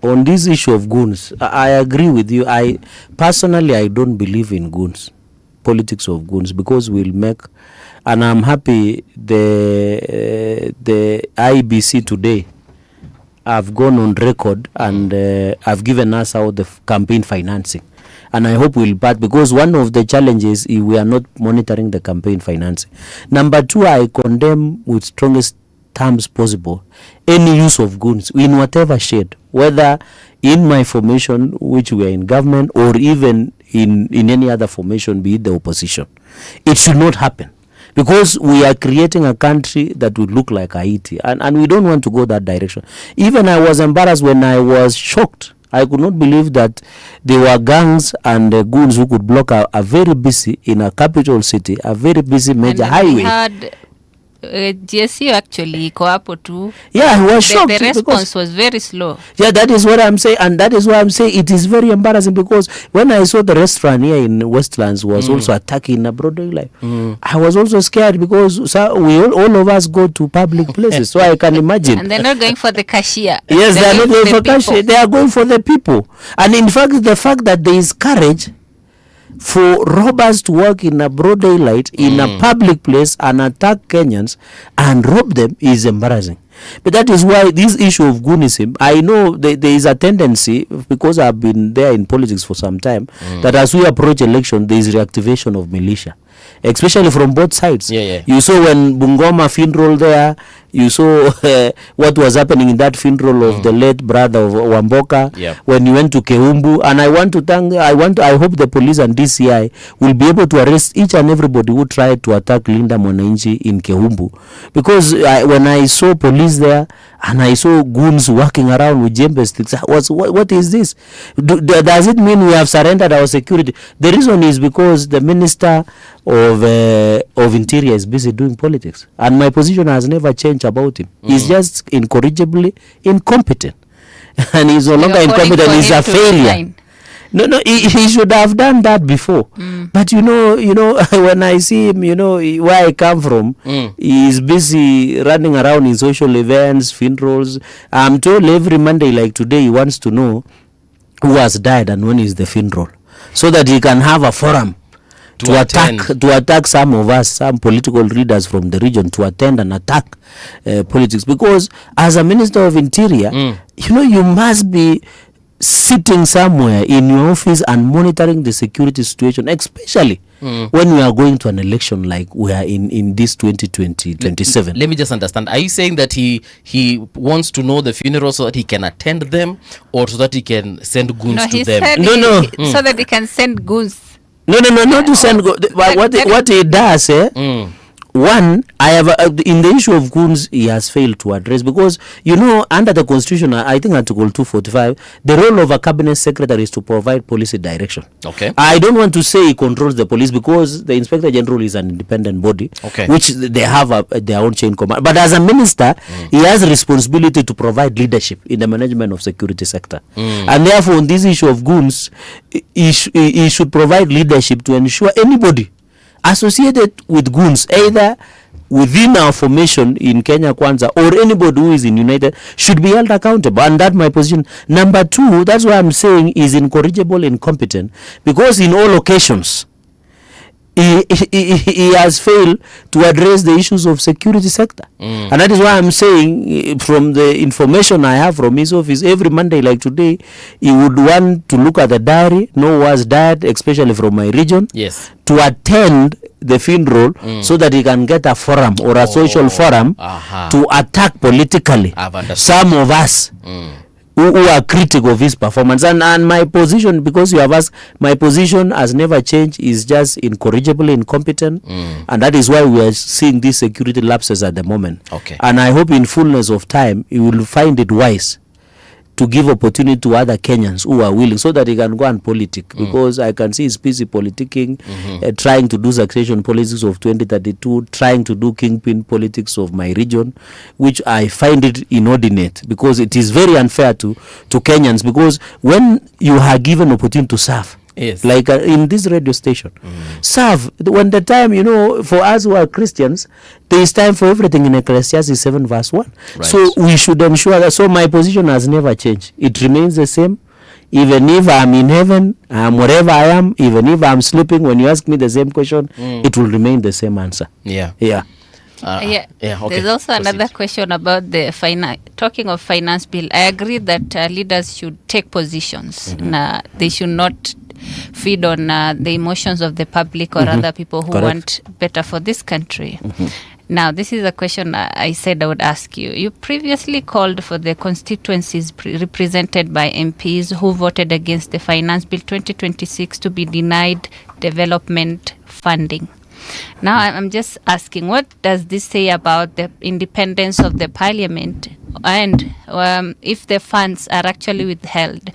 [SPEAKER 21] on this issue of goons, I agree with you. I personally don't believe in goons, politics of goons, because we'll make, and I'm happy the IBC today have gone on record and have given us out the campaign financing. And I hope we'll part, because one of the challenges is we are not monitoring the campaign financing. Number two, I condemn with strongest terms possible any use of goons in whatever shade, whether in my formation, which we are in government, or even in any other formation, be it the opposition. It should not happen, because we are creating a country that would look like Haiti, and we don't want to go that direction. Even I was embarrassed when I was shocked. I could not believe that there were gangs and goons who could block a very busy, in a capital city, a very busy major highway.
[SPEAKER 17] GSU actually too.
[SPEAKER 21] Yeah, he was shocked.
[SPEAKER 17] The response was very slow.
[SPEAKER 21] Yeah, that is what I'm saying, and that is why I'm saying it is very embarrassing, because when I saw the restaurant here in Westlands was also attacking a broad daylight, I was also scared, because all of us go to public places, so I can imagine.
[SPEAKER 17] And they're not going for the cashier.
[SPEAKER 21] Yes, they're not going for cashier. They are going for the people. And in fact, the fact that there is courage for robbers to work in a broad daylight in a public place and attack Kenyans and rob them is embarrassing. But that is why this issue of goonism, I know there is a tendency, because I've been there in politics for some time, that as we approach election, there is reactivation of militia, especially from both sides.
[SPEAKER 16] Yeah.
[SPEAKER 21] You saw when Bungoma funeral there, You saw what was happening in that funeral of the late brother of Wamboka.
[SPEAKER 16] Yep.
[SPEAKER 21] When you went to Kehumbu, and I hope the police and DCI will be able to arrest each and everybody who tried to attack Linda Mwananchi in Kehumbu, because when I saw police there and I saw goons walking around with jembe sticks, what is this? Does it mean we have surrendered our security? The reason is because the Minister of Interior is busy doing politics, and my position has never changed about him. He's just incorrigibly incompetent, and he's no longer incompetent. He's a failure. No, he should have done that before. But you know, when I see him, where I come from, he's busy running around in social events, funerals. I'm told every Monday, like today, he wants to know who has died and when is the funeral, so that he can have a forum to attack some of us, some political leaders from the region, to attend and attack politics. Because as a Minister of Interior, you must be sitting somewhere in your office and monitoring the security situation, especially when we are going to an election like we are in this 2027.
[SPEAKER 16] Let me just understand. Are you saying that he wants to know the funeral so that he can attend them, or so that he can send goons to them?
[SPEAKER 17] So that he can send goons.
[SPEAKER 21] No, not to send what he does, one, I have in the issue of goons, he has failed to address, because under the Constitution, I think Article 245, the role of a cabinet secretary is to provide policy direction.
[SPEAKER 16] Okay.
[SPEAKER 21] I don't want to say he controls the police, because the Inspector General is an independent body, which they have their own chain command. But as a minister, he has a responsibility to provide leadership in the management of security sector, and therefore, on this issue of goons, he should provide leadership to ensure anybody associated with goons, either within our formation in Kenya Kwanza or anybody who is in United, should be held accountable. And that's my position. Number two, that's why I'm saying is incorrigible, incompetent, because in all occasions he has failed to address the issues of security sector. And that is why I'm saying, from the information I have from his office, every Monday like today, he would want to look at the diary, know who has died, especially from my region, to attend the funeral, so that he can get a forum or a social forum to attack politically some of us who are critical of his performance. And my position, because you have asked, my position has never changed, is just incorrigibly incompetent, and that is why we are seeing these security lapses at the moment. And I hope in fullness of time he will find it wise to give opportunity to other Kenyans who are willing, so that he can go and politic, because I can see he's busy politicking, trying to do succession politics of 2032, trying to do kingpin politics of my region, which I find it inordinate, because it is very unfair to Kenyans, because when you are given opportunity to serve, like in this radio station, serve when the time, for us who are Christians, there is time for everything in Ecclesiastes 7 verse 1. So we should ensure that. So my position has never changed. It remains the same. Even if I'm in heaven, wherever I am, even if I'm sleeping, when you ask me the same question, it will remain the same answer.
[SPEAKER 17] There's also another question about the talking of finance bill. I agree that leaders should take positions. They should not feed on the emotions of the public or other people who want better for this country. Now, this is a question I said I would ask you. You previously called for the constituencies represented by MPs who voted against the Finance Bill 2026 to be denied development funding. Now, I'm just asking, what does this say about the independence of the parliament? And if the funds are actually withheld,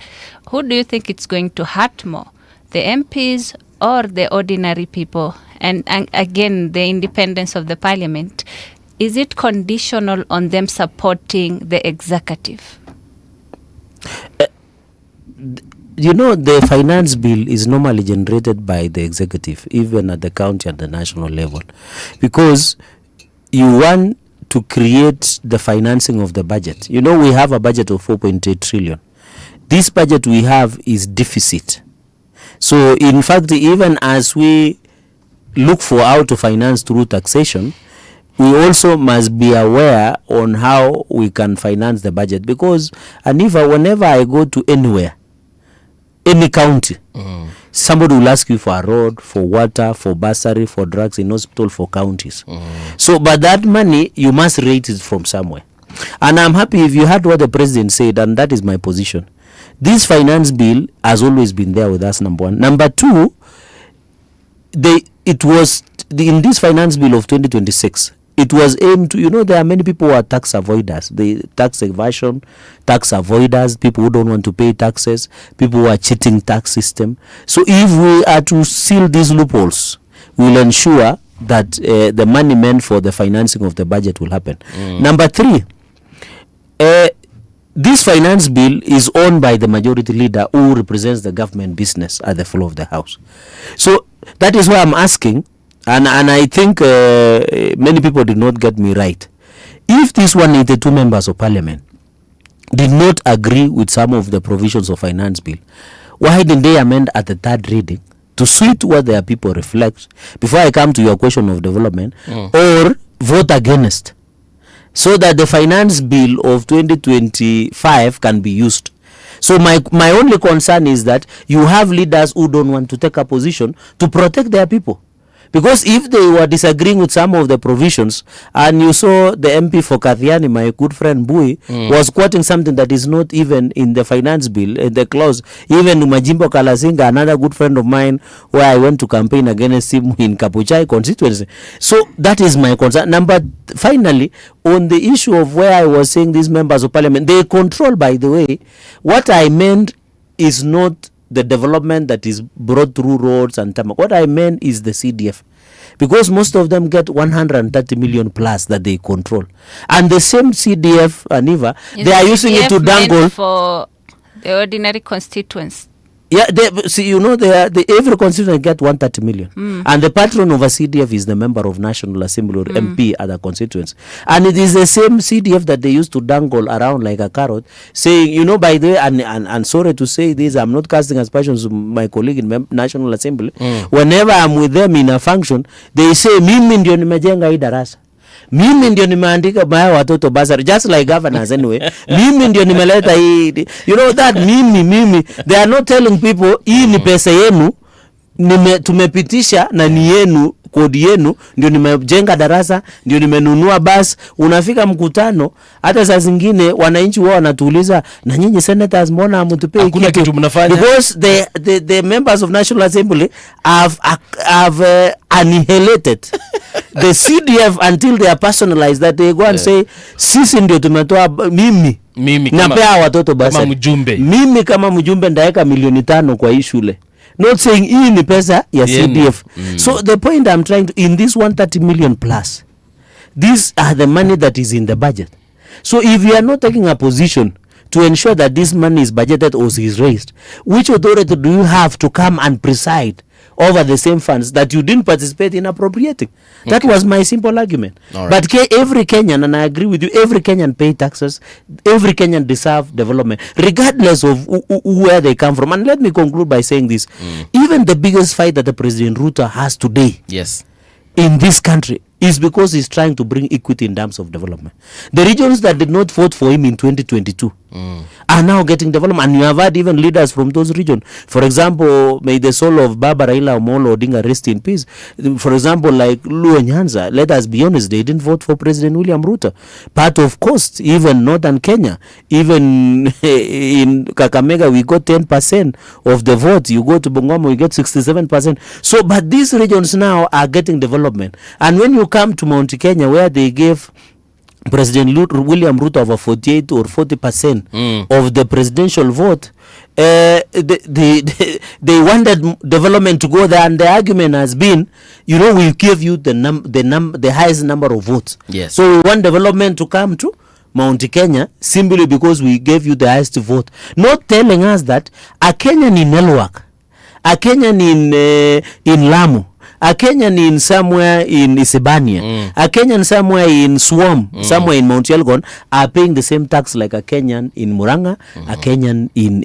[SPEAKER 17] who do you think it's going to hurt more, the MPs or the ordinary people? And again, the independence of the parliament, is it conditional on them supporting the executive?
[SPEAKER 21] The finance bill is normally generated by the executive, even at the county and the national level, because you want to create the financing of the budget. We have a budget of 4.8 trillion. This budget we have is deficit. So in fact, even as we look for how to finance through taxation, we also must be aware on how we can finance the budget, because whenever I go to anywhere, any county, somebody will ask you for a road, for water, for bursary, for drugs in hospital, for counties. So, but that money, you must rate it from somewhere. And I'm happy if you heard what the president said, and that is my position. This finance bill has always been there with us, number one. Number two, in this finance bill of 2026, it was aimed to, there are many people who are tax avoiders, the tax evasion, tax avoiders, people who don't want to pay taxes, people who are cheating tax system. So if we are to seal these loopholes, we will ensure that the money meant for the financing of the budget will happen. Number three, this finance bill is owned by the majority leader who represents the government business at the floor of the house. So that is why I'm asking, and I think many people did not get me right. If these 182 members of parliament did not agree with some of the provisions of finance bill, why didn't they amend at the third reading to suit what their people reflect before I come to your question of development, or vote against, so that the finance bill of 2025 can be used? So my only concern is that you have leaders who don't want to take a position to protect their people. Because if they were disagreeing with some of the provisions, and you saw the MP for Kathiani, my good friend Bui, was quoting something that is not even in the finance bill, in the clause. Even Majimbo Kalasinga, another good friend of mine, where I went to campaign against him in Kapuchai constituency. So that is my concern. Finally, on the issue of where I was saying these members of parliament, they control, by the way, what I meant is not the development that is brought through roads and tarmac. What I meant is the CDF, because most of them get 130 million plus that they control, and the same CDF, Aniva, they are using it to dangle
[SPEAKER 17] for the ordinary constituents.
[SPEAKER 21] Yeah, every constituent get 130 million. And the patron of a CDF is the member of National Assembly or MP at the constituents. And it is the same CDF that they used to dangle around like a carrot, saying, by the way, and sorry to say this, I'm not casting aspersions on my colleague in National Assembly. Whenever I'm with them in a function, they say, mimi ndio nimejenga hii darasa. Mimi ndio nimeandika baya watoto basari, just like governors anyway. Mimi ndio nimeleta hii. That mimi. They are not telling people, hii ni pesa yenu, tumepitisha na ni yenu, kodi yenu, ndio nimejenga darasa, ndio nimenunua bus. Unafika mkutano, hata saa zingine wananchi wao wanatuuliza, na nyinyi senators mbona hamtupei kitu mnafanya? Because the members of National Assembly have annihilated the CDF until they are personalized, that they go and say, sisi ndio tumetoa mimi napea watoto basi. Mimi kama mjumbe ndaeka milioni 5 kwa hii shule. Not saying hii ni pesa ya CDF. So the point I'm trying to, in this 130 million plus, these are the money that is in the budget. So if you are not taking a position to ensure that this money is budgeted or is raised, which authority do you have to come and preside over the same funds that you didn't participate in appropriating? That was my simple argument. But every Kenyan, and I agree with you, every Kenyan pay taxes, every Kenyan deserve development, regardless of where they come from. And let me conclude by saying this. Even the biggest fight that the President Ruto has today in this country is because he's trying to bring equity in terms of development. The regions that did not vote for him in 2022 are now getting development, and you have had even leaders from those regions. For example, may the soul of Baba Raila Amolo Odinga rest in peace. For example, like Luo Nyanza, let us be honest, they didn't vote for President William Ruto. Part of cost, even northern Kenya, even in Kakamega, we got 10% of the vote. You go to Bungoma, we get 67%. So, but these regions now are getting development. And when you come to Mount Kenya, where they gave President William Ruto over 48 or 40% of the presidential vote, they wanted development to go there, and the argument has been, we give you the highest number of votes. So we want development to come to Mount Kenya simply because we gave you the highest vote, not telling us that a Kenyan in Elwak, a Kenyan in Lamu, a Kenyan in somewhere in Isebania, a Kenyan somewhere in Swam, somewhere in Mount Elgon, are paying the same tax like a Kenyan in Muranga, a Kenyan in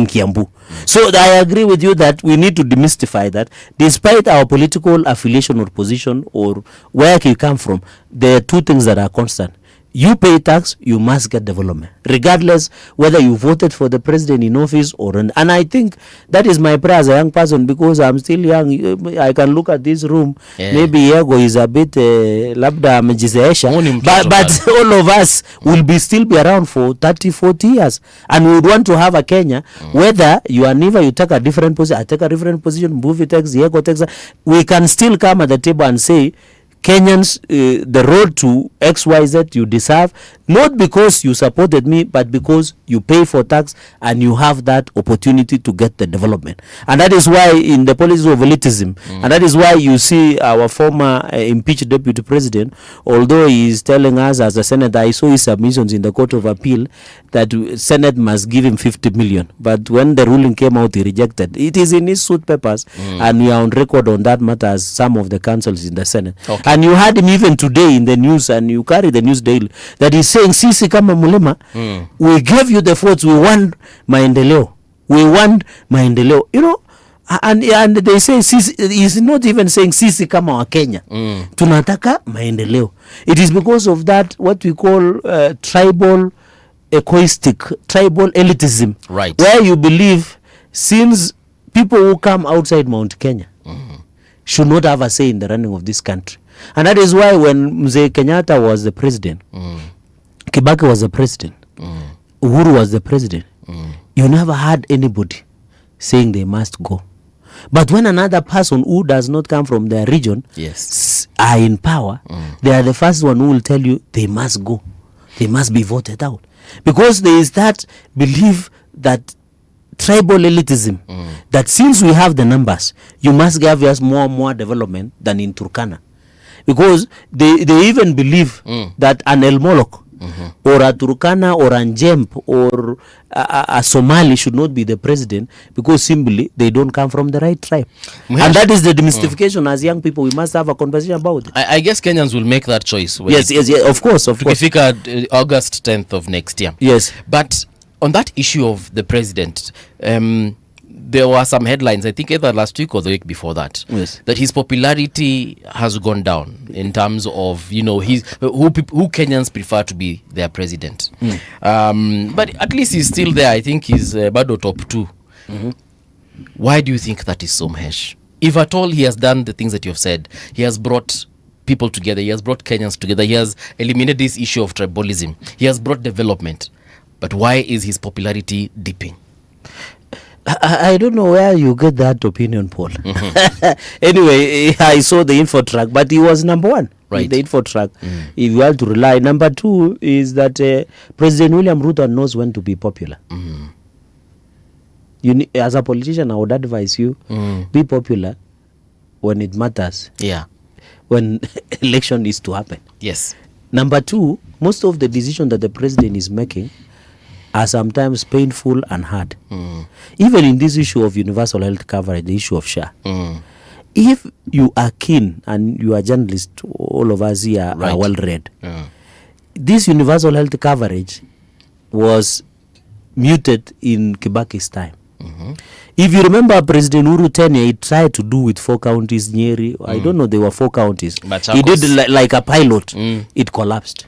[SPEAKER 21] Kiambu. So I agree with you that we need to demystify that. Despite our political affiliation or position or where you come from, there are two things that are constant. you pay tax, you must get development, regardless whether you voted for the president in office or not. And I think that is my prayer as a young person, because I'm still young. I can look at this room. Maybe Yego is a bit labda amejizeesha, but all of us will still be around for 30, 40 years. And we would want to have a Kenya, whether you are neither, you take a different position, I take a different position, Mbuvi takes, Yego takes, we can still come at the table and say, Kenyans, the road to XYZ you deserve, not because you supported me, but because you pay for tax and you have that opportunity to get the development. And that is why in the policy of elitism, and that is why you see our former impeached deputy president, although he is telling us as a senator, I saw his submissions in the Court of Appeal that Senate must give him 50 million. But when the ruling came out, he rejected. It is in his suit papers, and we are on record on that matter as some of the councils in the Senate. Okay. And you had him even today in the news, and you carry the news daily, that he's saying, sisi kama mulima, we gave you the votes, we want maendeleo. We want maendeleo. You know, and they say, sisi, he's not even saying sisi kama wa Kenya. Tunataka maendeleo. It is because of that, what we call tribal egoistic, tribal elitism. Right. Where you believe, since people who come outside Mount Kenya should not have a say in the running of this country. And that is why when Mzee Kenyatta was the president, Kibaki was the president, Uhuru was the president, you never had anybody saying they must go. But when another person who does not come from their region are in power, they are the first one who will tell you they must go. They must be voted out. Because there is that belief that tribal elitism, that since we have the numbers, you must give us more and more development than in Turkana. Because they even believe that an El Molok or a Turkana or a Njemp or a Somali should not be the president, because simply they don't come from the right tribe. And that is the demystification. As young people, we must have a conversation about it.
[SPEAKER 16] I guess Kenyans will make that choice.
[SPEAKER 21] Yes, of course.
[SPEAKER 16] August 10th of next year.
[SPEAKER 21] Yes.
[SPEAKER 16] But on that issue of the president, there were some headlines, I think either last week or the week before that, that his popularity has gone down in terms of, you know, who Kenyans prefer to be their president. But at least he's still there. I think he's Bado top 2. Why do you think that is so, Mahesh? If at all he has done the things that you have said, he has brought people together, he has brought Kenyans together, he has eliminated this issue of tribalism, he has brought development. But why is his popularity dipping?
[SPEAKER 21] I don't know where you get that opinion, Paul. Anyway, I saw the info track, but he was number 1. Right. The info track. If you have to rely. Number 2 is that President William Ruto knows when to be popular. As a politician, I would advise you, be popular when it matters.
[SPEAKER 16] Yeah.
[SPEAKER 21] When election is to happen.
[SPEAKER 16] Yes.
[SPEAKER 21] Number 2, most of the decisions that the president is making are sometimes painful and hard. Even in this issue of universal health coverage, the issue of SHA. If you are keen, and you are journalist, all of us here are well read, this universal health coverage was muted in Kibaki's time. If you remember President Uhuru tenure, he tried to do with 4 counties, Nyeri, I don't know, there were 4 counties. He did like a pilot. It collapsed.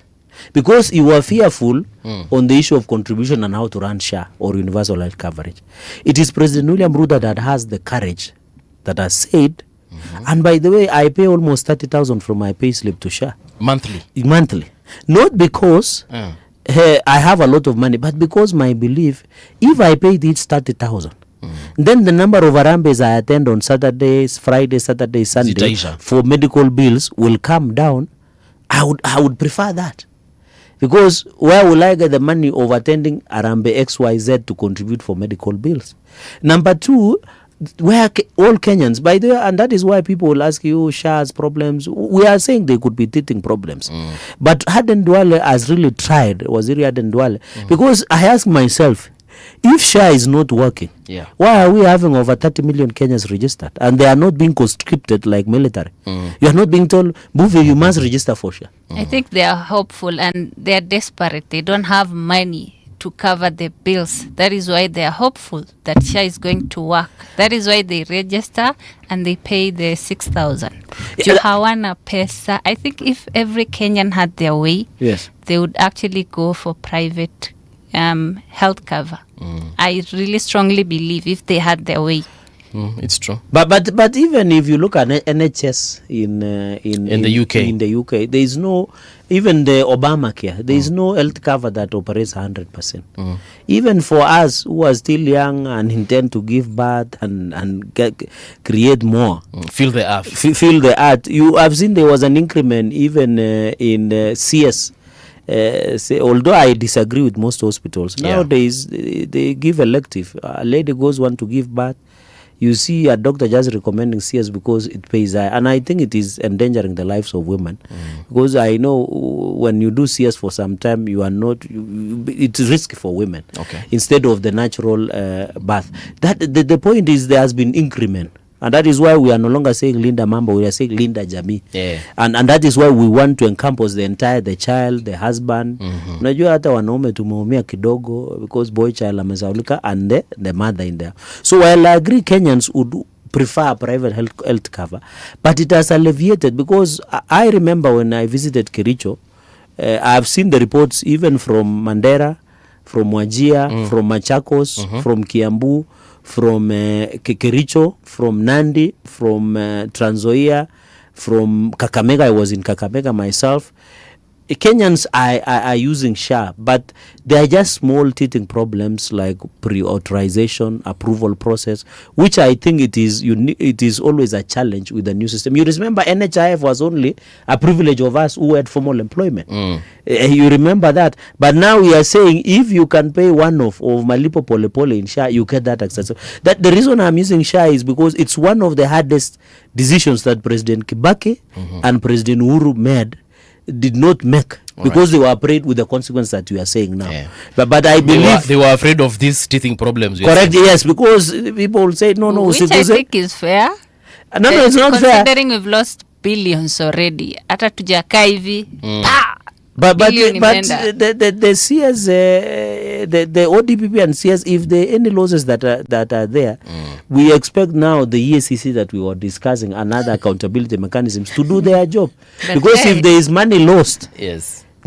[SPEAKER 21] Because you were fearful on the issue of contribution and how to run SHA or universal health coverage. It is President William Ruto that has the courage, that has said, and by the way, I pay almost 30,000 from my pay slip to SHA. Monthly. Not because I have a lot of money, but because my belief, if I paid it 30,000, then the number of Arambes I attend on Saturdays, Fridays, Saturdays, Sundays for medical bills will come down. I would prefer that. Because where will I get the money of attending Arambe XYZ to contribute for medical bills? Number 2, where all Kenyans, by the way, and that is why people will ask you, SHA's problems. We are saying they could be teething problems. But Aden Duale has really tried, Waziri Aden Duale, because I ask myself, if SHA is not working, why are we having over 30 million Kenyans registered? And they are not being conscripted like military. You are not being told, Buvi, you must register for SHA.
[SPEAKER 17] I think they are hopeful and they are desperate. They don't have money to cover the bills. That is why they are hopeful that SHA is going to work. That is why they register and they pay the 6,000. Hawana pesa. I think if every Kenyan had their way, they would actually go for private health cover. I really strongly believe if they had their way.
[SPEAKER 16] It's true.
[SPEAKER 21] But even if you look at NHS in
[SPEAKER 16] the UK,
[SPEAKER 21] there is no, even the Obamacare, there is no health cover that operates 100%. Even for us who are still young and intend to give birth and create more,
[SPEAKER 16] feel the earth.
[SPEAKER 21] Feel the earth. You have seen there was an increment even in CS. Although I disagree with most hospitals nowadays, they give elective. A lady want to give birth. You see a doctor just recommending CS because it pays high. And I think it is endangering the lives of women. Because I know when you do CS for some time, you are not, it's risky for women. Instead of the natural birth. The point is there has been increment. And that is why we are no longer saying Linda Mambo, we are saying Linda Jamii. And that is why we want to encompass the child, the husband. Unajua hata wanaume tumeumia kidogo because boy child amesaulika and the mother in there. So while I agree Kenyans would prefer private health cover, but it has alleviated because I remember when I visited Kericho, I have seen the reports even from Mandera, from Wajir, from Machakos, from Kiambu, from Kericho, from Nandi, from Trans Nzoia, from Kakamega. I was in Kakamega myself. Kenyans are using SHA, but they are just small teething problems like pre-authorization, approval process, which I think it is always a challenge with the new system. You remember NHIF was only a privilege of us who had formal employment. You remember that. But now we are saying if you can pay one-off of Malipo Pole Pole in SHA, you get that access. That the reason I'm using SHA is because it's one of the hardest decisions that President Kibaki and President Uhuru did not make because they were afraid with the consequence that you are saying now. But I believe
[SPEAKER 16] they were afraid of these teething problems.
[SPEAKER 21] Correct, yes, because people say no,
[SPEAKER 17] which I think is fair.
[SPEAKER 21] No, it's not fair.
[SPEAKER 17] Considering we've lost billions already. Hata tujakaa hivi.
[SPEAKER 21] But the CS, the ODPP and CS, if there are any losses that are there, we expect now the EACC that we were discussing and other accountability mechanisms to do their job. Because if there is money lost,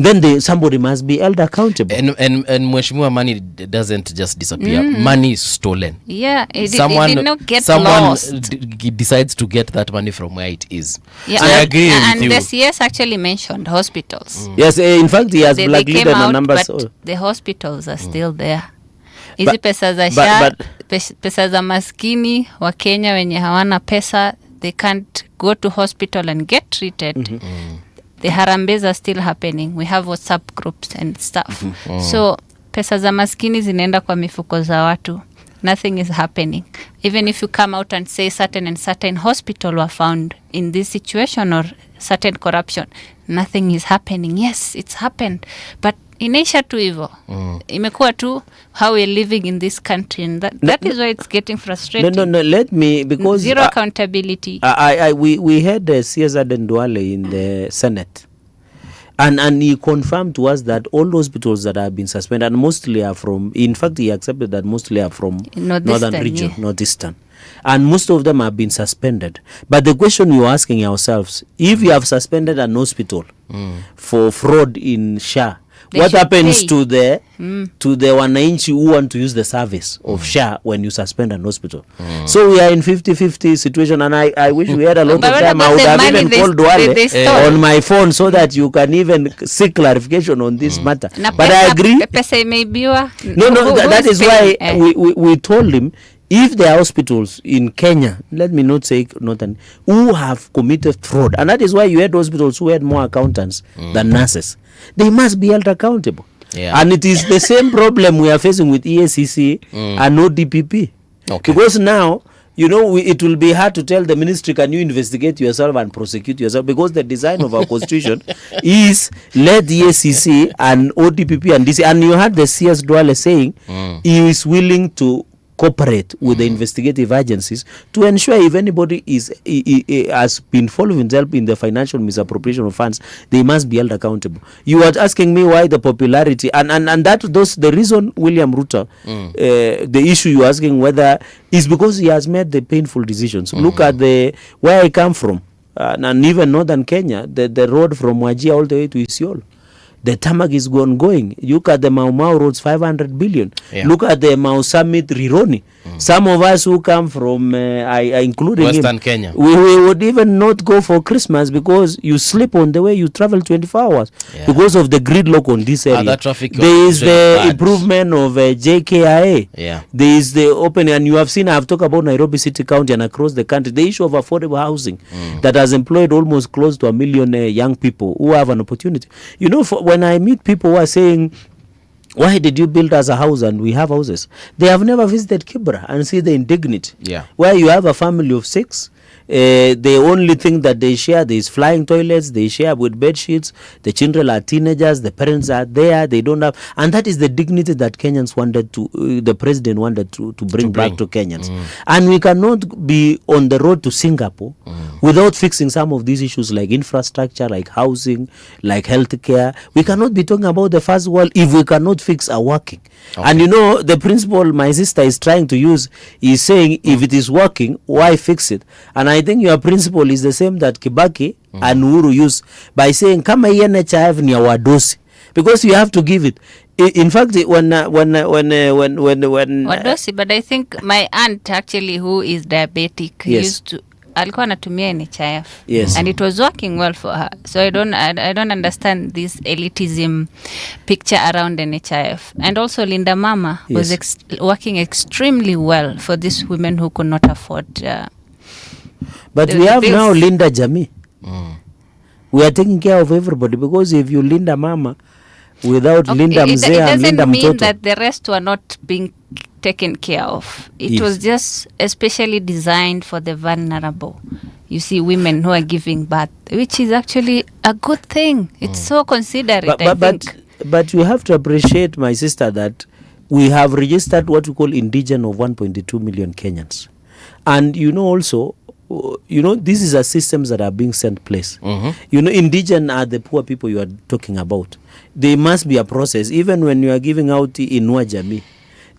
[SPEAKER 21] then somebody must be held accountable.
[SPEAKER 16] And Mheshimiwa, money doesn't just disappear. Money is stolen.
[SPEAKER 17] Yeah, it did not get lost.
[SPEAKER 16] Someone decides to get that money from where it is.
[SPEAKER 17] Yeah,
[SPEAKER 16] so I agree
[SPEAKER 17] and
[SPEAKER 16] with you.
[SPEAKER 17] the CS actually mentioned hospitals.
[SPEAKER 21] Yes, in fact, he has blacklisted the numbers.
[SPEAKER 17] But the hospitals are still there. Hizi pesa za SHA, pesa za maskini wa Kenya wenye hawana pesa, they can't go to hospital and get treated. The harambes are still happening. We have WhatsApp groups and stuff. So pesa za maskini zinaenda kwa mifuko za watu. Nothing is happening. Even if you come out and say certain and certain hospital were found in this situation or certain corruption, nothing is happening. Yes, it's happened. But inaisha tu hivyo. Imekuwa tu how we're living in this country, and that is why it's getting frustrating.
[SPEAKER 21] No, let me, because
[SPEAKER 17] zero accountability.
[SPEAKER 21] We had CS Aden Duale in the Senate, and he confirmed to us that all hospitals that have been suspended, and mostly are from, in fact he accepted that mostly are from northern region, northeastern, and most of them have been suspended. But the question you're asking yourselves, if you have suspended an hospital for fraud in SHA, what happens to the wananchi who want to use the service of SHA when you suspend an hospital? So we are in 50-50 situation, and I wish we had a lot of time. I would have even called Duale on my phone so that you can even seek clarification on this matter. But I agree. No, that is why we told him, if there are hospitals in Kenya, let me not say northern, who have committed fraud, and that is why you had hospitals who had more accountants than nurses, they must be held accountable. And it is the same problem we are facing with EACC and ODPP. Because now, it will be hard to tell the ministry, can you investigate yourself and prosecute yourself? Because the design of our constitution is let the EACC and ODPP and DC, and you had the CS Duale saying he is willing to cooperate with the investigative agencies to ensure if anybody has been following himself in the financial misappropriation of funds, they must be held accountable. You are asking me why the popularity and the reason William Ruto, the issue you are asking whether is because he has made the painful decisions. Look at where I come from, and even northern Kenya, the road from Wajir all the way to Isiolo. The tarmac is ongoing. Look at the Mau Mau roads, 500 billion.
[SPEAKER 16] Yeah.
[SPEAKER 21] Look at the Mau Summit Rironi. Some of us who come from, including
[SPEAKER 16] Western
[SPEAKER 21] him,
[SPEAKER 16] Kenya,
[SPEAKER 21] we would even not go for Christmas because you sleep on the way, you travel 24 hours because of the gridlock on this area.
[SPEAKER 16] That traffic
[SPEAKER 21] there is the
[SPEAKER 16] bad.
[SPEAKER 21] improvement of JKIA.
[SPEAKER 16] Yeah.
[SPEAKER 21] There is the opening, and you have seen, I've talked about Nairobi City County and across the country, the issue of affordable housing that has employed almost close to 1 million young people who have an opportunity. You know, when I meet people who are saying, why did you build us a house and we have houses? They have never visited Kibra and see the indignity.
[SPEAKER 16] Yeah.
[SPEAKER 21] Where you have a family of 6, the only thing that they share is flying toilets, they share with bed sheets, the children are teenagers, the parents are there, they don't have, and that is the dignity that Kenyans wanted to, the president wanted to bring back to Kenyans. And we cannot be on the road to Singapore without fixing some of these issues like infrastructure, like housing, like healthcare. We cannot be talking about the first world if we cannot fix our working. And you know, the principle my sister is trying to use is saying, if it is working, why fix it? And I think your principle is the same that Kibaki and Uhuru use by saying, kama hii NHIF ni ya wadosi, because you have to give it. In fact, when
[SPEAKER 17] wadosi, but I think my aunt actually, who is diabetic, used to alikuwa anatumia NHIF.
[SPEAKER 21] Yes.
[SPEAKER 17] And it was working well for her. So I don't understand this elitism picture around NHIF. And also Linda Mama was working extremely well for these women who could not afford
[SPEAKER 21] but we have now Linda Jamii. We are taking care of everybody, because if you Linda Mama without Linda Mzee and Linda Mtoto, it doesn't mean
[SPEAKER 17] that the rest were not being taken care of. It was just especially designed for the vulnerable. You see, women who are giving birth, which is actually a good thing. It's so considerate, I think.
[SPEAKER 21] But you have to appreciate, my sister, that we have registered what we call indigent of 1.2 million Kenyans. And you know also, you know, this is a systems that are being sent place. You know, indigent are the poor people you are talking about. There must be a process. Even when you are giving out Inua Jamii,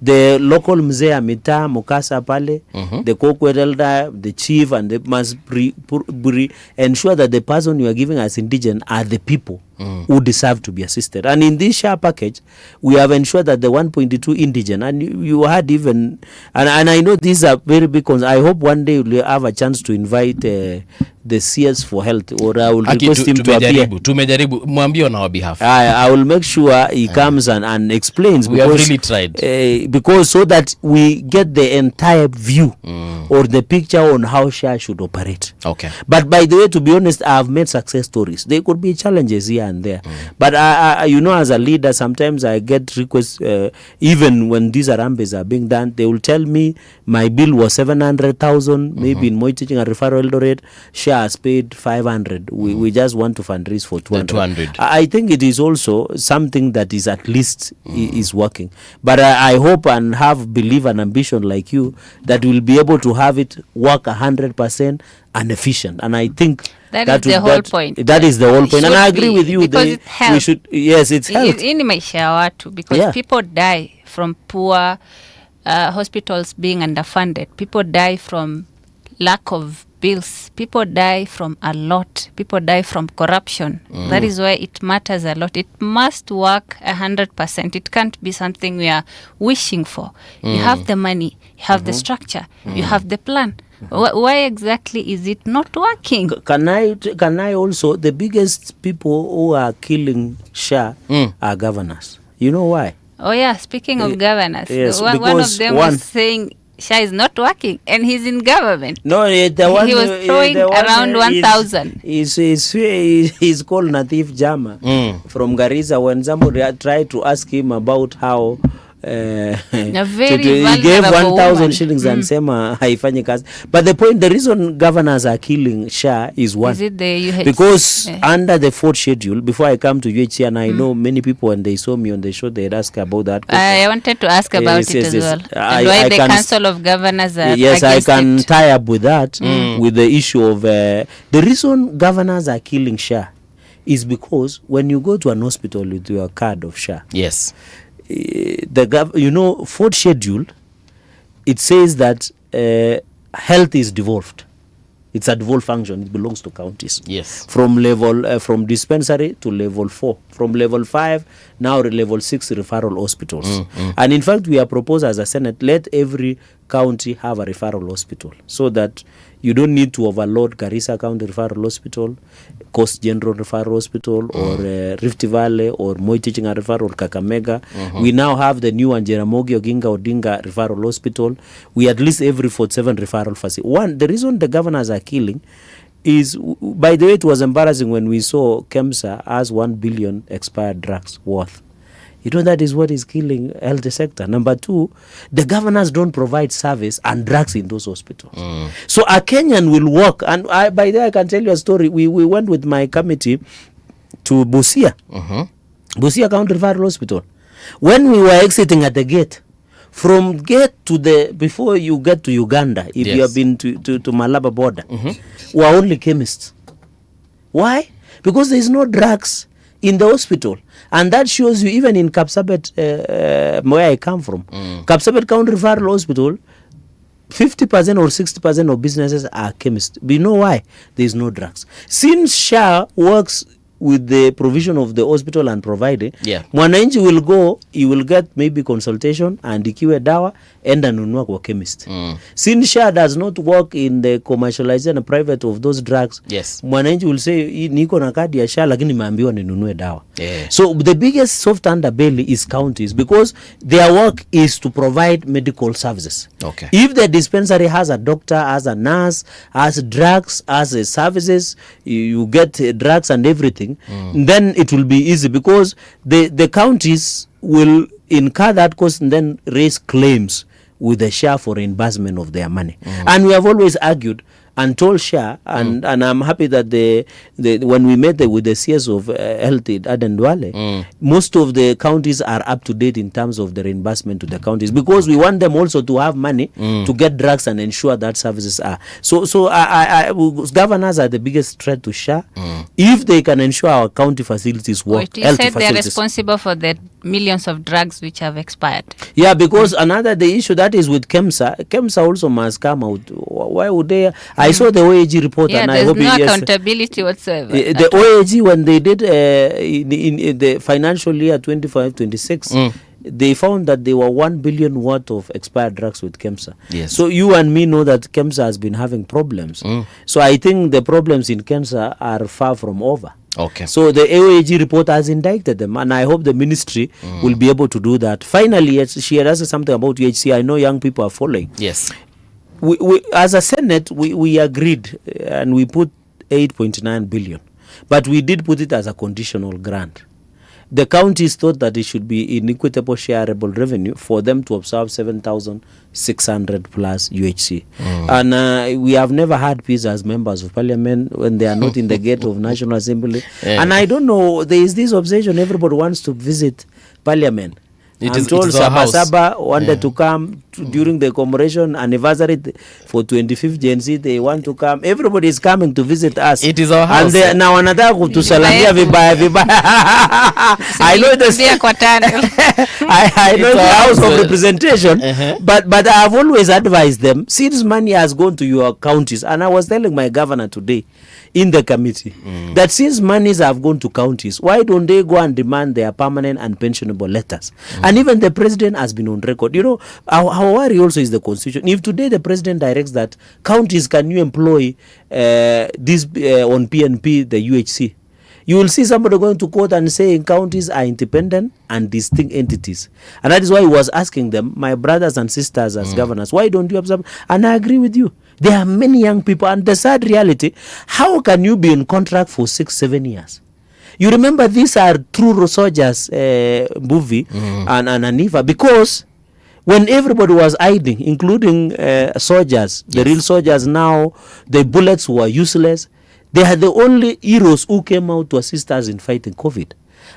[SPEAKER 21] the local mzee mitaa mukasa pale, the Kokwe elder, the chief, and they must ensure that the person you are giving as indigent are the people who deserve to be assisted. And in this share package, we have ensured that the 1.2 indigent, and you had even, and I know these are very big concerns. I hope one day we'll have a chance to invite the CS for health, or I will request him to appear.
[SPEAKER 16] Tumejaribu, mwambie on our behalf.
[SPEAKER 21] I will make sure he comes and explains.
[SPEAKER 16] We have really tried.
[SPEAKER 21] Because so that we get the entire view or the picture on how share should operate.
[SPEAKER 16] Okay.
[SPEAKER 21] But by the way, to be honest, I have made success stories. There could be challenges here and there. But I you know, as a leader, sometimes I get requests, even when these arambes are being done, they will tell me my bill was 700,000, maybe in Moi Teaching and Referral Eldoret, share has paid 500. We just want to fundraise for 200. I think it is also something that is at least is working. But I hope and have belief and ambition like you that we'll be able to have it work 100% and efficient. And I think
[SPEAKER 17] that is the whole point.
[SPEAKER 21] That is the whole point. And I agree with you.
[SPEAKER 17] Because it helps.
[SPEAKER 21] We should, yes, it's health.
[SPEAKER 17] In maisha ya watu, because people die from poor hospitals being underfunded. People die from lack of bills. People die from a lot. People die from corruption. That is why it matters a lot. It must work 100%. It can't be something we are wishing for. You have the money, you have the structure, you have the plan. Why exactly is it not working?
[SPEAKER 21] Can I also, the biggest people who are killing SHA are governors. You know why?
[SPEAKER 17] Oh yeah, speaking of governors,
[SPEAKER 21] yes,
[SPEAKER 17] one of them was saying SHA is not working, and he's in government.
[SPEAKER 21] No, the one
[SPEAKER 17] he was throwing around 1,000.
[SPEAKER 21] He's called Natif Jama from Garissa. When somebody tried to ask him about how
[SPEAKER 17] he
[SPEAKER 21] gave 1,000 shillings and sema haifanyi kazi. But the reason governors are killing SHA is one.
[SPEAKER 17] Is it the UHC?
[SPEAKER 21] Because under the 4th schedule, before I come to UHC, and I know many people when they saw me on the show, they'd ask about that.
[SPEAKER 17] I wanted to ask about it as well. And why the Council of Governors are
[SPEAKER 21] against I can tie up with that, with the issue of the reason governors are killing SHA is because when you go to an hospital with your card of SHA,
[SPEAKER 16] yes,
[SPEAKER 21] the 4th schedule, it says that health is devolved. It's a devolved function. It belongs to counties.
[SPEAKER 16] Yes.
[SPEAKER 21] From level from dispensary to level 4. From level 5 now level 6 referral hospitals. And in fact, we are proposed as a Senate, let every county have a referral hospital so that you don't need to overload Garissa County Referral Hospital, Coast General Referral Hospital, or Rift Valley, or Moi Teaching and Referral Kakamega. We now have the new Jaramogi Oginga Odinga Referral Hospital. We at least every 47 referral facility. The reason the governors are killing is, by the way, it was embarrassing when we saw KEMSA as 1 billion expired drugs worth. You know, that is what is killing health sector. Number 2, the governors don't provide service and drugs in those hospitals. So a Kenyan will walk, and by the way, I can tell you a story. We went with my committee to Busia, Busia County Referral Hospital. When we were exiting at the gate, from gate to before you get to Uganda, if you have been to Malaba border, we are only chemists. Why? Because there is no drugs in the hospital. And that shows you, even in Kapsabet, where I come from, Kapsabet County Referral Hospital, 50% or 60% of businesses are chemists. But you know why? There is no drugs. Since SHA works with the provision of the hospital and providing, mwananchi will go, he will get maybe consultation and ikiwe dawa, enda nunua kwa chemist. Since SHA does not work in the commercialization and private of those drugs, mwananchi will say, niko na kadi ya SHA lakini nimeambiwa ninunue dawa. So the biggest soft underbelly is counties, because their work is to provide medical services. If the dispensary has a doctor, has a nurse, has drugs, has services, you get drugs and everything, then it will be easy, because the counties will incur that cost and then raise claims with the SHA for reimbursement of their money. And we have always argued and told SHA, and I'm happy that when we met with the CS of Health at Adendwale, most of the counties are up to date in terms of the reimbursement to the counties, because we want them also to have money to get drugs and ensure that services are. So governors are the biggest threat to SHA. If they can ensure our county facilities work,
[SPEAKER 17] you said they're responsible for the millions of drugs which have expired.
[SPEAKER 21] Yeah, because the issue that is with KEMSA also must come out. Why would they? I saw the OAG report, and I hope
[SPEAKER 17] there's no accountability whatsoever.
[SPEAKER 21] The OAG, when they did in the financial year 25-26, they found that there were 1 billion worth of expired drugs with KEMSA. So you and me know that KEMSA has been having problems. So I think the problems in KEMSA are far from over. So the OAG report has indicted them, and I hope the ministry will be able to do that. Finally, she had asked something about UHC. I know young people are following. We as a Senate, we agreed, and we put 8.9 billion, but we did put it as a conditional grant. The counties thought that it should be in equitable shareable revenue for them to absorb 7,600 plus UHC. And we have never had peace as members of parliament when they are not in the gate of National Assembly. And I don't know, there is this obsession, everybody wants to visit parliament. I'm told Saba wanted to come during the commemoration anniversary for 25th Gen Z. They want to come. Everybody is coming to visit us.
[SPEAKER 16] It is our house.
[SPEAKER 21] And now wanataka kutusalamia vibaya. I know this. I know the House of Representation, but I have always advised them, since money has gone to your counties, and I was telling my governor today in the committee that since monies have gone to counties, why don't they go and demand their permanent and pensionable letters? And even the president has been on record. You know, our worry also is the constitution. If today the president directs that counties, can you employ this on PNP, the UHC, you will see somebody going to court and saying counties are independent and distinct entities. And that is why he was asking them, my brothers and sisters as governors, why don't you observe? And I agree with you. There are many young people, and the sad reality, how can you be in contract for 6-7 years? You remember, these are True Soldiers movie and Aniva, because when everybody was hiding, including soldiers, the real soldiers now, the bullets were useless. They are the only heroes who came out to assist us in fighting COVID.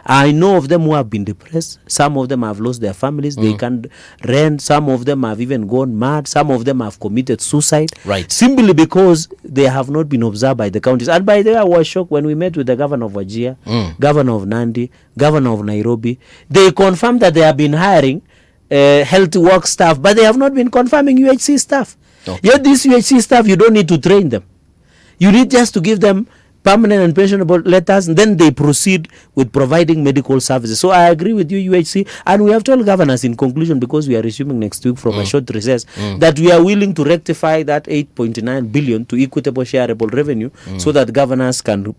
[SPEAKER 21] I know of them who have been depressed. Some of them have lost their families. They can't rent. Some of them have even gone mad. Some of them have committed suicide. Simply because they have not been observed by the counties. And by the way, I was shocked when we met with the governor of Wajir, governor of Nandi, governor of Nairobi. They confirmed that they have been hiring health work staff, but they have not been confirming UHC staff. Yet these UHC staff, you don't need to train them. You need just to give them permanent and pensionable letters, and then they proceed with providing medical services. So I agree with you, UHC, and we have told governors in conclusion, because we are resuming next week from a short recess, that we are willing to rectify that 8.9 billion to equitable shareable revenue, so that governors can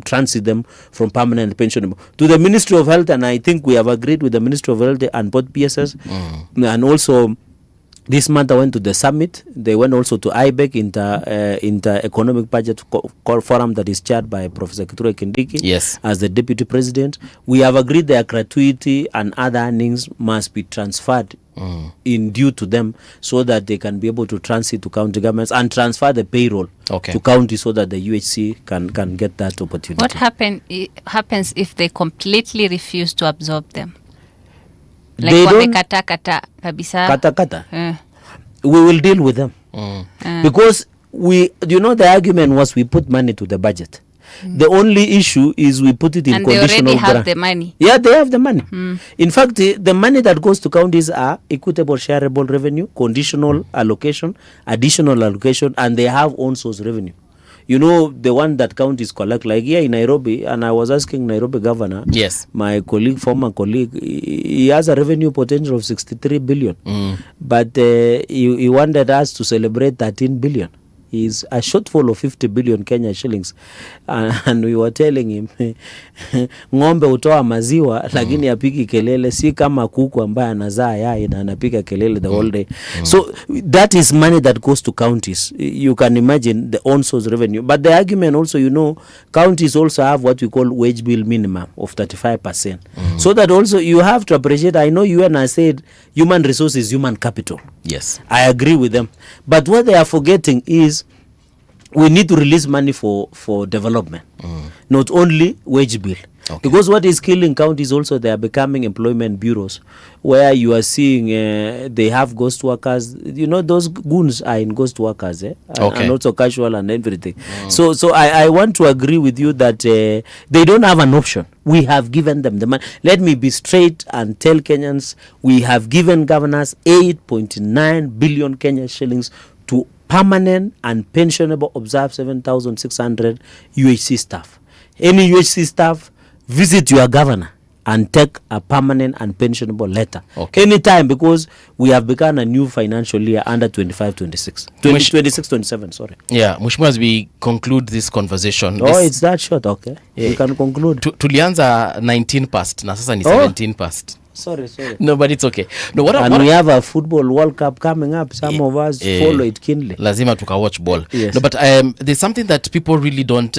[SPEAKER 21] transit them from permanent and pensionable to the Ministry of Health. And I think we have agreed with the Ministry of Health and both PSS, and also this month I went to the summit. They went also to IBEC, Inter-Economic Budget Forum, that is chaired by Professor Kithure Kindiki as the Deputy President. We have agreed their gratuity and other earnings must be transferred in due to them, so that they can be able to transit to county governments and transfer the payroll to county, so that the UHC can get that opportunity.
[SPEAKER 17] What happens if they completely refuse to absorb them? Like wamekata kabisa.
[SPEAKER 21] We will deal with them. Because the argument was we put money to the budget. The only issue is we put it in conditional grant.
[SPEAKER 17] And they already have the money.
[SPEAKER 21] Yeah, they have the money. In fact, the money that goes to counties are equitable shareable revenue, conditional allocation, additional allocation, and they have own source revenue. You know, the one that counties collect, like here in Nairobi, and I was asking Nairobi governor, my former colleague, he has a revenue potential of 63 billion. But he wanted us to celebrate 13 billion. Is a shortfall of 50 billion Kenya shillings, and we were telling him ng'ombe utoa maziwa lakini apiki kelele, si kama kuku ambaye anazaa yai na anapika kelele the whole day. So that is money that goes to counties. You can imagine the own source revenue. But the argument also, counties also have what we call wage bill minimum of 35%. So that also you have to appreciate. I know you and I said human resource is human capital.
[SPEAKER 16] Yes,
[SPEAKER 21] I agree with them. But what they are forgetting is we need to release money for development, not only wage bill. Because what is killing counties also, they are becoming employment bureaus, where you are seeing they have ghost workers. Those goons are in ghost workers, and also casual and everything. So I want to agree with you that they don't have an option. We have given them the money. Let me be straight and tell Kenyans, we have given governors 8.9 billion Kenya shillings to permanent and pensionable observe 7,600 UHC staff. Any UHC staff, visit your governor and take a permanent and pensionable letter anytime, because we have begun a new financial year under 25-26. 26-27, sorry.
[SPEAKER 16] Yeah, Mheshimiwa, as we conclude this conversation.
[SPEAKER 21] It's that short, okay. You can conclude.
[SPEAKER 16] Tulianza 19 past, na sasa ni 17 past.
[SPEAKER 21] Sorry.
[SPEAKER 16] No, but it's okay. No,
[SPEAKER 21] we have a football World Cup coming up. Some of us follow it keenly.
[SPEAKER 16] Lazima tuka watch ball.
[SPEAKER 21] Yes.
[SPEAKER 16] No, but there's something that people really don't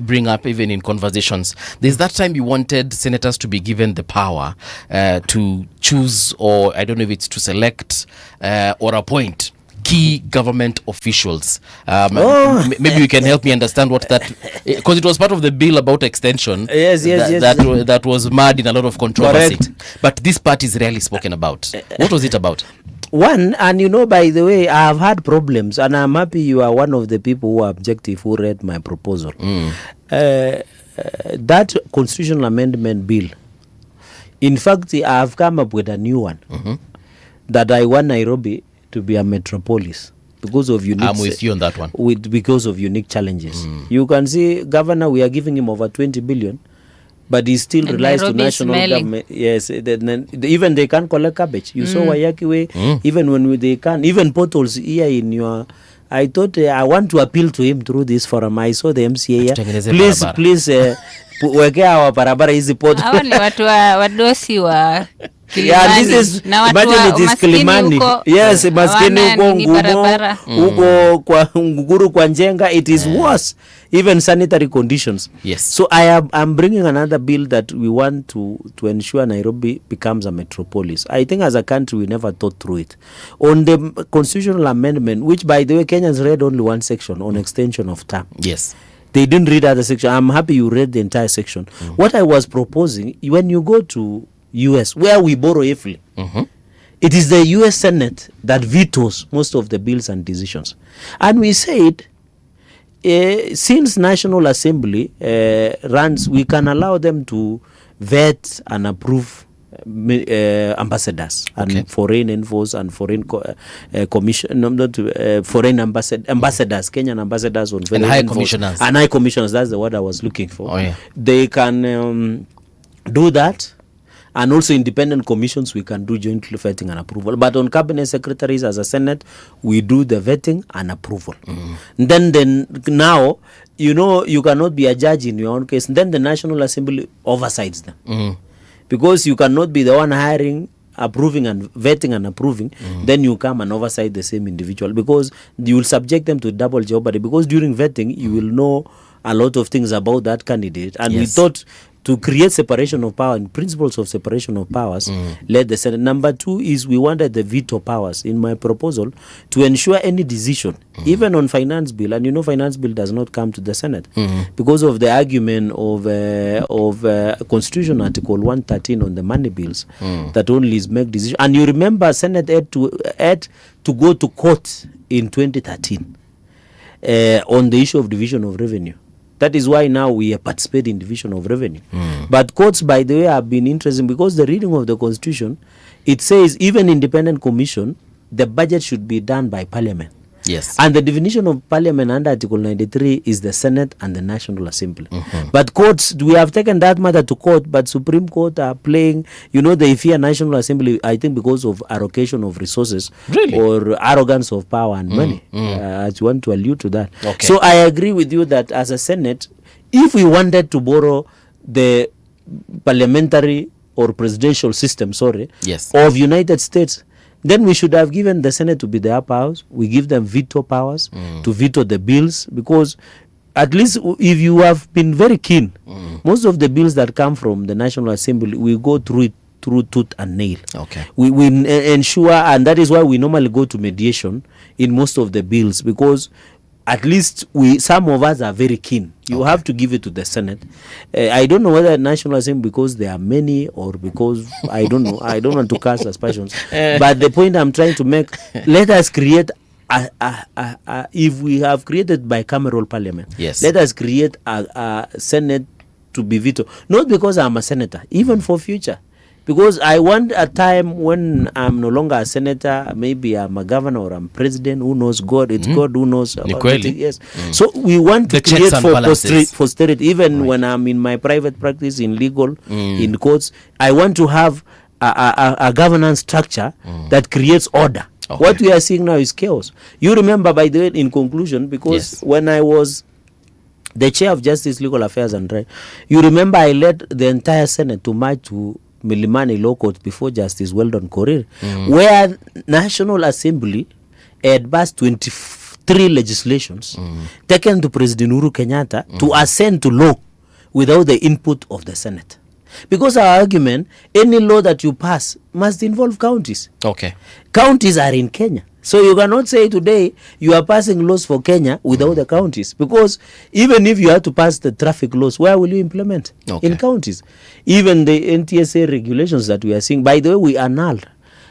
[SPEAKER 16] bring up even in conversations. There's that time you wanted senators to be given the power to choose, or I don't know if it's to select or appoint key government officials. Maybe you can help me understand what that, because it was part of the bill about extension.
[SPEAKER 21] Yes.
[SPEAKER 16] That was mad in a lot of controversy.
[SPEAKER 21] Correct.
[SPEAKER 16] But this part is rarely spoken about. What was it about?
[SPEAKER 21] One, and by the way, I have had problems, and I'm happy you are one of the people who are objective, who read my proposal. That constitutional amendment bill, in fact, I have come up with a new one, that I want Nairobi to be a metropolis because of unique.
[SPEAKER 16] I'm with you on that one.
[SPEAKER 21] Because of unique challenges. You can see, Governor, we are giving him over 20 billion, but he still relies to national government. Yes, even they can't collect garbage. You saw Wayaki Way. Even when they can, even potholes here in your. I thought I want to appeal to him through this forum. I saw the MCA here. Please, wekea wa barabara hizi potholes.
[SPEAKER 17] Hawa ni watu wadosi wa
[SPEAKER 21] Kilimani. This is, imagine it is Kilimani. Yes, maskini huko Ngumo, huko kwa Nguguru, kwa Njenga, it is worse. Even sanitary conditions.
[SPEAKER 16] Yes.
[SPEAKER 21] So I'm bringing another bill that we want to ensure Nairobi becomes a metropolis. I think as a country we never thought through it. On the constitutional amendment, which by the way Kenyans read only one section on extension of term.
[SPEAKER 16] Yes.
[SPEAKER 21] They didn't read other section. I'm happy you read the entire section. What I was proposing, when you go to US, where we borrow heavily, it is the US Senate that vetoes most of the bills and decisions. And we said, since National Assembly runs, we can allow them to vet and approve ambassadors and foreign envoys and foreign commission, not foreign ambassadors, Kenyan ambassadors on
[SPEAKER 16] and high commissioners.
[SPEAKER 21] And high commissioners, that's the word I was looking for.
[SPEAKER 16] Oh, yeah.
[SPEAKER 21] They can do that. And also independent commissions, we can do jointly vetting and approval. But on cabinet secretaries as a Senate, we do the vetting and approval. Then now, you know, you cannot be a judge in your own case. Then the National Assembly oversights them. Because you cannot be the one hiring, approving and vetting and approving, then you come and oversight the same individual, because you will subject them to double jeopardy, because during vetting, you will know a lot of things about that candidate. And we thought to create separation of power and principles of separation of powers, let the Senate. Number 2 is we wanted the veto powers in my proposal to ensure any decision, even on finance bill. And you know, finance bill does not come to the Senate because of the argument of Constitution Article 113 on the money bills that only is make decision. And you remember, Senate had to go to court in 2013 on the issue of division of revenue. That is why now we participate in division of revenue. But courts, by the way, have been interesting, because the reading of the Constitution, it says even independent commission, the budget should be done by Parliament.
[SPEAKER 16] Yes.
[SPEAKER 21] And the definition of Parliament under Article 93 is the Senate and the National Assembly. But courts, we have taken that matter to court, but Supreme Court are playing, you know, they fear National Assembly, I think because of allocation of resources or arrogance of power and money. I want to allude to that. So I agree with you that as a Senate, if we wanted to borrow the parliamentary or presidential system, of United States, then we should have given the Senate to be the upper house. We give them veto powers to veto the bills, because at least if you have been very keen, most of the bills that come from the National Assembly, we go through it through tooth and nail. We ensure, and that is why we normally go to mediation in most of the bills, because at least some of us are very keen. You have to give it to the Senate. I don't know whether National Assembly, because there are many, or because I don't know. I don't want to cast aspersions. But the point I'm trying to make, let us create if we have created bicameral parliament, let us create a Senate to be veto. Not because I'm a senator, even for future. Because I want a time when I'm no longer a senator, maybe I'm a governor or I'm president, who knows God, it's God who knows about it. Yes. So we want to create for posterity, even when I'm in my private practice, in legal, in courts, I want to have a governance structure that creates order. What we are seeing now is chaos. You remember, by the way, in conclusion, because when I was the chair of Justice, Legal Affairs and Right, you remember I led the entire Senate to march to Milimani Law Court before Justice Weldon Korir, where National Assembly had passed 23 legislations taken to President Uhuru Kenyatta to assent to law without the input of the Senate. Because our argument, any law that you pass must involve counties. Counties are in Kenya. So you cannot say today you are passing laws for Kenya without the counties, because even if you have to pass the traffic laws, where will you implement? In counties. Even the NTSA regulations that we are seeing, by the way, we annulled.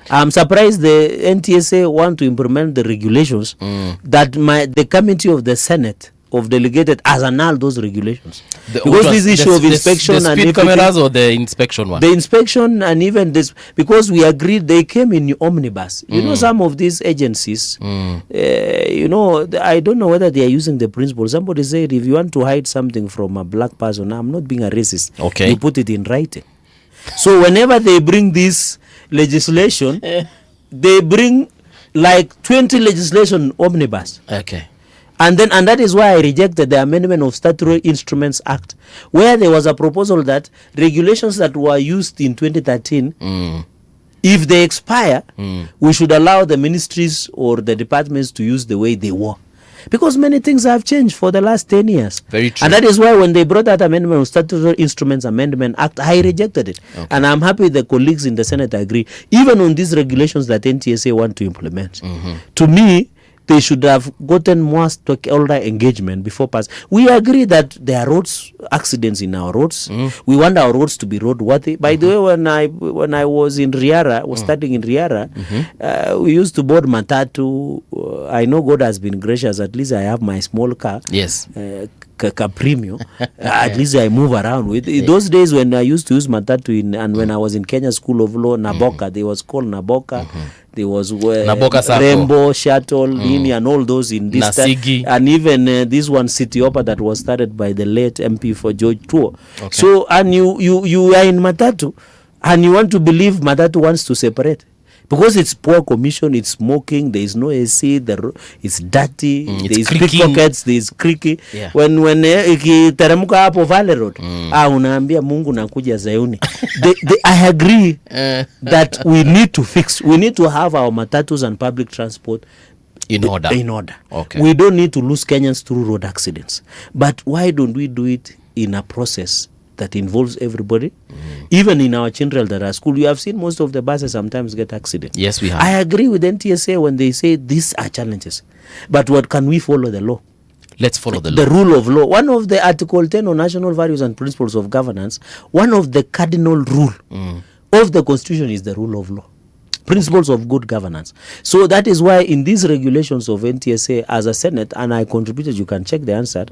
[SPEAKER 21] I'm surprised the NTSA want to implement the regulations that the committee of the Senate of delegated has annulled those regulations. Because this issue of inspection
[SPEAKER 16] the speed cameras or the inspection one?
[SPEAKER 21] The inspection, and even this, because we agreed they came in omnibus. You know, some of these agencies, you know, I don't know whether they are using the principle. Somebody said, if you want to hide something from a black person, I'm not being a racist. You put it in writing. So whenever they bring this legislation, they bring like 20 legislation omnibus. And that is why I rejected the amendment of Statutory Instruments Act, where there was a proposal that regulations that were used in 2013, if they expire, we should allow the ministries or the departments to use the way they were. Because many things have changed for the last 10 years.
[SPEAKER 16] Very true.
[SPEAKER 21] And that is why when they brought that amendment of Statutory Instruments Amendment Act, I rejected it. And I'm happy the colleagues in the Senate agree, even on these regulations that NTSA want to implement. To me, they should have gotten more stakeholder engagement before passing. We agree that there are roads accidents in our roads. We want our roads to be roadworthy. By the way, when I was in Riara, studying in Riara, we used to board matatu. I know God has been gracious. At least I have my small car.
[SPEAKER 16] Yes.
[SPEAKER 21] Premium. At least I move around with. Those days when I used to use matatu and when I was in Kenya School of Law, Naboka, they was called Naboka. There was Rainbow, Shuttle, Nini, and all those in this time. And even this one City Opa that was started by the late MP for George Tuo. Okay. So, and you are in Matatu, and you want to believe Matatu wants to separate. Because it's poor commission, it's smoking, there is no AC, it's dirty, there is pickpockets, there is creaky.
[SPEAKER 16] Yeah.
[SPEAKER 21] When ikiteremuka hapo Valley Road, unaambia Mungu nakuja Zayuni. I agree that we need to have our matatus and public transport
[SPEAKER 16] in order.
[SPEAKER 21] Okay. We don't need to lose Kenyans through road accidents. But why don't we do it in a process that involves everybody? Even in our children that are at school, you have seen most of the buses sometimes get accidents.
[SPEAKER 16] Yes, we have.
[SPEAKER 21] I agree with NTSA when they say these are challenges. But what can we follow the law?
[SPEAKER 16] Let's follow the law.
[SPEAKER 21] The rule of law. One of the Article 10 on national values and principles of governance, one of the cardinal rule of the Constitution is the rule of law. Principles of good governance. So that is why in these regulations of NTSA as a Senate, and I contributed, you can check the answer,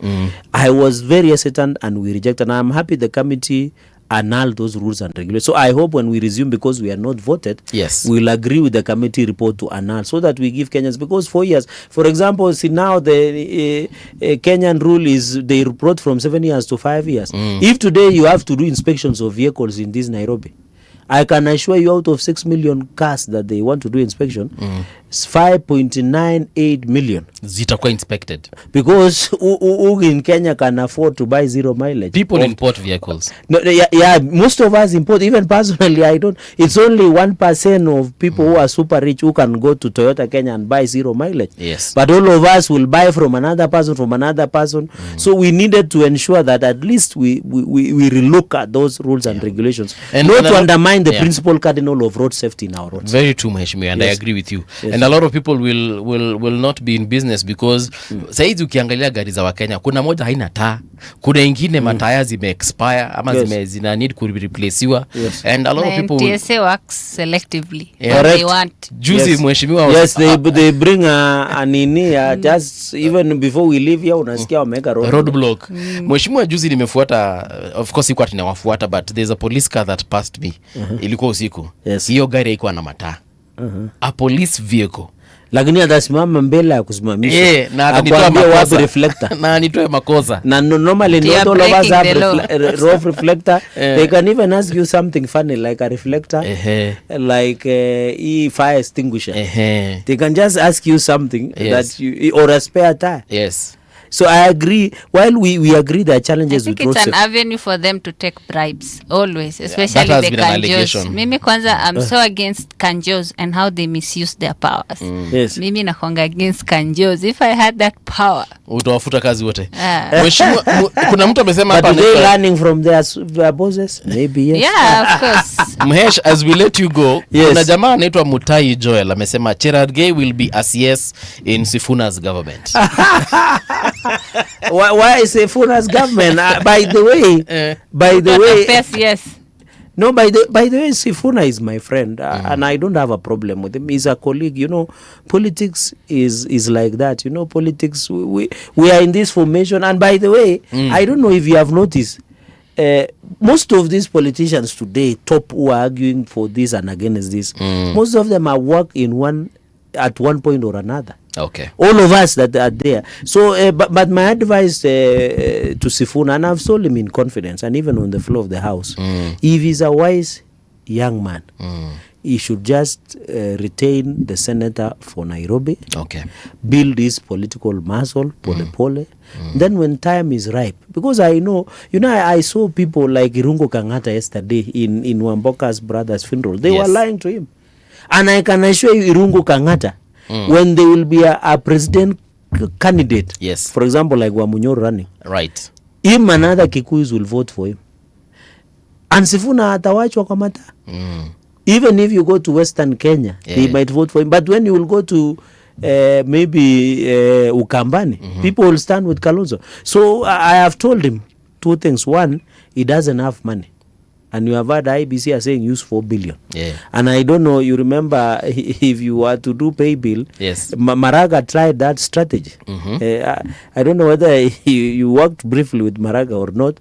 [SPEAKER 21] I was very hesitant and we rejected. And I'm happy the committee annul those rules and regulations. So I hope when we resume, because we are not voted, we'll agree with the committee report to annul so that we give Kenyans, because 4 years, for example, see now the Kenyan rule is they brought from 7 years to 5 years. If today you have to do inspections of vehicles in this Nairobi, I can assure you out of 6 million cars that they want to do inspection, 5.98 million
[SPEAKER 16] zitakuwa inspected.
[SPEAKER 21] Because who in Kenya can afford to buy zero mileage?
[SPEAKER 16] People import vehicles.
[SPEAKER 21] No, most of us import. Even personally, I don't. It's only 1% of people who are super rich who can go to Toyota Kenya and buy zero mileage.
[SPEAKER 16] Yes.
[SPEAKER 21] But all of us will buy from another person, So we needed to ensure that at least we relook at those rules and regulations, and not to undermine the principal cardinal of road safety in our roads.
[SPEAKER 16] Very true, Mheshimiwa, and I agree with you. And a lot of people will not be in business because saizi ukiangalia gari za Wakenya kuna moja haina taa, kuna ingine mataya zime expire ama zina need ku replacewa, and a lot of people
[SPEAKER 17] TSA works selectively
[SPEAKER 21] when
[SPEAKER 17] they want.
[SPEAKER 21] Juzi
[SPEAKER 16] Mheshimiwa,
[SPEAKER 21] they bring a nini just even before we leave here unasikia wameka
[SPEAKER 16] roadblock. Mheshimiwa, juzi nimefuata, of course iko tunawafuata, but there's a police car that passed me. Ilikuwa usiku. Hiyo gari haikuwa na mataa. A police vehicle,
[SPEAKER 21] lakini atasimama mbele ya kusimamisha
[SPEAKER 16] na anitoa makosa
[SPEAKER 21] reflector
[SPEAKER 16] na anitoa makosa,
[SPEAKER 21] na normally not all of us have rough reflector. They can even ask you something funny like a reflector, like fire extinguisher. They can just ask you something that you, or a spare tire.
[SPEAKER 16] Yes.
[SPEAKER 21] So I agree. While we agree there are challenges with road safety,
[SPEAKER 17] it's an avenue for them to take bribes always, especially the kanjos. Mimi kwanza I'm so against kanjos and how they misuse their powers. Mimi nakonga against kanjos. If I had that power,
[SPEAKER 16] utawafuta kazi wote. Mheshimiwa, kuna mtu amesema hapa,
[SPEAKER 21] they learning from their bosses, maybe.
[SPEAKER 17] Yeah, of course.
[SPEAKER 16] Mhesh, as we let you go, kuna jamaa anaitwa Mutai Joel amesema Cherargei will be a CS in Sifuna's government.
[SPEAKER 21] Why is Sifuna's government? By the way,
[SPEAKER 17] yes.
[SPEAKER 21] No, by the way, Sifuna is my friend, and I don't have a problem with him. He's a colleague. You know, politics is like that. You know, politics. We are in this formation, and by the way, I don't know if you have noticed. Most of these politicians today, top who are arguing for this and against this, most of them are work at one point or another.
[SPEAKER 16] Okay.
[SPEAKER 21] All of us that are there. So, but my advice to Sifuna, and I've told him in confidence, and even on the floor of the house, if he's a wise young man, he should just retain the senator for Nairobi.
[SPEAKER 16] Okay.
[SPEAKER 21] Build his political muscle, pole. Then when time is ripe, because I know, I saw people like Irungu Kangata yesterday in Wamboka's brother's funeral. They were lying to him. And I can assure you, Irungu Kangata, when there will be a president candidate, for example, like Wamunyo running,
[SPEAKER 16] right,
[SPEAKER 21] him and other Kikuyus will vote for him. And Sifuna atawachwa kwa mata. Even if you go to Western Kenya, they might vote for him. But when you will go to maybe Ukambani, people will stand with Kalonzo. So I have told him two things. One, he doesn't have money. And you have heard IBC are saying use 4 billion.
[SPEAKER 16] Yeah.
[SPEAKER 21] And I don't know, you remember if you were to do pay bill,
[SPEAKER 16] yes.
[SPEAKER 21] Maraga tried that strategy. I don't know whether you worked briefly with Maraga or not,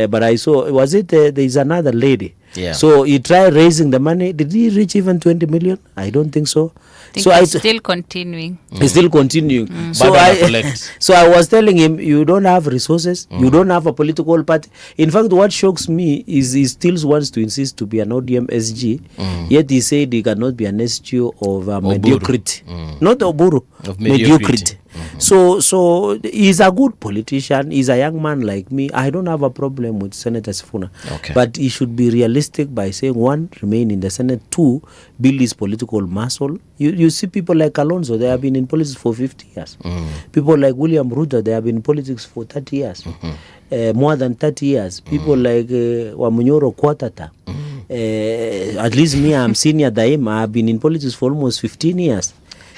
[SPEAKER 21] but I saw, was it, there is another lady.
[SPEAKER 16] Yeah.
[SPEAKER 21] So he tried raising the money. Did he reach even 20 million? I don't think so.
[SPEAKER 17] So it's still continuing.
[SPEAKER 21] It's still continuing. So I was telling him, you don't have resources, you don't have a political party. In fact, what shocks me is he still wants to insist to be an ODM SG, yet he said he cannot be an SG of mediocrity. Not Oburu, of mediocrity. So he's a good politician. He's a young man like me. I don't have a problem with Senator Sifuna. But he should be realistic by saying, one, remain in the Senate, two, build his political muscle. You see people like Alonso, they have been in politics for 50 years. People like William Ruto, they have been in politics for 30 years. More than 30 years. People like Wamunyoro Kwatata. At least me, I'm senior Daima. I've been in politics for almost 15 years.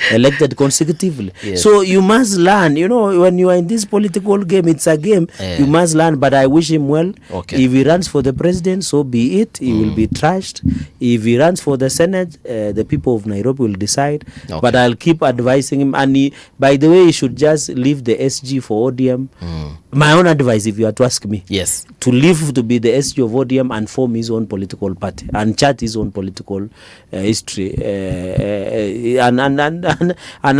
[SPEAKER 21] Elected consecutively. Yes. So you must learn, when you are in this political game, it's a game. You must learn, but I wish him well. If he runs for the president, so be it. He will be trashed. If he runs for the Senate, the people of Nairobi will decide. But I'll keep advising him. And by the way, he should just leave the SG for ODM. My own advice, if you are to ask me,
[SPEAKER 16] yes,
[SPEAKER 21] to leave to be the SG of ODM and form his own political party and chart his own political history. And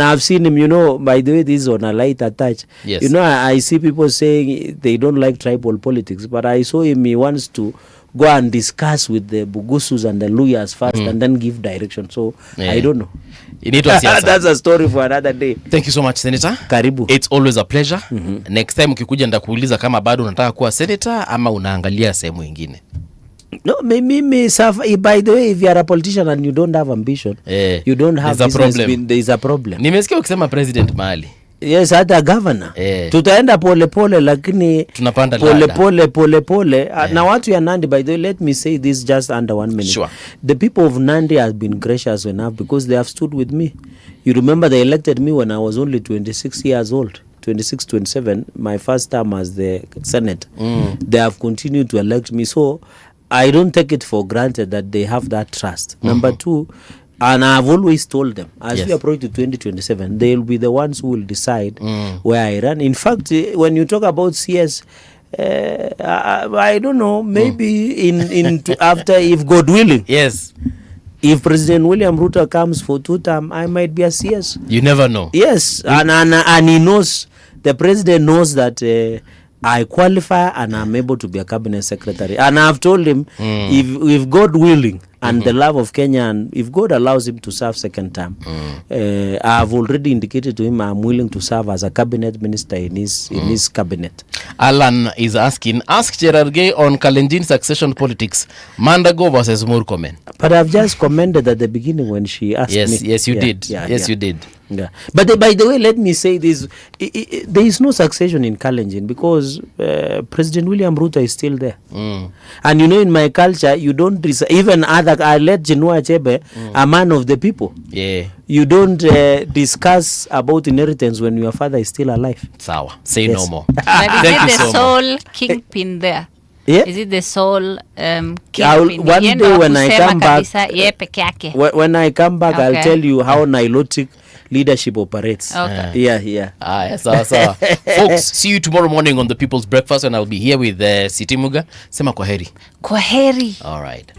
[SPEAKER 21] I've seen him, by the way, this is on a lighter touch.
[SPEAKER 16] Yes.
[SPEAKER 21] I see people saying they don't like tribal politics, but I saw him, he wants to go and discuss with the Bugusus and the Luyas first and then give direction. So, I don't know. That's a story for another day.
[SPEAKER 16] Thank you so much, Senator.
[SPEAKER 21] Karibu.
[SPEAKER 16] It's always a pleasure. Next time ukikuja ndakuuliza kama bado unataka kuwa senator ama unaangalia sehemu nyingine.
[SPEAKER 21] No, by the way, if you are a politician and you don't have ambition, you don't have there is a problem.
[SPEAKER 16] Nimesikia ukisema president mahali.
[SPEAKER 21] Yes, hata governor. Tutaenda pole lakini
[SPEAKER 16] tunapanda
[SPEAKER 21] pole. Na watu ya Nandi, by the way, let me say this just under 1 minute.
[SPEAKER 16] Sure.
[SPEAKER 21] The people of Nandi have been gracious enough because they have stood with me. You remember they elected me when I was only 26 years old. 26, 27, my first term as the Senate. They have continued to elect me. So I don't take it for granted that they have that trust. Number two, and I've always told them, as we approach to 2027, they'll be the ones who will decide where I run. In fact, when you talk about CS, I don't know, maybe after, if God willing.
[SPEAKER 16] Yes.
[SPEAKER 21] If President William Ruto comes for 2 terms, I might be a CS.
[SPEAKER 16] You never know.
[SPEAKER 21] Yes, and he knows, the president knows that I qualify and I'm able to be a cabinet secretary. And I've told him, if God willing and the love of Kenya, and if God allows him to serve second term, I've already indicated to him I'm willing to serve as a cabinet minister in his cabinet.
[SPEAKER 16] Alan is asking, ask Cherargei on Kalenjin succession politics, Mandago versus Murkomen.
[SPEAKER 21] But I've just commented at the beginning when she asked me.
[SPEAKER 16] Yes, you did. You did.
[SPEAKER 21] Yeah. But by the way, let me say this. There is no succession in Kalenjin because President William Ruto is still there. And in my culture, you don't, even I let Chinua Achebe, a man of the people.
[SPEAKER 16] Yeah.
[SPEAKER 21] You don't discuss about inheritance when your father is still alive.
[SPEAKER 16] Sawa. Say no more.
[SPEAKER 17] But is it the sole kingpin there?
[SPEAKER 21] Yeah?
[SPEAKER 17] Is it the sole
[SPEAKER 21] kingpin? One day when I come back, when I come back,
[SPEAKER 17] Okay.
[SPEAKER 21] I'll tell you how Nilotic leadership operates.
[SPEAKER 17] Okay.
[SPEAKER 16] Yeah. Sawa. Folks, see you tomorrow morning on the People's Breakfast, and I'll be here with Siti Muga. Sema kwaheri.
[SPEAKER 17] Kwaheri.
[SPEAKER 16] All right.